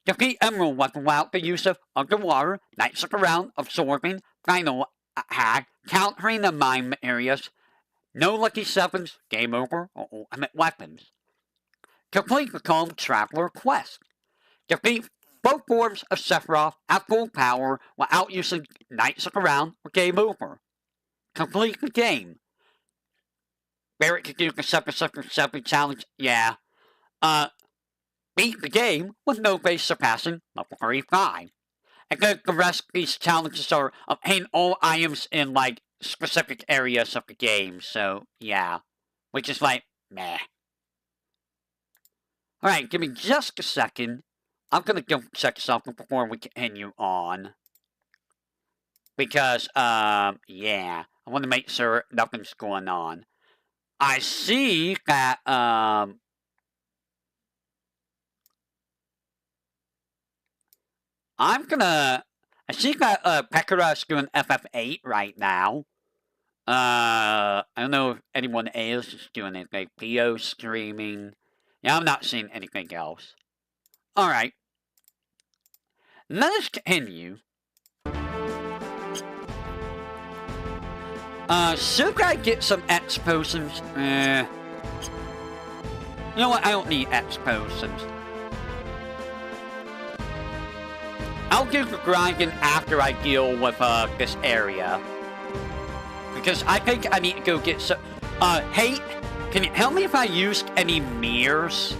Defeat Emerald weapon without the use of Underwater, Knights of the Round, Absorbing, Final Attack, Countering, and Mind Materias. No Lucky 7s, Game Over, or Ultimate Weapons. Complete the Calm Traveler quest. Defeat both forms of Sephiroth at full power without using Knights of the Round or Game Over. Complete the game. Barrett could do the Super challenge. Yeah. Beat the game with no base surpassing level 35. And then the rest of these challenges are obtain all items in, like, specific areas of the game. So, yeah. Which is like, meh. Alright, give me just a second. I'm gonna go check something before we continue on. Because, yeah. I want to make sure nothing's going on. I see that, I see that, Pekara's doing FF8 right now. I don't know if anyone else is doing anything. Pio streaming. Yeah, I'm not seeing anything else. Alright. Let us continue. Should I get some X potions? You know what? I don't need X potions. I'll do the grinding after I deal with, this area. Because I think I need to go get some... hey, can you help me if I used any mirrors?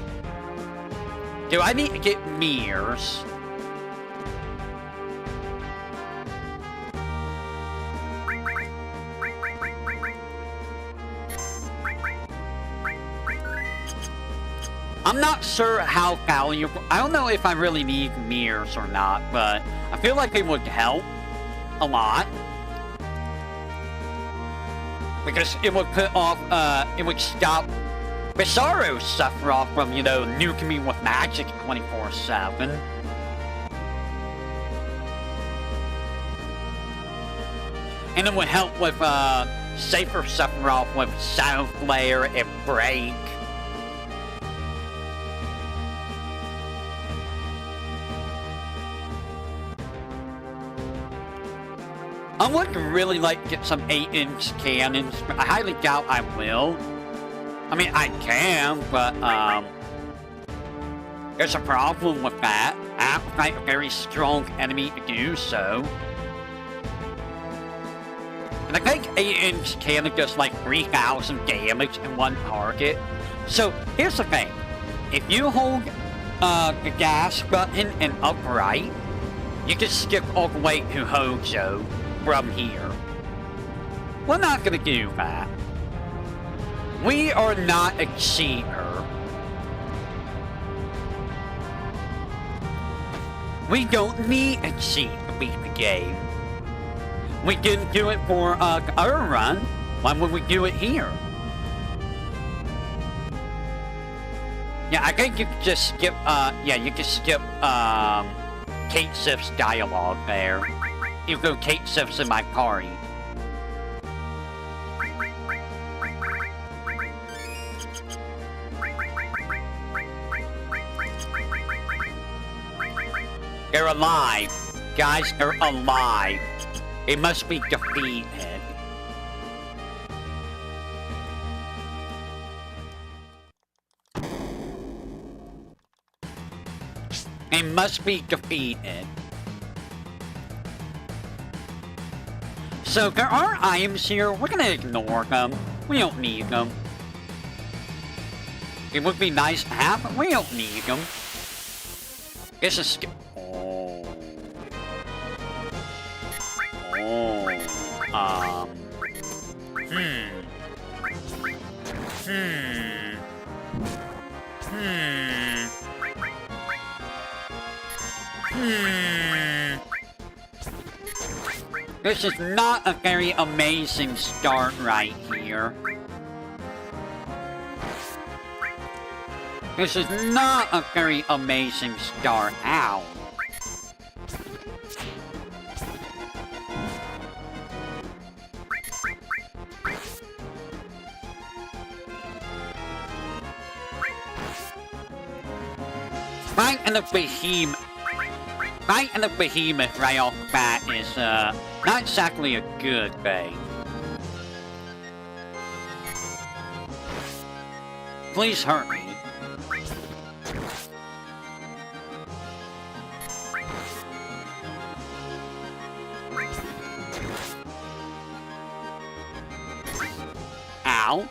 Do I need to get mirrors? I'm not sure how valuable... I don't know if I really need mirrors or not, but I feel like they would help a lot. Because it would put off, it would stop Bizarro Sephiroth from, you know, nuking me with magic 24/7. And it would help with, safer Sephiroth with Shadow Flare and Break. I would really like to get some 8-inch cannons, but I highly doubt I will. I mean, I can, but, there's a problem with that. I have to fight a very strong enemy to do so. And I think 8-inch cannon does like 3,000 damage in one target. So, here's the thing. If you hold, the gas button and upright, you can skip all the way to Hojo from here. We're not gonna do that. We are not a cheater. We don't need a cheat to beat the game. We didn't do it for the other run. Why would we do it here? Yeah, I think you could just skip, yeah, you can skip, Kate Sif's dialogue there. You go Kate Sif's in my party. They're alive. Guys, they're alive. They must be defeated. They must be defeated. So there are items here. We're gonna ignore them. We don't need them. It would be nice to have, but we don't need them. This is... Oh. Oh. This is not a very amazing start right here. This is not a very amazing start out. Fighting the behemoth right off the bat is not exactly a good thing. Please hurt me. Ow.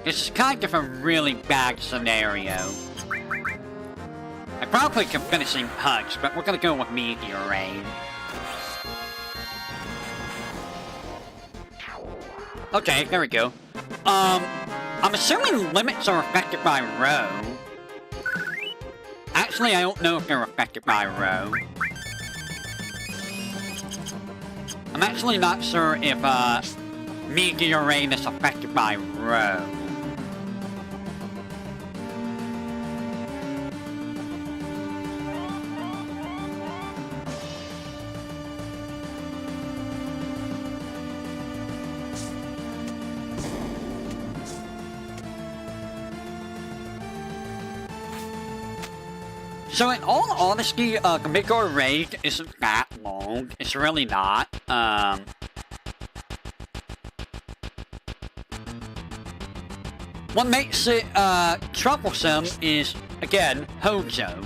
This is kind of a really bad scenario. I probably could finish in Hugs, but we're gonna go with VTuberEN. Okay, there we go. I'm assuming limits are affected by row. Actually, I don't know if they're affected by row. I'm actually not sure if, VTuberEN is affected by row. So in all honesty, the Midgar raid isn't that long. It's really not. What makes it troublesome is, again, Hojo.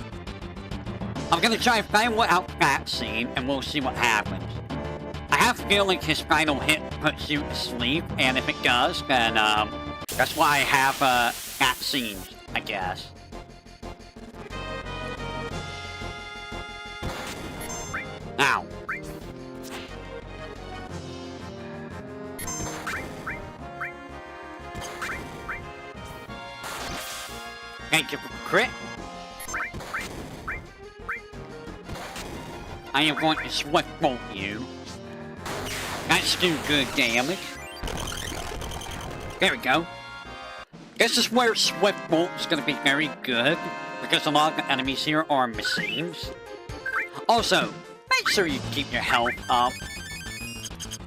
I'm gonna try and find one out that scene, and we'll see what happens. I have a feeling his final hit puts you to sleep, and if it does, then that's why I have that scene, I guess. Ow. Thank you for the crit. I am going to Swift Bolt you. That's do good damage. There we go. This is where Swift Bolt is going to be very good, because a lot of the enemies here are machines. Also, make sure you keep your health up,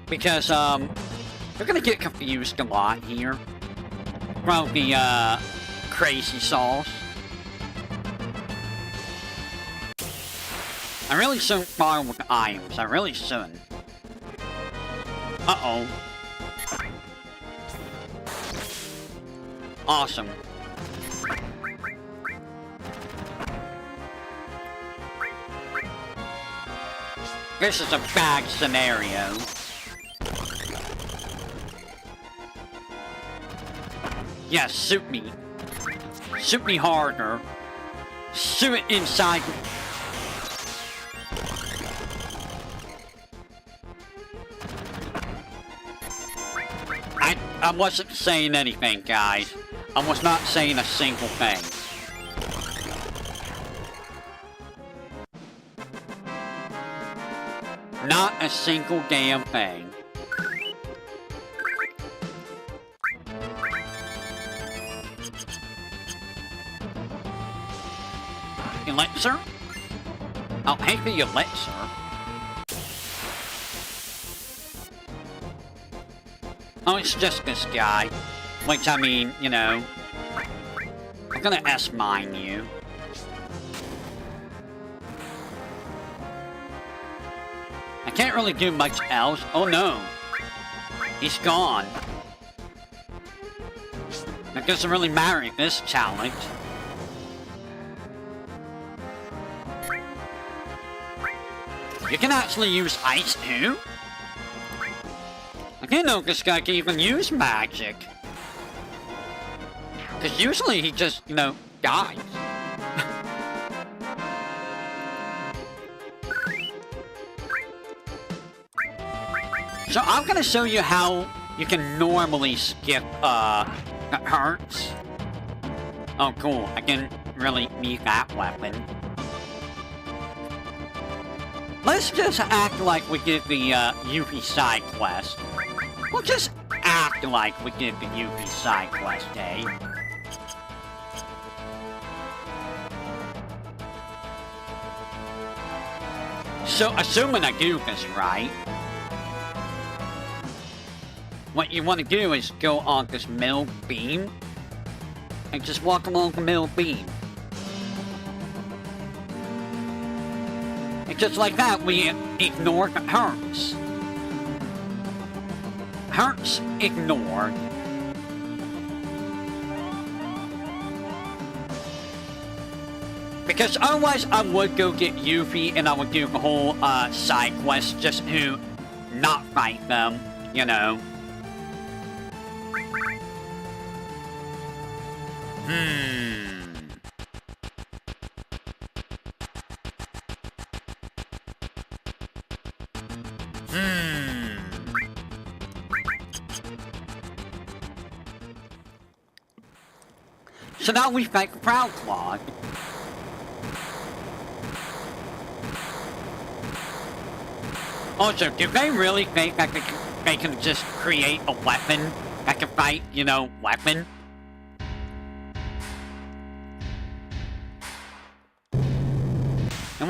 because you're gonna get confused a lot here from the crazy sauce. I really shouldn't fire with the items. I really shouldn't. Uh-oh. Awesome. This is a bad scenario. Yes, shoot me. Shoot me harder. Shoot it inside. I wasn't saying anything, guys. I was not saying a single thing. Not a single damn thing. Elixir? I'll take the elixir. Oh, it's just this guy. Which, I mean, you know. I'm gonna S-mine you. I can't really do much else. Oh no. He's gone. That doesn't really matter in this challenge. You can actually use ice too? I didn't know this guy can even use magic. Because usually he just, you know, dies. So I'm gonna show you how you can normally skip, the hurts. Oh, cool. I didn't really need that weapon. Let's just act like we did the, UV side quest. We'll just act like we did the UV side quest, eh? So, assuming I do this right, what you want to do is go on this middle beam, and just walk along the middle beam. And just like that, we ignore the hurts. Hurts ignored. Because otherwise I would go get Yuffie and I would do the whole side quest just to not fight them, you know. So now we fight the Proud Claw. Also, do they really think that they can just create a weapon that can fight, you know, weapon? And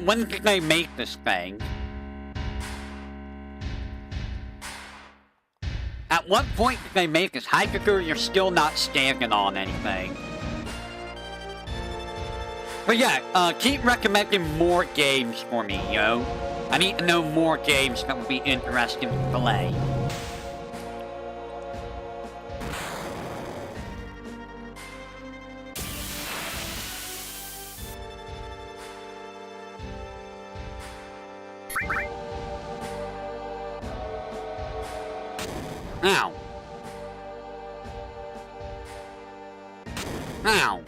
when did they make this thing? At what point did they make this? Heidegger, you're still not standing on anything. But yeah, keep recommending more games for me, yo. I need to know more games that would be interesting to play. Ow. Ow.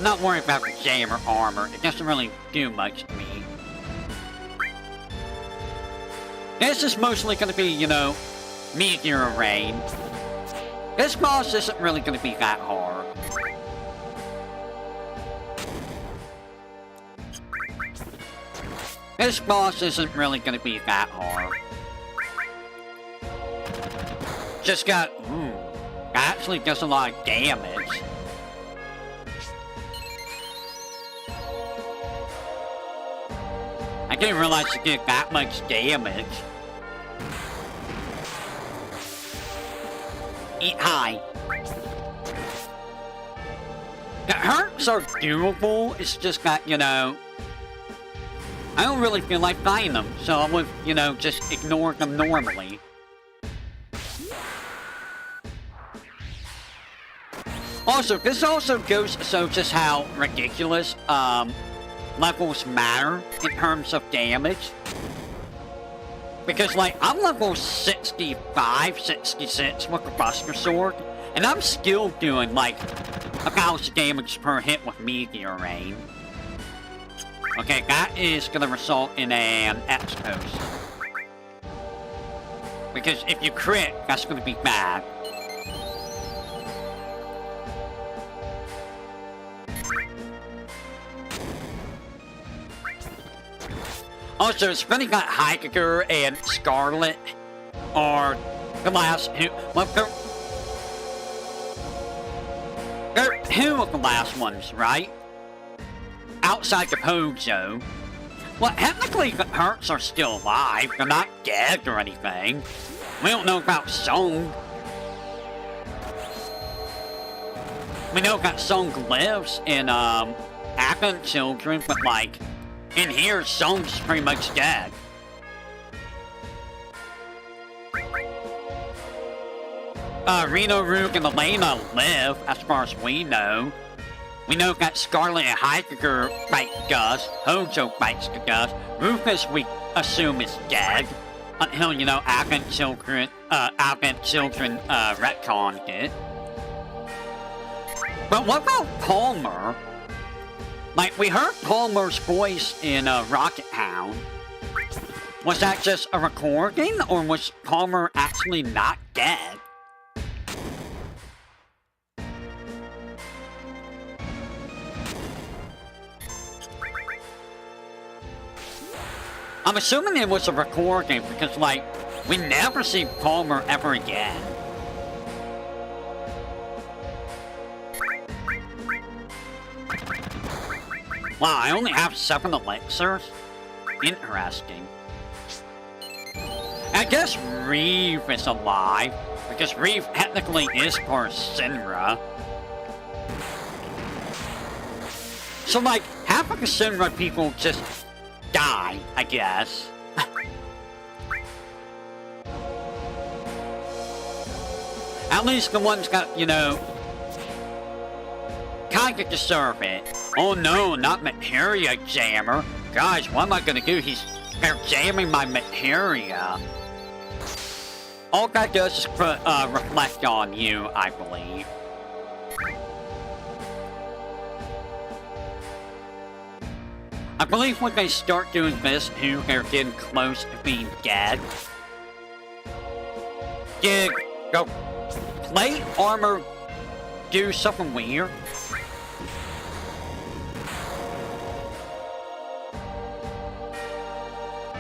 Not worried about the jam or armor. It doesn't really do much to me. This is mostly going to be, you know, VTuberEN. This boss isn't really going to be that hard. This boss isn't really going to be that hard. Just got... actually does a lot of damage. I didn't realize it did that much damage. Eat high. The hurts are doable, it's just that, you know... I don't really feel like fighting them, so I would, you know, just ignore them normally. Also, this also goes to show just how ridiculous, levels matter in terms of damage. Because, like, I'm level 65, 66 with the Buster Sword, and I'm still doing, like, 1,000 damage per hit with VTuberEN. Okay, that is gonna result in an X post. Because if you crit, that's gonna be bad. Also, it's funny got Heidegger and Scarlet are the last two. Well, they're two of the last ones, right? Outside the Pojo. Well, technically the Hurts are still alive. They're not dead or anything. We don't know about Song. We know that Song lives in, Akon Children, but like, in here, Song's pretty much dead. Reno, Rook, and Elena live, as far as we know. We know that Scarlet and Heidegger fight Gus, Hojo fights the Gus, Rufus we assume is dead, until, you know, Akon Children retconned it. But what about Palmer? Like, we heard Palmer's voice in Rocket Hound. Was that just a recording, or was Palmer actually not dead? I'm assuming it was a recording because, like, we never see Palmer ever again. Wow, I only have 7 elixirs? Interesting. I guess Reeve is alive, because Reeve technically is part of Sinra. So, like, half like a scene where people just die, I guess. At least the ones got, you know, kinda deserve it. Oh no, not Materia Jammer. Guys, what am I gonna do? They're jamming my Materia. All that does is reflect on you, I believe. I believe when they start doing this too, they're getting close to being dead. Did the plate armor do something weird?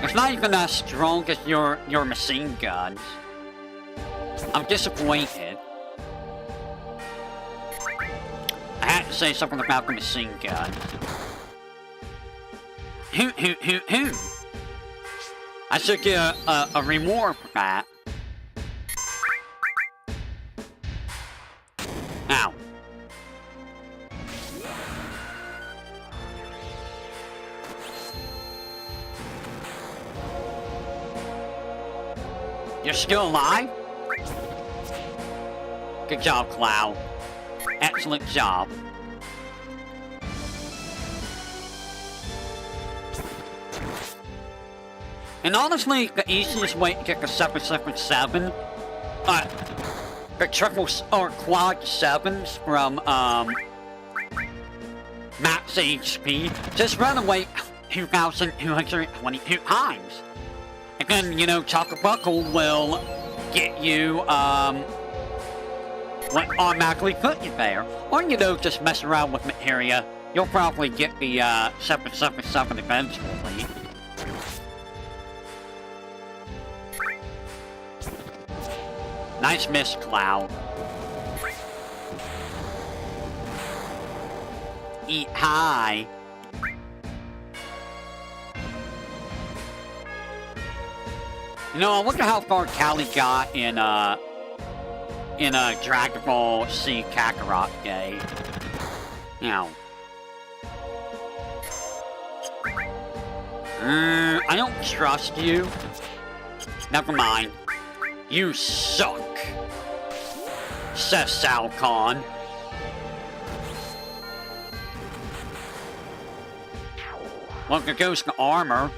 It's not even as strong as your machine guns. I'm disappointed. I had to say something about the machine guns. Hoot. I should get a reward for that. Ow. You're still alive? Good job, Cloud. Excellent job. And honestly, the easiest way to get the 777, the triple or quad 7s from max HP, just run away 2,222 times. And then, you know, Chock-a-Buckle will get you, will automatically put you there. Or, you know, just mess around with Materia. You'll probably get the 777 eventually. Nice miss, Cloud. Eat high. You know, I wonder how far Callie got in Dragon Ball Z Kakarot Day. Now. I don't trust you. Never mind. You suck, says Shao Kahn. Well, there goes the armor.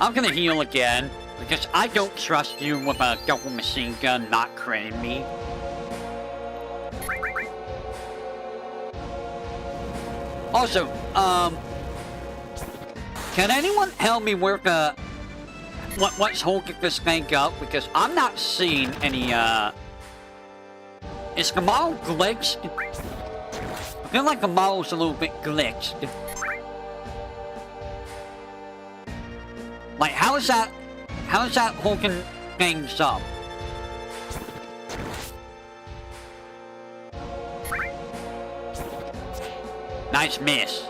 I'm gonna heal again, because I don't trust you with a double machine gun not critting me. Also, can anyone tell me where the... what's holding this thing up? Because I'm not seeing any, is the model glitched? I feel like the model's a little bit glitched. Like, how is that holding things up? Nice miss.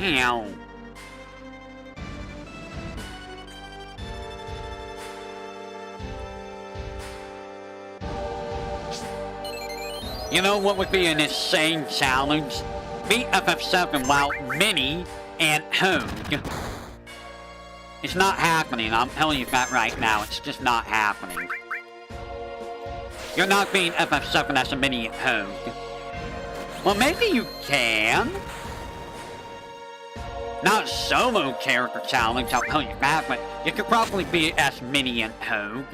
Ow. You know what would be an insane challenge? Beat FF7 while Mini and Hogue. It's not happening, I'm telling you that right now. It's just not happening. You're not being FF7 as a Mini and Hogue. Well, maybe you can. Not solo character challenge, I'll tell you that, but you could probably be it as Mini and Hogue.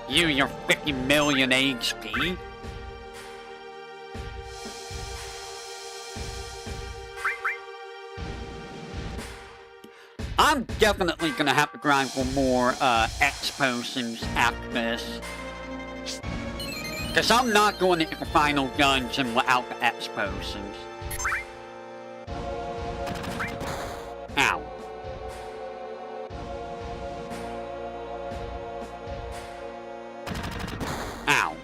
Your 50 million HP. I'm definitely gonna have to grind for more X potions after this. Because I'm not going into the final dungeon without the X potions. Ow. Ow.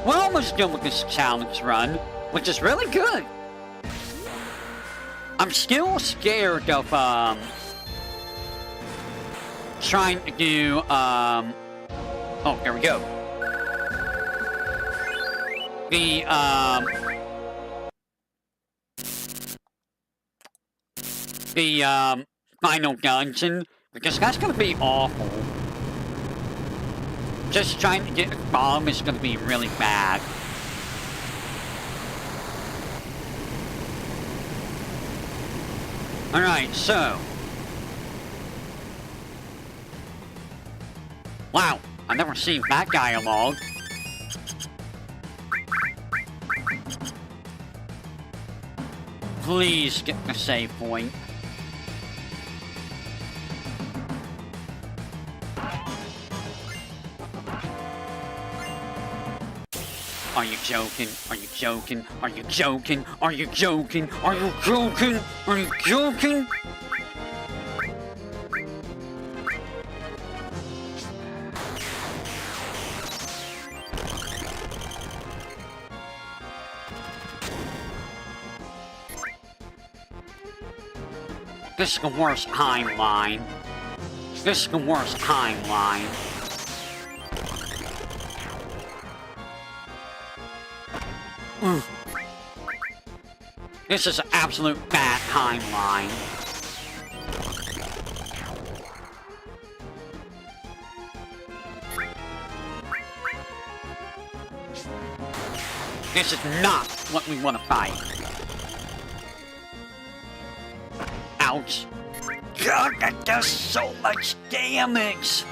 We're almost done with this challenge run, which is really good. I'm still scared of, trying to do, oh, there we go. The final dungeon, because that's gonna be awful. Just trying to get a bomb is gonna be really bad. Alright, so. Wow, I've never seen that dialogue. Please get the save point. Are you joking? Are you joking? Are you joking? Are you joking? Are you joking? Are you joking? This is the worst timeline. This is the worst timeline. This is an absolute bad timeline. This is not what we want to fight. Ouch. God, that does so much damage.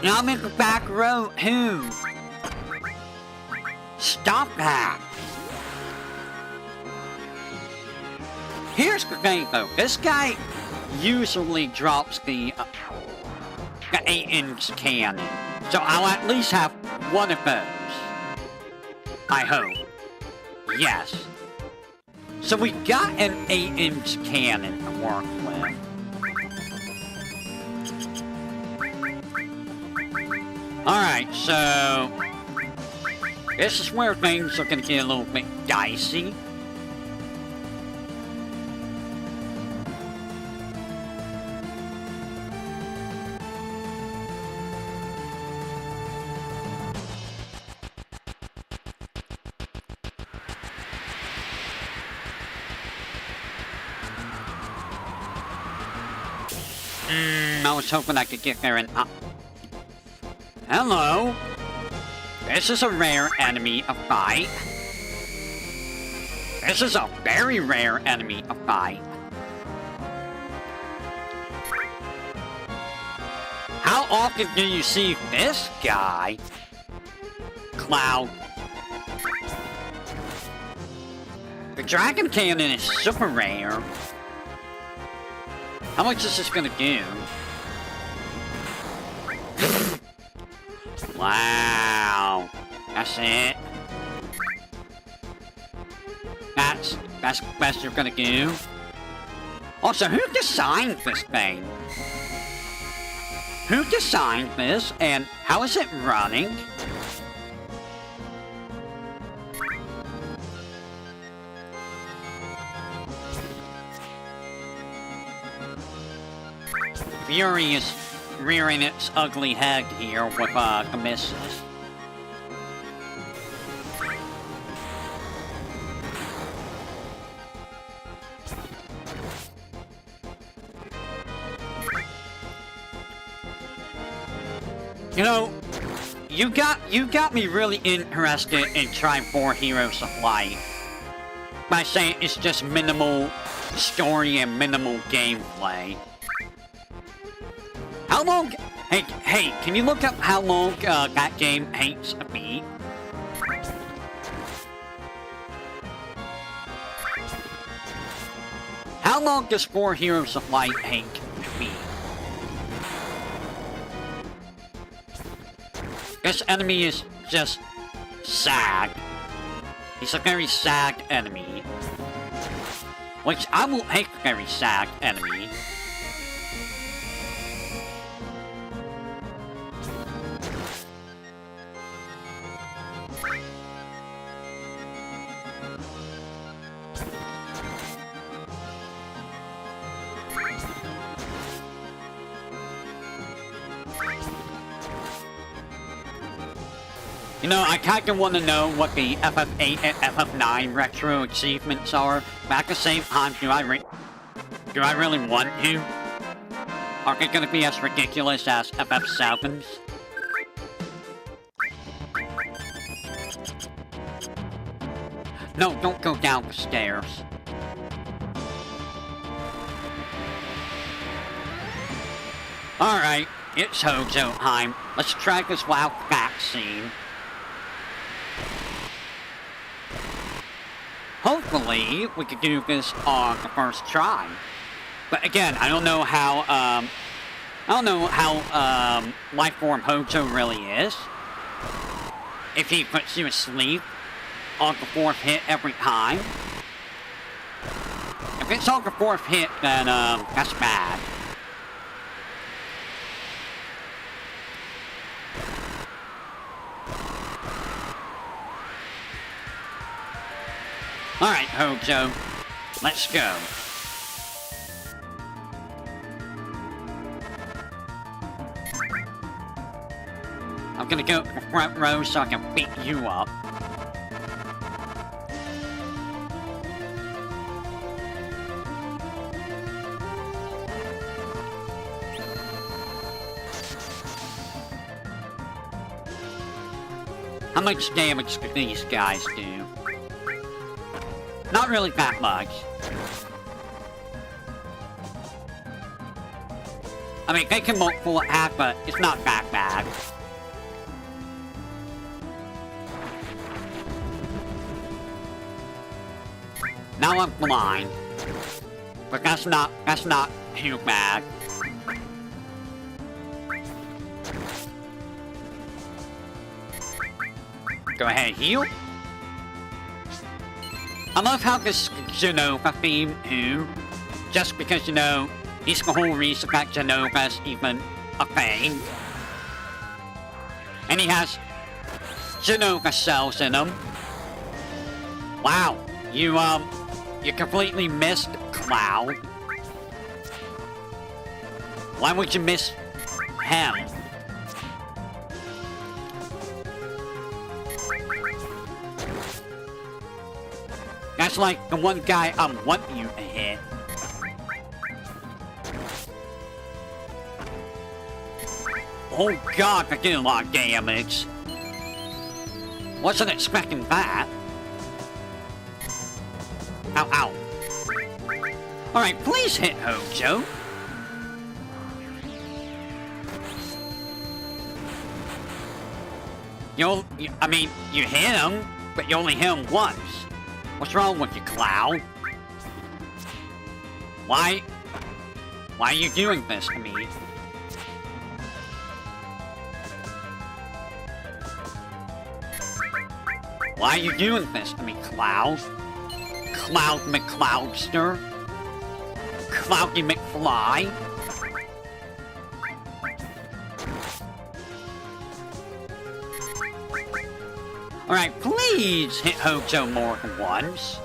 Now I'm in the back row, who? Stop that! Here's the thing though, this guy usually drops the 8-inch cannon. So I'll at least have one of those. I hope. Yes. So we got an 8-inch cannon to work with. Alright, so this is where things are gonna get a little bit dicey. I was hoping I could get there and up. Hello. This is a rare enemy of fight. This is a very rare enemy of fight. How often do you see this guy? Cloud. The Dragon Cannon is super rare. How much is this gonna do? Wow. That's it. That's the best you're gonna do. Also, who designed this thing? Who designed this and how is it running? Fury is rearing its ugly head here with the missiles. You know, you got me really interested in trying 4 Heroes of Light by saying it's just minimal story and minimal gameplay. How long? Hey, can you look up how long that game takes to beat? How long does 4 Heroes of Light take to beat? This enemy is just sad. He's a very sad enemy. Which I will take a very sad enemy. You know, I kinda wanna know what the FF8 and FF9 retro achievements are, but at the same time, do I really want to? Are they gonna be as ridiculous as FF7's? No, don't go down the stairs. Alright, it's Hojo time. Let's try this wild vaccine. Hopefully, we can do this on the first try. But again, I don't know how Lifeform Hojo really is. If he puts you asleep on the 4th hit every time. If it's on the 4th hit, then, that's bad. Alright, Hojo. Let's go. I'm gonna go to the front row so I can beat you up. How much damage do these guys do? Not really that much. I mean, they can multiple attack, but it's not that bad. Now I'm blind. But that's not too bad. Go ahead, heal. I love how this Genova theme too. Just because, you know, he's the whole reason that Genova's even a thing. And he has Genova cells in him. Wow, you completely missed Cloud. Why would you miss him? That's like the one guy I want you to hit. Oh god, I did a lot of damage. Wasn't expecting that. Ow, ow. Alright, please hit Hojo. I mean, you hit him, but you only hit him once. What's wrong with you, Cloud? Why are you doing this to me? Why are you doing this to me, Cloud? Cloud McCloudster? Cloudy McFly? Alright, please hit Hojo more than once.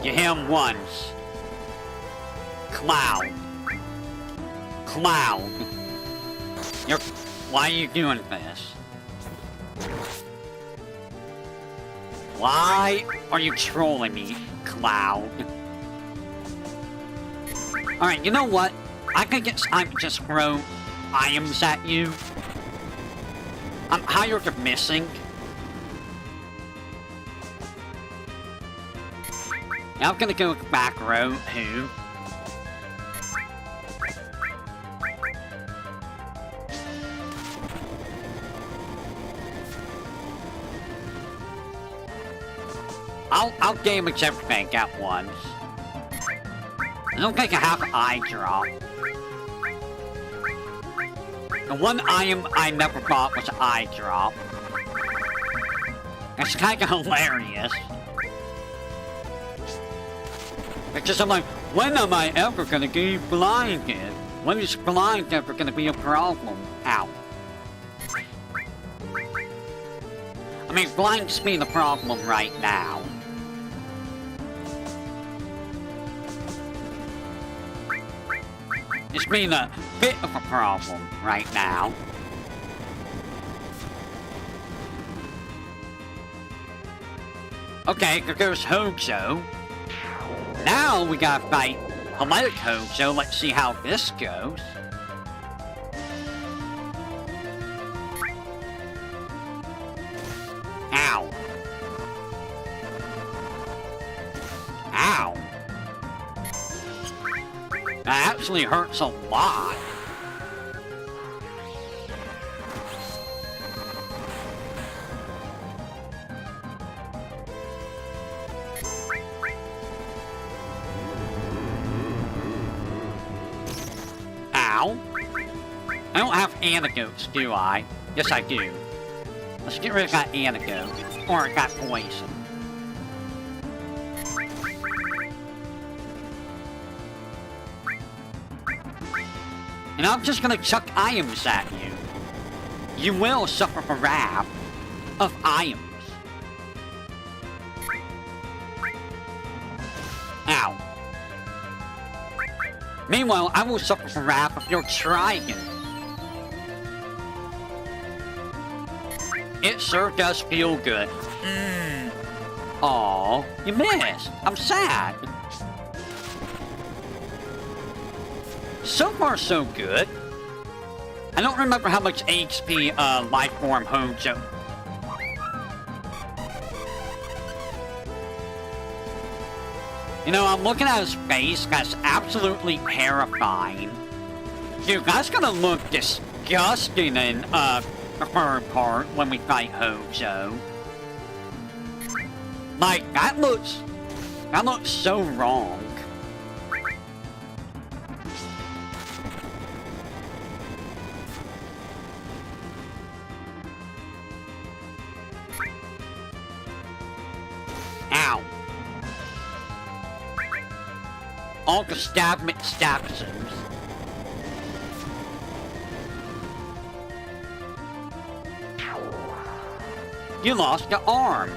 You hit him once. Cloud. Cloud. Why are you doing this? Why are you trolling me, Cloud? Alright, you know what? I can just throw items at you. I'm tired of missing. Now I'm gonna go back row too. I'll damage everything at once. I don't think I have an eye drop. The one item I never bought was an eye drop. It's kinda hilarious. Because I'm like, when am I ever gonna get blinded? When is blind ever gonna be a problem? Ow. I mean, blind's being a problem right now. It's been a bit of a problem right now. Okay, there goes Hojo. Now we gotta fight Poetic Hojo. Let's see how this goes. Ow. Ow. That actually hurts a lot. Ow. I don't have antidotes, do I? Yes, I do. Let's get rid of that antidote. Or that poison. And I'm just gonna chuck items at you. You will suffer the wrath of items. Ow. Meanwhile, I will suffer the wrath of your dragon. It sure does feel good. Aw, you missed. I'm sad. So far, so good. I don't remember how much HP Lifeform Hojo. You know, I'm looking at his face. That's absolutely terrifying. Dude, that's gonna look disgusting in the third part when we fight Hojo. Like, that looks so wrong. Ow. All the stabs. You lost the arm.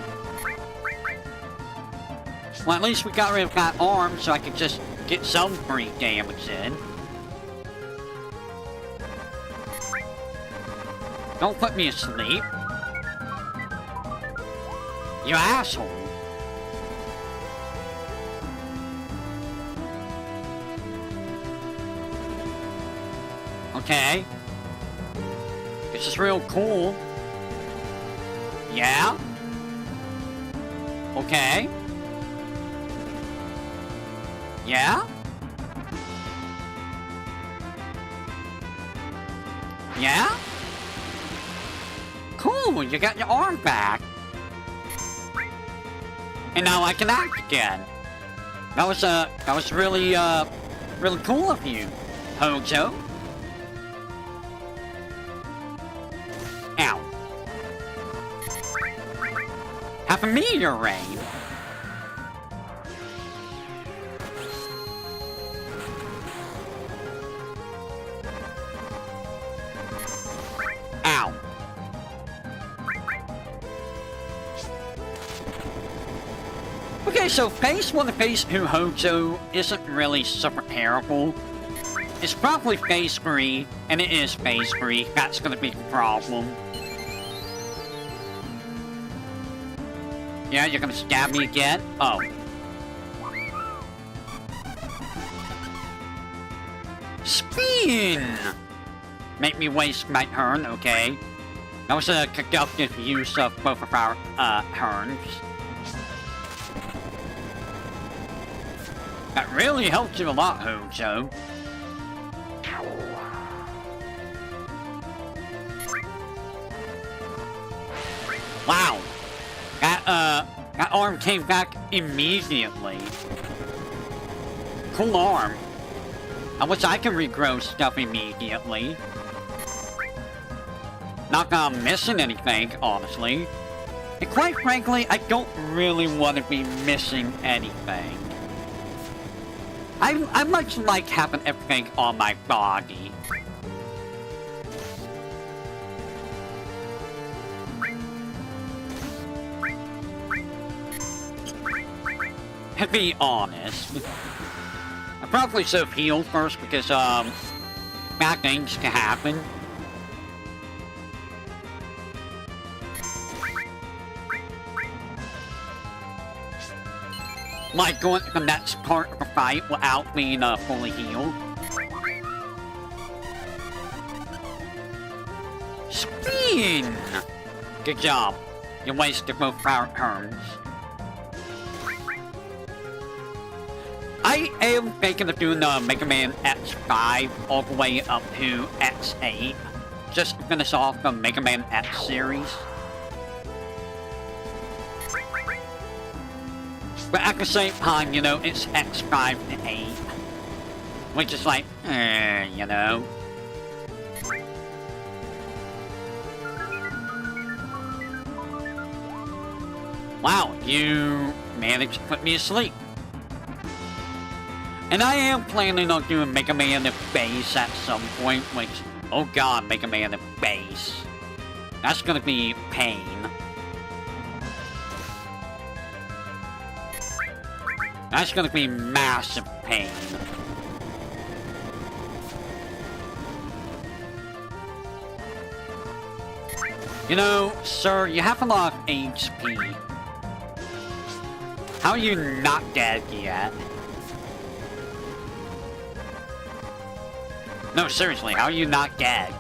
Well, at least we got rid of that arm so I could just get some free damage in. Don't put me asleep. You asshole. Okay. This is real cool. Yeah? Okay. Yeah? Yeah? Cool, you got your arm back. And now I can act again. That was really cool of you, Hojo. Ow. Have a meteor rain. Ow. Okay, so phase 1 and phase 2 Hojo isn't really super terrible. It's probably phase 3, and it is phase 3. That's gonna be the problem. Yeah, you're gonna stab me again? Oh. Spin! Make me waste my turn, okay. That was a productive use of both of our, turns. That really helped you a lot, Hojo. Wow. That arm came back immediately. Cool arm. I wish I could regrow stuff immediately. Not that I'm missing anything, honestly. And quite frankly, I don't really want to be missing anything. I much like having everything on my body. To be honest, I probably should have healed first because, bad things to happen. Like going to the next part of the fight without being fully healed. Spin! Good job. You wasted both power turns. I am thinking of doing the Mega Man X5 all the way up to X8. Just to finish off the Mega Man X series. But at the same time, you know, it's X5 to 8. Which is like, you know. Wow, you managed to put me asleep. And I am planning on doing Mega Man the Base at some point, which, oh god, Mega Man the Base. That's gonna be pain. That's gonna be massive pain. You know, sir, you have a lot of HP. How are you not dead yet? No, seriously, how are you not dead?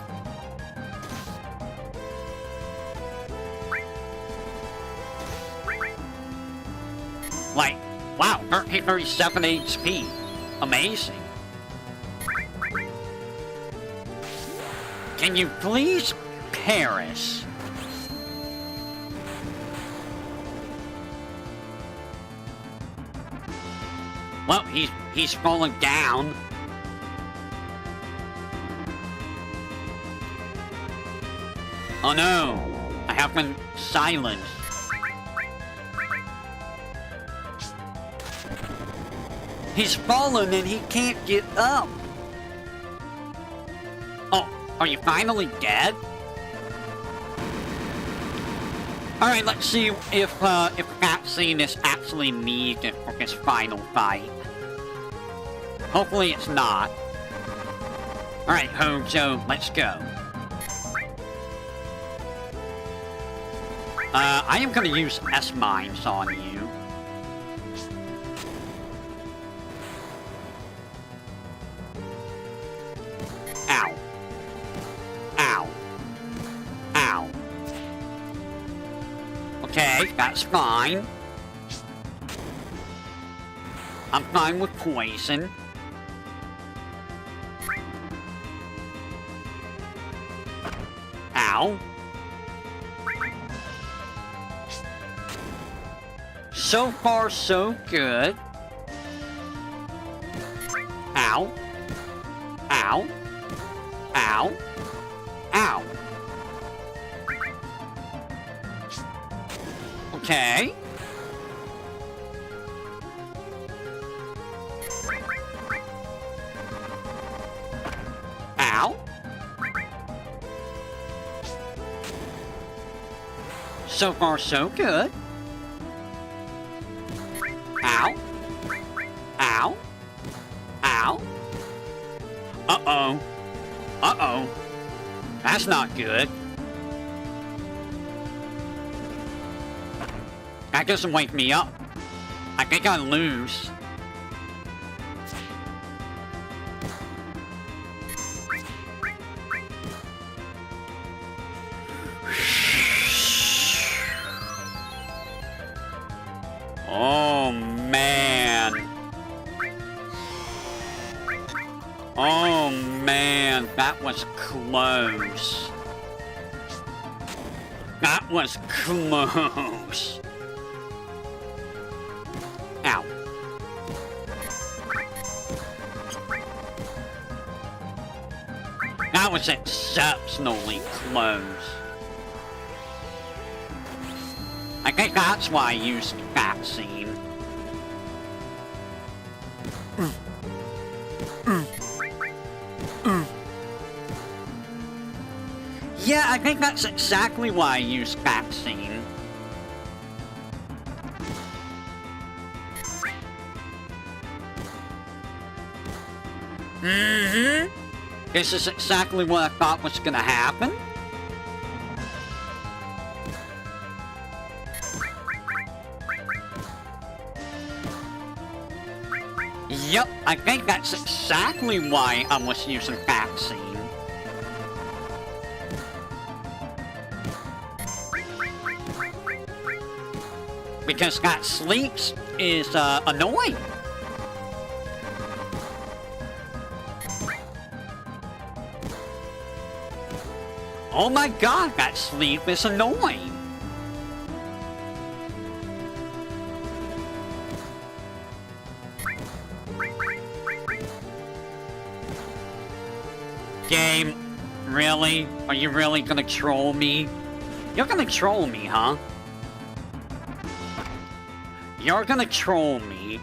Like, wow, 37 HP. Amazing. Can you please perish? Well, he's falling down. Oh no, I have been silenced. He's fallen and he can't get up. Oh, are you finally dead? Alright, let's see if that scene is actually needed for this final fight. Hopefully it's not. Alright, Hojo, let's go. I am gonna use S-Mines on you. Ow. Ow. Ow. Okay, that's fine. I'm fine with poison. Ow. So far, so good. Ow. Ow. Ow. Ow. Okay. Ow. So far, so good. Ow. Ow. Ow. Uh-oh. Uh-oh. That's not good. That doesn't wake me up. I think I lose. Oh, man. Oh, man. That was close. That was close. Ow. That was exceptionally close. I think that's why I used that scene. Yeah, I think that's exactly why I used that scene. Mm-hmm. This is exactly what I thought was gonna happen. Yep, I think that's exactly why I was using vaccine. Because that sleeps is annoying. Oh my god, that sleep is annoying. Game, really? Are you really gonna troll me? You're gonna troll me, huh? You're gonna troll me.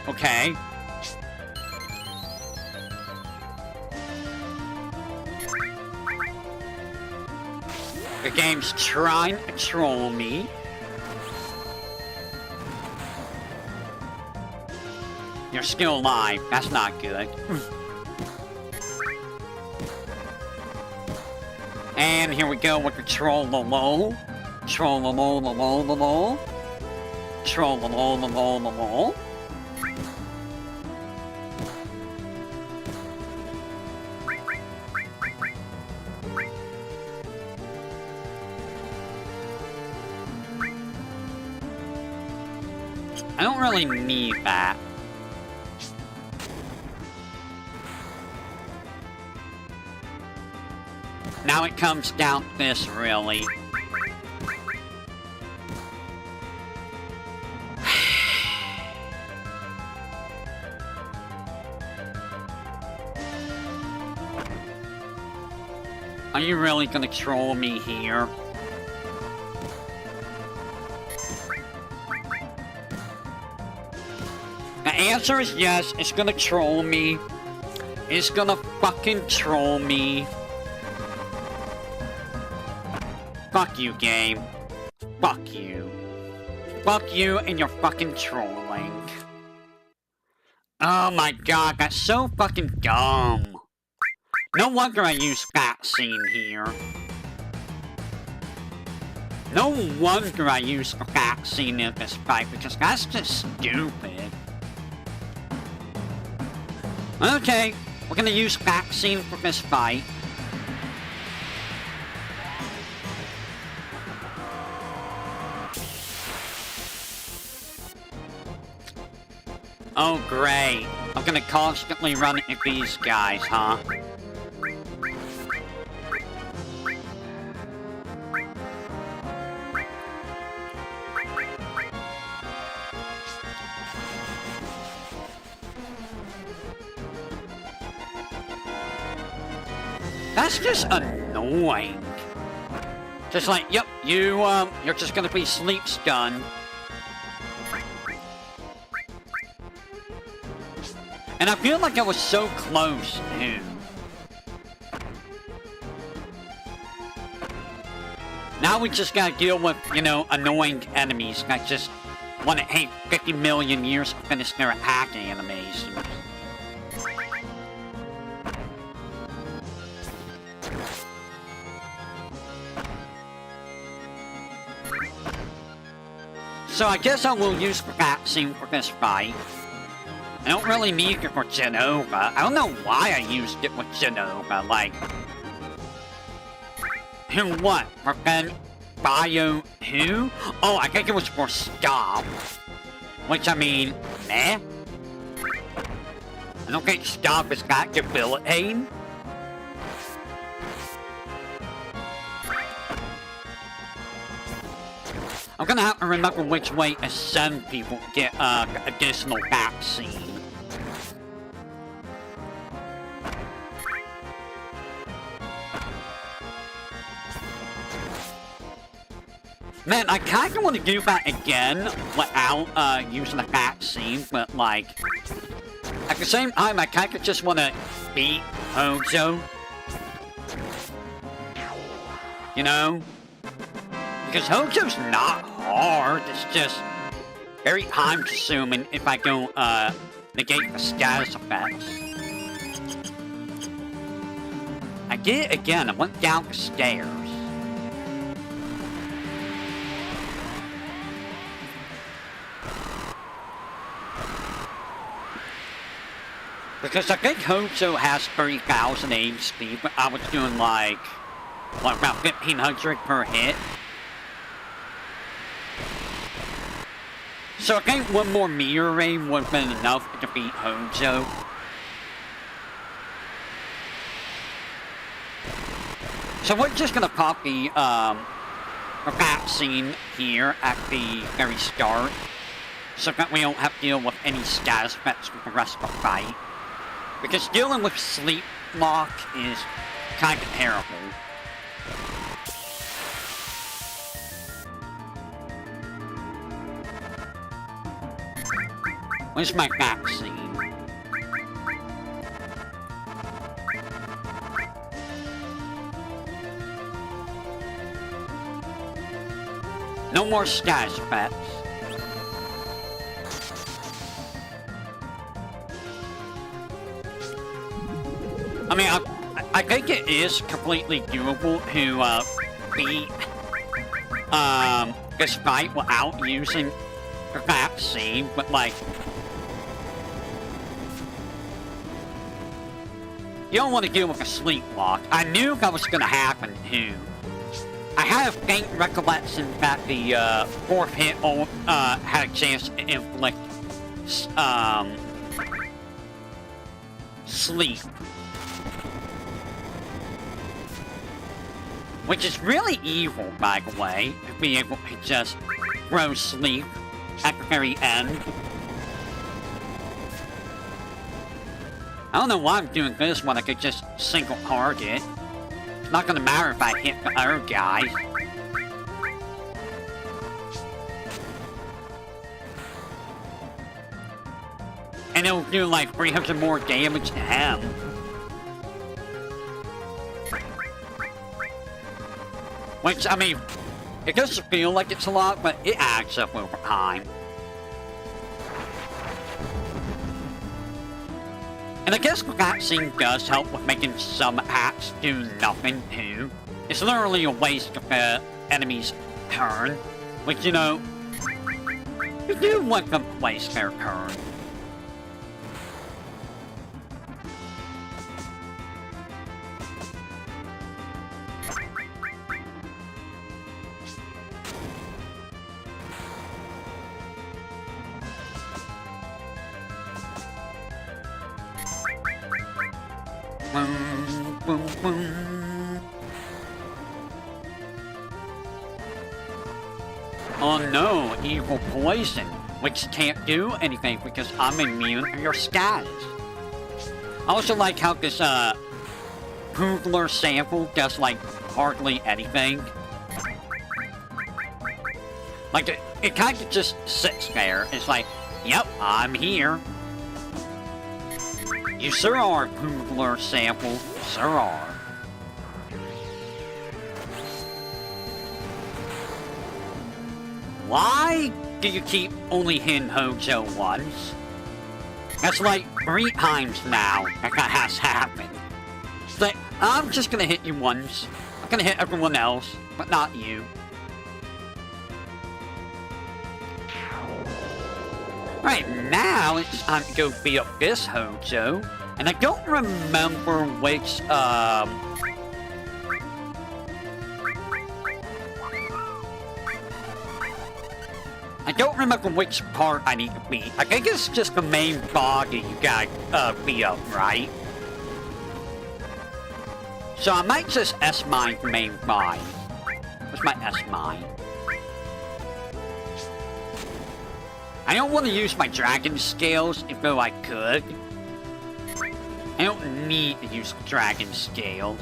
Okay. The game's trying to troll me. You're still alive. That's not good. And here we go with the troll-a-lol. Troll-a-lol-a-lol-a-lol. Troll-a-lol-a-lol-a-lol. I don't really need that. Now it comes down to this, really. Are you really gonna troll me here? The answer is yes, it's gonna troll me. It's gonna fucking troll me. Fuck you, game. Fuck you. Fuck you and your fucking trolling. Oh my god, that's so fucking dumb. No wonder I use vaccine here. No wonder I use vaccine in this fight, because that's just stupid. Okay, we're gonna use vaccine for this fight. Oh great, I'm gonna constantly run into these guys, huh? That's just annoying. Just like, yep, you're just gonna be sleep stunned. And I feel like I was so close, too. Now we just gotta deal with, you know, annoying enemies that just want to take 50 million years to finish their hack animations. So I guess I will use the vaccine for this fight. I don't really need it for Genova. I don't know why I used it with Genova, like... Who what? Prevent Bio who? Oh, I think it was for Stop. Which, I mean, meh? I don't think Stop is that debilitating. I'm gonna have to remember which way to send people to get additional vaccine. Man, I kinda want to do that again without using a vaccine, but like... At the same time, I kinda just want to beat Hojo. You know? Because Hojo's not hard. It's just very time consuming if I don't negate the status effects. I did it again. I went down the stairs. Because I think Hojo has 30,000 HP, but I was doing like, what, about 1,500 per hit? So I think one more meteor rain would have been enough to defeat Hojo. So we're just gonna pop the vaccine here at the very start, so that we don't have to deal with any status effects for the rest of the fight. Because dealing with sleep lock is kind of terrible. Where's my vaccine? No more status effects. I mean, I think it is completely doable to beat this fight without using the vaccine, but like, you don't want to deal with a sleep lock. I knew that was going to happen too. I had a faint recollection that the fourth hit had a chance to inflict sleep. Which is really evil, by the way, to be able to just throw sleep at the very end. I don't know why I'm doing this when I could just single target. It's not gonna matter if I hit the other guy. And it'll do like 300 more damage to him. Which, I mean, it doesn't feel like it's a lot, but it adds up over time. And I guess the vaccine does help with making some hacks do nothing, too. It's literally a waste of the enemy's turn. Which, you know, you do want them to waste their turn. Boom, boom, boom. Oh no, evil poison, which can't do anything because I'm immune to your status. I also like how this Googler sample does like hardly anything. Like it kind of just sits there. It's like, yep, I'm here. You sure are, Googler sample. Sure are. Why do you keep only hitting Hojo once? That's like 3 times now that has happened. It's like, I'm just gonna hit you once. I'm gonna hit everyone else, but not you. Right, now it's time to go beat up this Hojo. And I don't remember which, I don't remember which part I need to beat. I think it's just the main body you gotta beat up, right? So I might just S-mine the main body. What's my S-mine? I don't want to use my dragon scales, even though I could. I don't need to use dragon scales.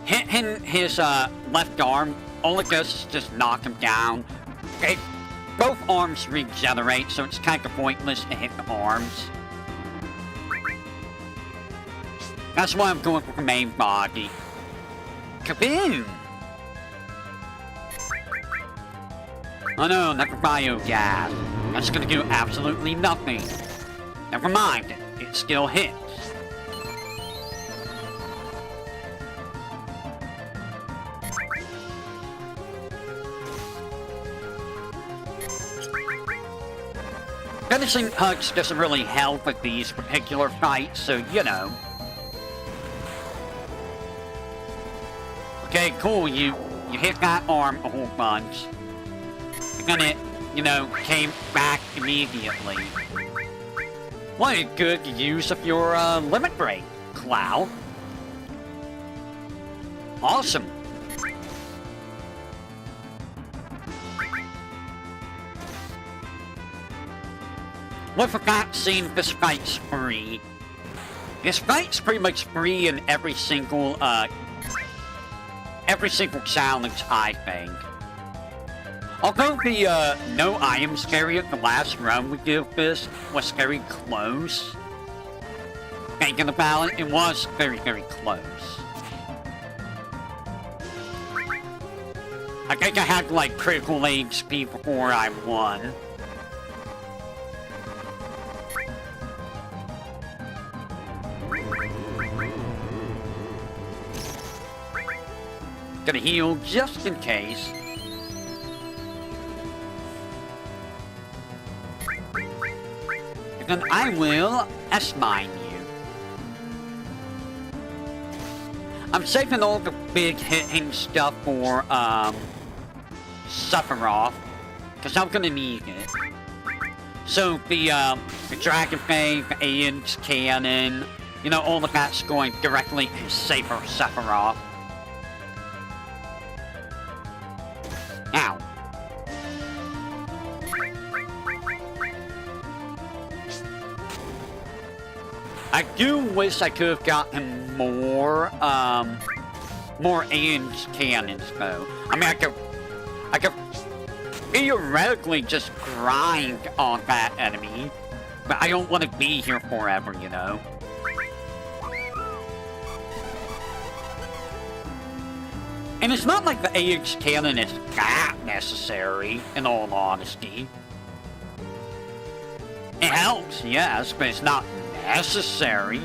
Hit him his left arm. All it does is just knock him down. Okay, both arms regenerate, so it's kind of pointless to hit the arms. That's why I'm going for the main body. kaboom! Oh no, another biogas. That's gonna do absolutely nothing. Never mind, it still hits. Finishing hugs doesn't really help with these particular fights, so you know. Okay, cool, you hit that arm a whole bunch. And then it, you know, came back immediately. What a good use of your limit break, Cloud. Awesome. Well, for that scene, this fight's free. This fight's pretty much free in every single challenge, I think. Although the no items area, the last run we did this, was very close. Thinking about it, it was very, very close. I think I had like critical HP before I won. Gonna heal just in case. And then I will S-mine you. I'm saving all the big hitting stuff for Sephiroth, because I'm gonna need it. So the Dragon Fang, the Aeon's Cannon, you know, all of that's going directly to Saber Sephiroth. Ow. I do wish I could have gotten more Aeon's cannons though. I mean, I could theoretically just grind on that enemy, but I don't want to be here forever, you know. And it's not like the Aeon's cannon is that necessary, in all honesty. It helps, yes, but it's not necessary.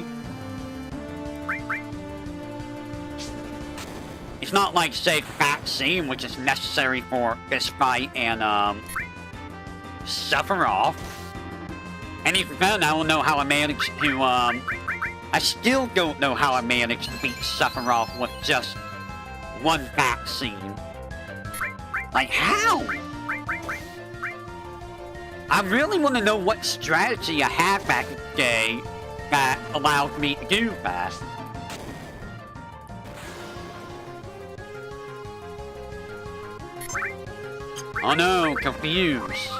It's not like, say, that scene, which is necessary for this fight and, Sephiroth. And even then, I don't know how I managed to, I still don't know how I managed to beat Sephiroth with just one back scene. Like, how? I really want to know what strategy I had back in the day that allowed me to do that. Oh no, confused.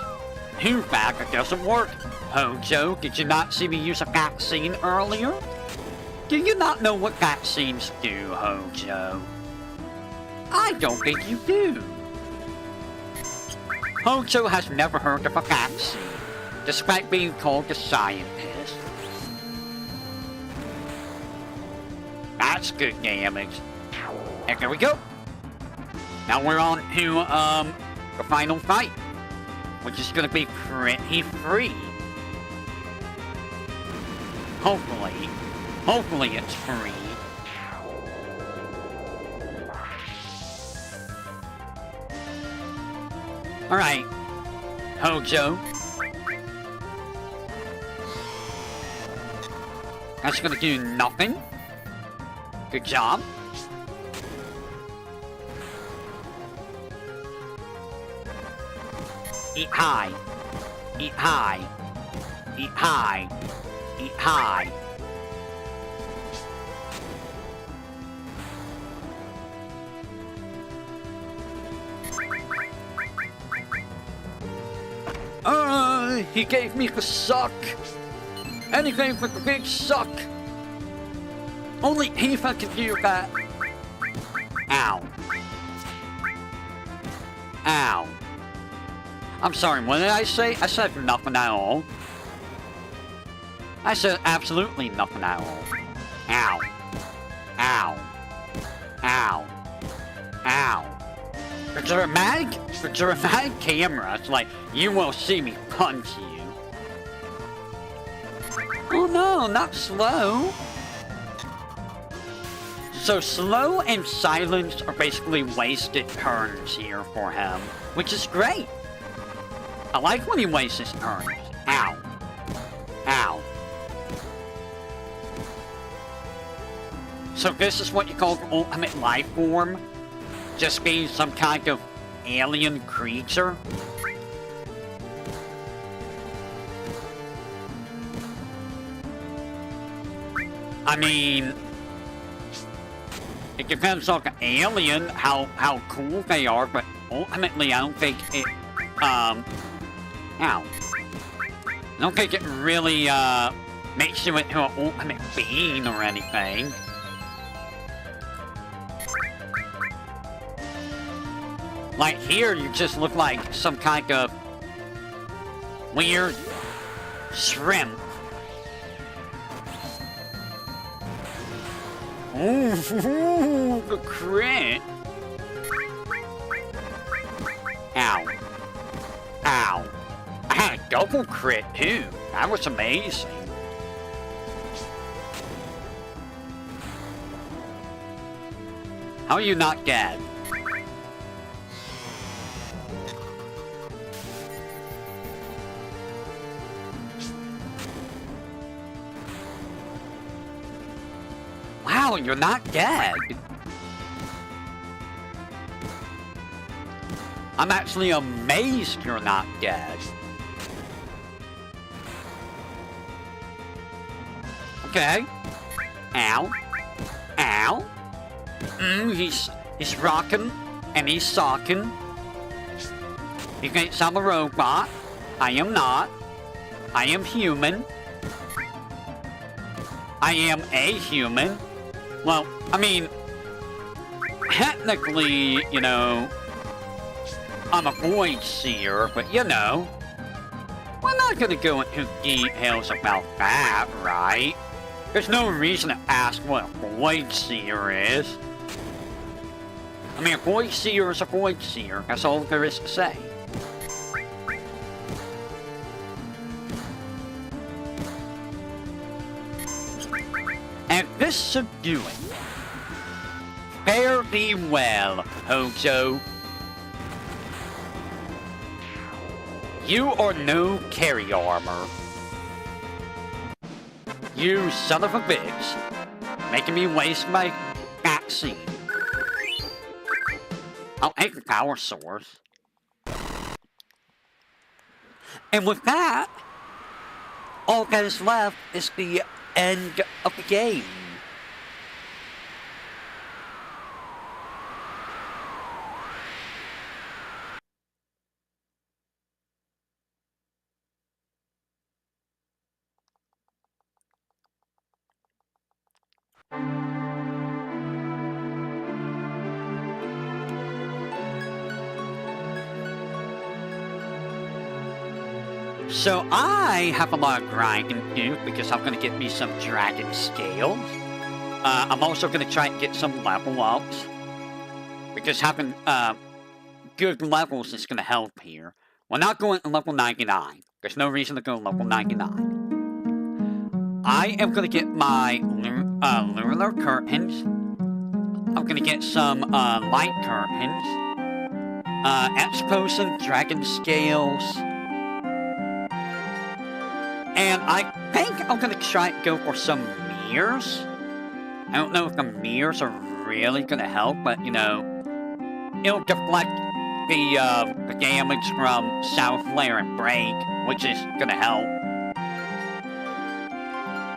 Who back, it doesn't work. Hojo, did you not see me use a back scene earlier? Do you not know what back scenes do, Hojo? I don't think you do. Hojo has never heard of a vaccine, despite being called a scientist. That's good damage. And there we go. Now we're on to, the final fight, which is gonna be pretty free. Hopefully it's free. Alright, Hojo. That's gonna do nothing. Good job. Eat high. Eat high. Eat high. Eat high. He gave me the suck. Anything for the big suck. Only Eva can do that. Ow. Ow. I'm sorry, what did I say? I said nothing at all. I said absolutely nothing at all. Ow. Ow. Ow. Ow. For dramatic cameras, like, you will see me punch you. Oh no, not slow. So slow and silence are basically wasted turns here for him, which is great. I like when he wastes his turns. Ow. Ow. So this is what you call the ultimate life form? Just being some kind of alien creature? I mean, it depends on the alien, how cool they are, but ultimately I don't think it, ow. I don't think it really, makes you into an ultimate being or anything. Like here, you just look like some kind of weird shrimp. Ooh, the crit. Ow. Ow. I had a double crit too. That was amazing. How are you not dead? Wow, you're not dead. I'm actually amazed you're not dead. Okay. Ow. Ow. He's rocking and he's socking. He thinks I'm a robot. I am not. I am human. I am a human. Well, I mean, technically, you know, I'm a void seer, but you know, we're not gonna go into details about that, right? There's no reason to ask what a void seer is. I mean, a void seer is a void seer. That's all there is to say. And this should do it. Fare thee well, Hojo. You are no carry armor. You son of a bitch. Making me waste my vaccine. I'll take the power source. And with that, all that is left is the end of the game. So I have a lot of grinding to do because I'm going to get me some dragon scales. I'm also going to try and get some level ups because having good levels is going to help here. We're not going to level 99. There's no reason to go level 99. I am going to get my lunar curtains. I'm going to get some light curtains. Exposen dragon scales. And I think I'm going to try and go for some mirrors. I don't know if the mirrors are really going to help, but, you know, it'll deflect the damage from South Flare and Break, which is going to help.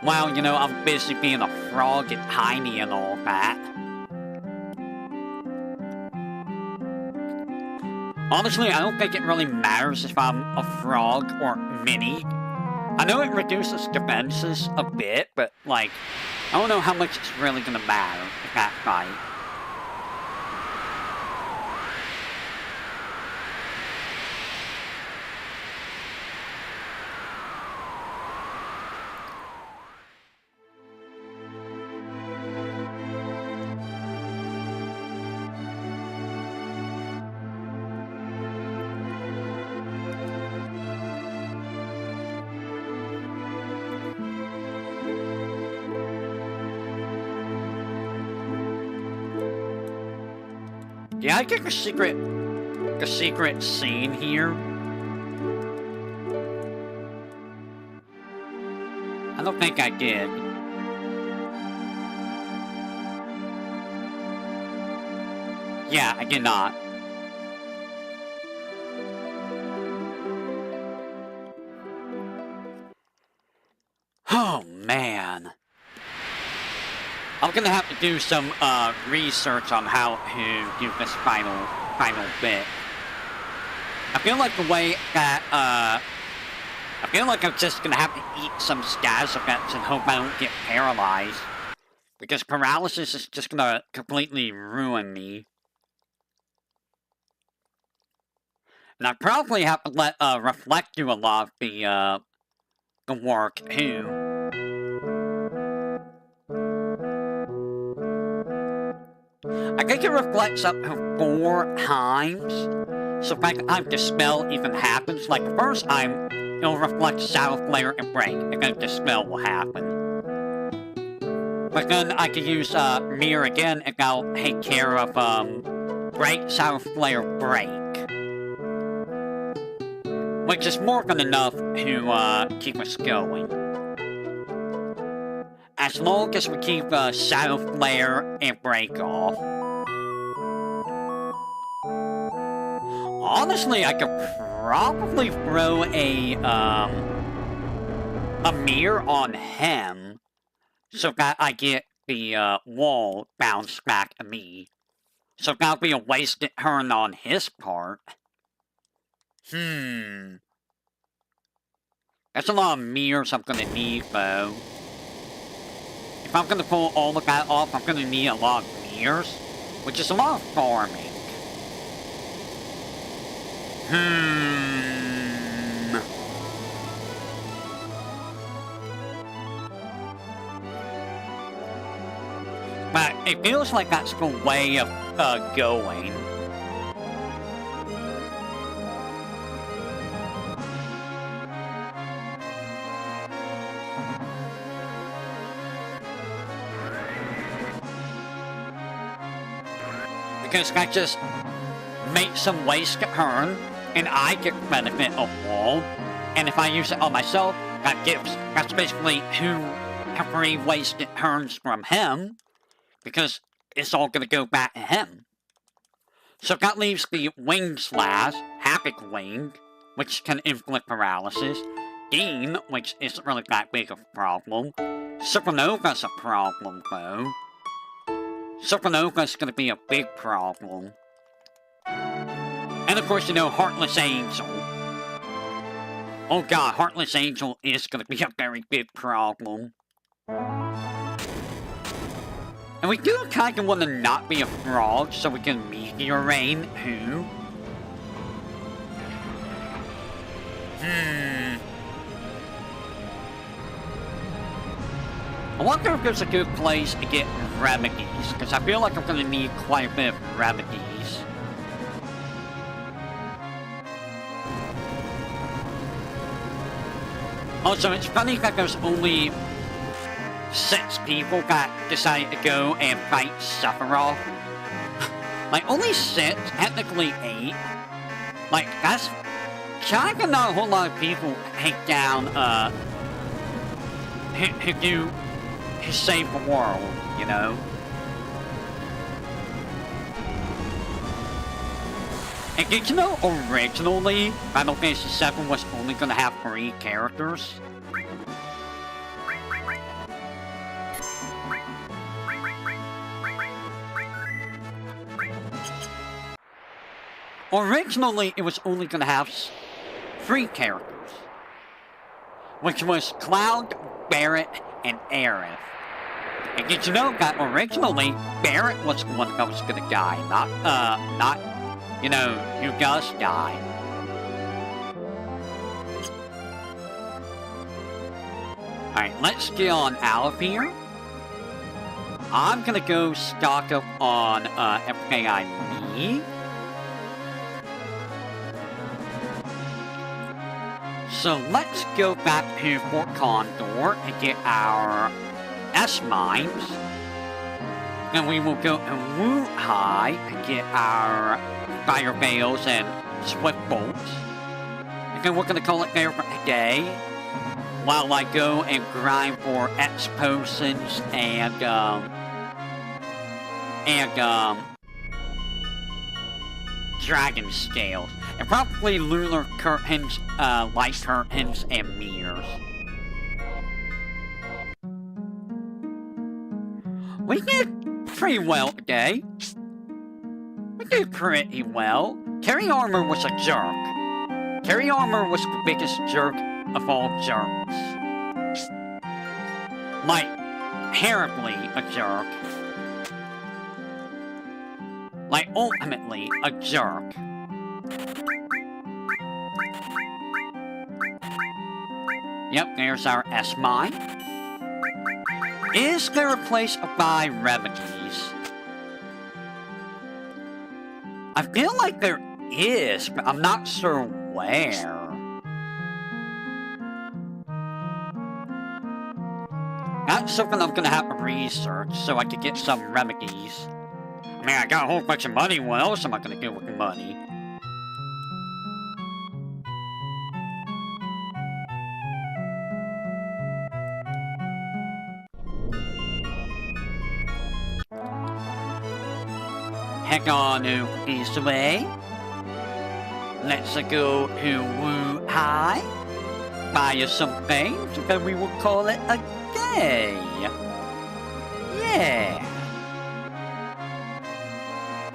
Well, you know, I'm busy being a frog and tiny and all that. Honestly, I don't think it really matters if I'm a frog or mini. I know it reduces defenses a bit, but, like, I don't know how much it's really gonna matter in that fight. Did I get a secret scene here? I don't think I did. Yeah, I did not. Oh, man. I'm gonna have to do some research on how to do this final bit. I feel like the way that I feel like I'm just gonna have to eat some status effects and hope I don't get paralyzed, because paralysis is just gonna completely ruin me. And I probably have to let Reflect do a lot of the work too. I think it reflects up to 4 times. So by the time Dispel even happens, like the first time, it'll reflect Shadow Flare and Break, and then Dispel will happen. But then I can use Mirror again, and that'll take care of Break, Shadow Flare, Break. Which is more than enough to keep us going. As long as we keep Shadow Flare and Break off. Honestly, I could probably throw a mirror on him so that I get the wall bounced back to me. So that'll be a wasted turn on his part. That's a lot of mirrors I'm gonna need, though. If I'm gonna pull all of that off, I'm gonna need a lot of mirrors, which is a lot of farming. But it feels like that's the way of going. Because that just makes some waste to earn, and I get the benefit of wall. And if I use it on myself, that's basically 2 free wasted turns from him, because it's all gonna go back to him. So that leaves the Wing Slash, Havoc Wing, which can inflict paralysis, Dean, which isn't really that big of a problem. Supernova's a problem, though. Supernova's gonna be a big problem. And of course, you know, Heartless Angel. Oh god, Heartless Angel is gonna be a very big problem. And we do kind of want to not be a frog, so we can VTuberEN who? I wonder if there's a good place to get remedies, because I feel like I'm going to need quite a bit of remedies. Also, it's funny that there's only 6 people that decided to go and fight Sephiroth. Like, only 6, technically 8. Like, that's kind of not a whole lot of people take down, who save the world, you know? And did you know originally Final Fantasy VII was only gonna have 3 characters? Originally, it was only gonna have 3 characters, which was Cloud, Barret, and Aerith. And did you know that originally, Barret was the one that was gonna die, not, you know, who does die. Alright, let's get on out of here. I'm gonna go stock up on, everything I need. So let's go back to Fort Condor and get our S-Mines. Then we will go to Wu High and get our fire veils and swift bolts. And then we're gonna call it there for today. While I go and grind for X potions and dragon scales. And probably lunar curtains, light curtains, and mirrors. We did pretty well today. We did pretty well. Carry Armor was a jerk. Carry Armor was the biggest jerk of all jerks. Like, terribly a jerk. Like, ultimately a jerk. Yep, there's our S mine. Is there a place to buy remedies? I feel like there is, but I'm not sure where. That's something I'm gonna have to research so I can get some remedies. I mean, I got a whole bunch of money, what else am I gonna do with the money? Heck on this way. Let's go to Wu High. Buy us some things, and then we will call it a day. Yeah.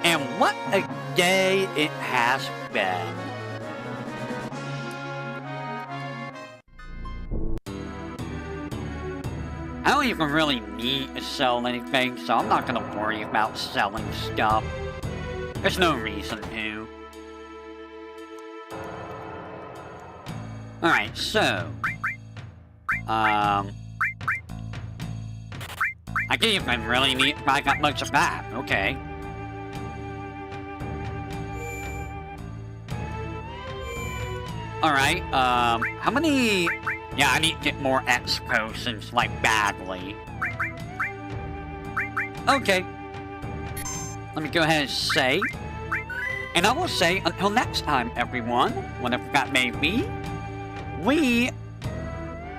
And what a day it has been. I don't even really need to sell anything, so I'm not gonna worry about selling stuff. There's no reason to. Alright, so... I didn't even really need to buy that much of that. Okay. Alright, how many... Yeah, I need to get more X potions, like, badly. Okay. Let me go ahead and save. And I will say, until next time, everyone, whenever that may be, we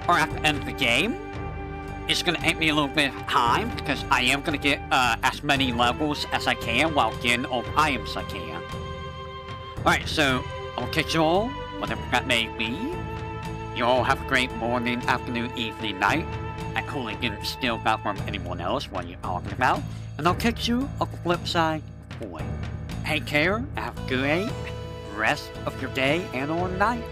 are at the end of the game. It's gonna take me a little bit of time, because I am gonna get, as many levels as I can, while getting all the items I can. Alright, so, I'll catch you all, whatever that may be. You all have a great morning, afternoon, evening, night. I totally didn't steal that from anyone else, what you're talking about. And I'll catch you on the flip side, boy. Take care, have a great rest of your day and or night.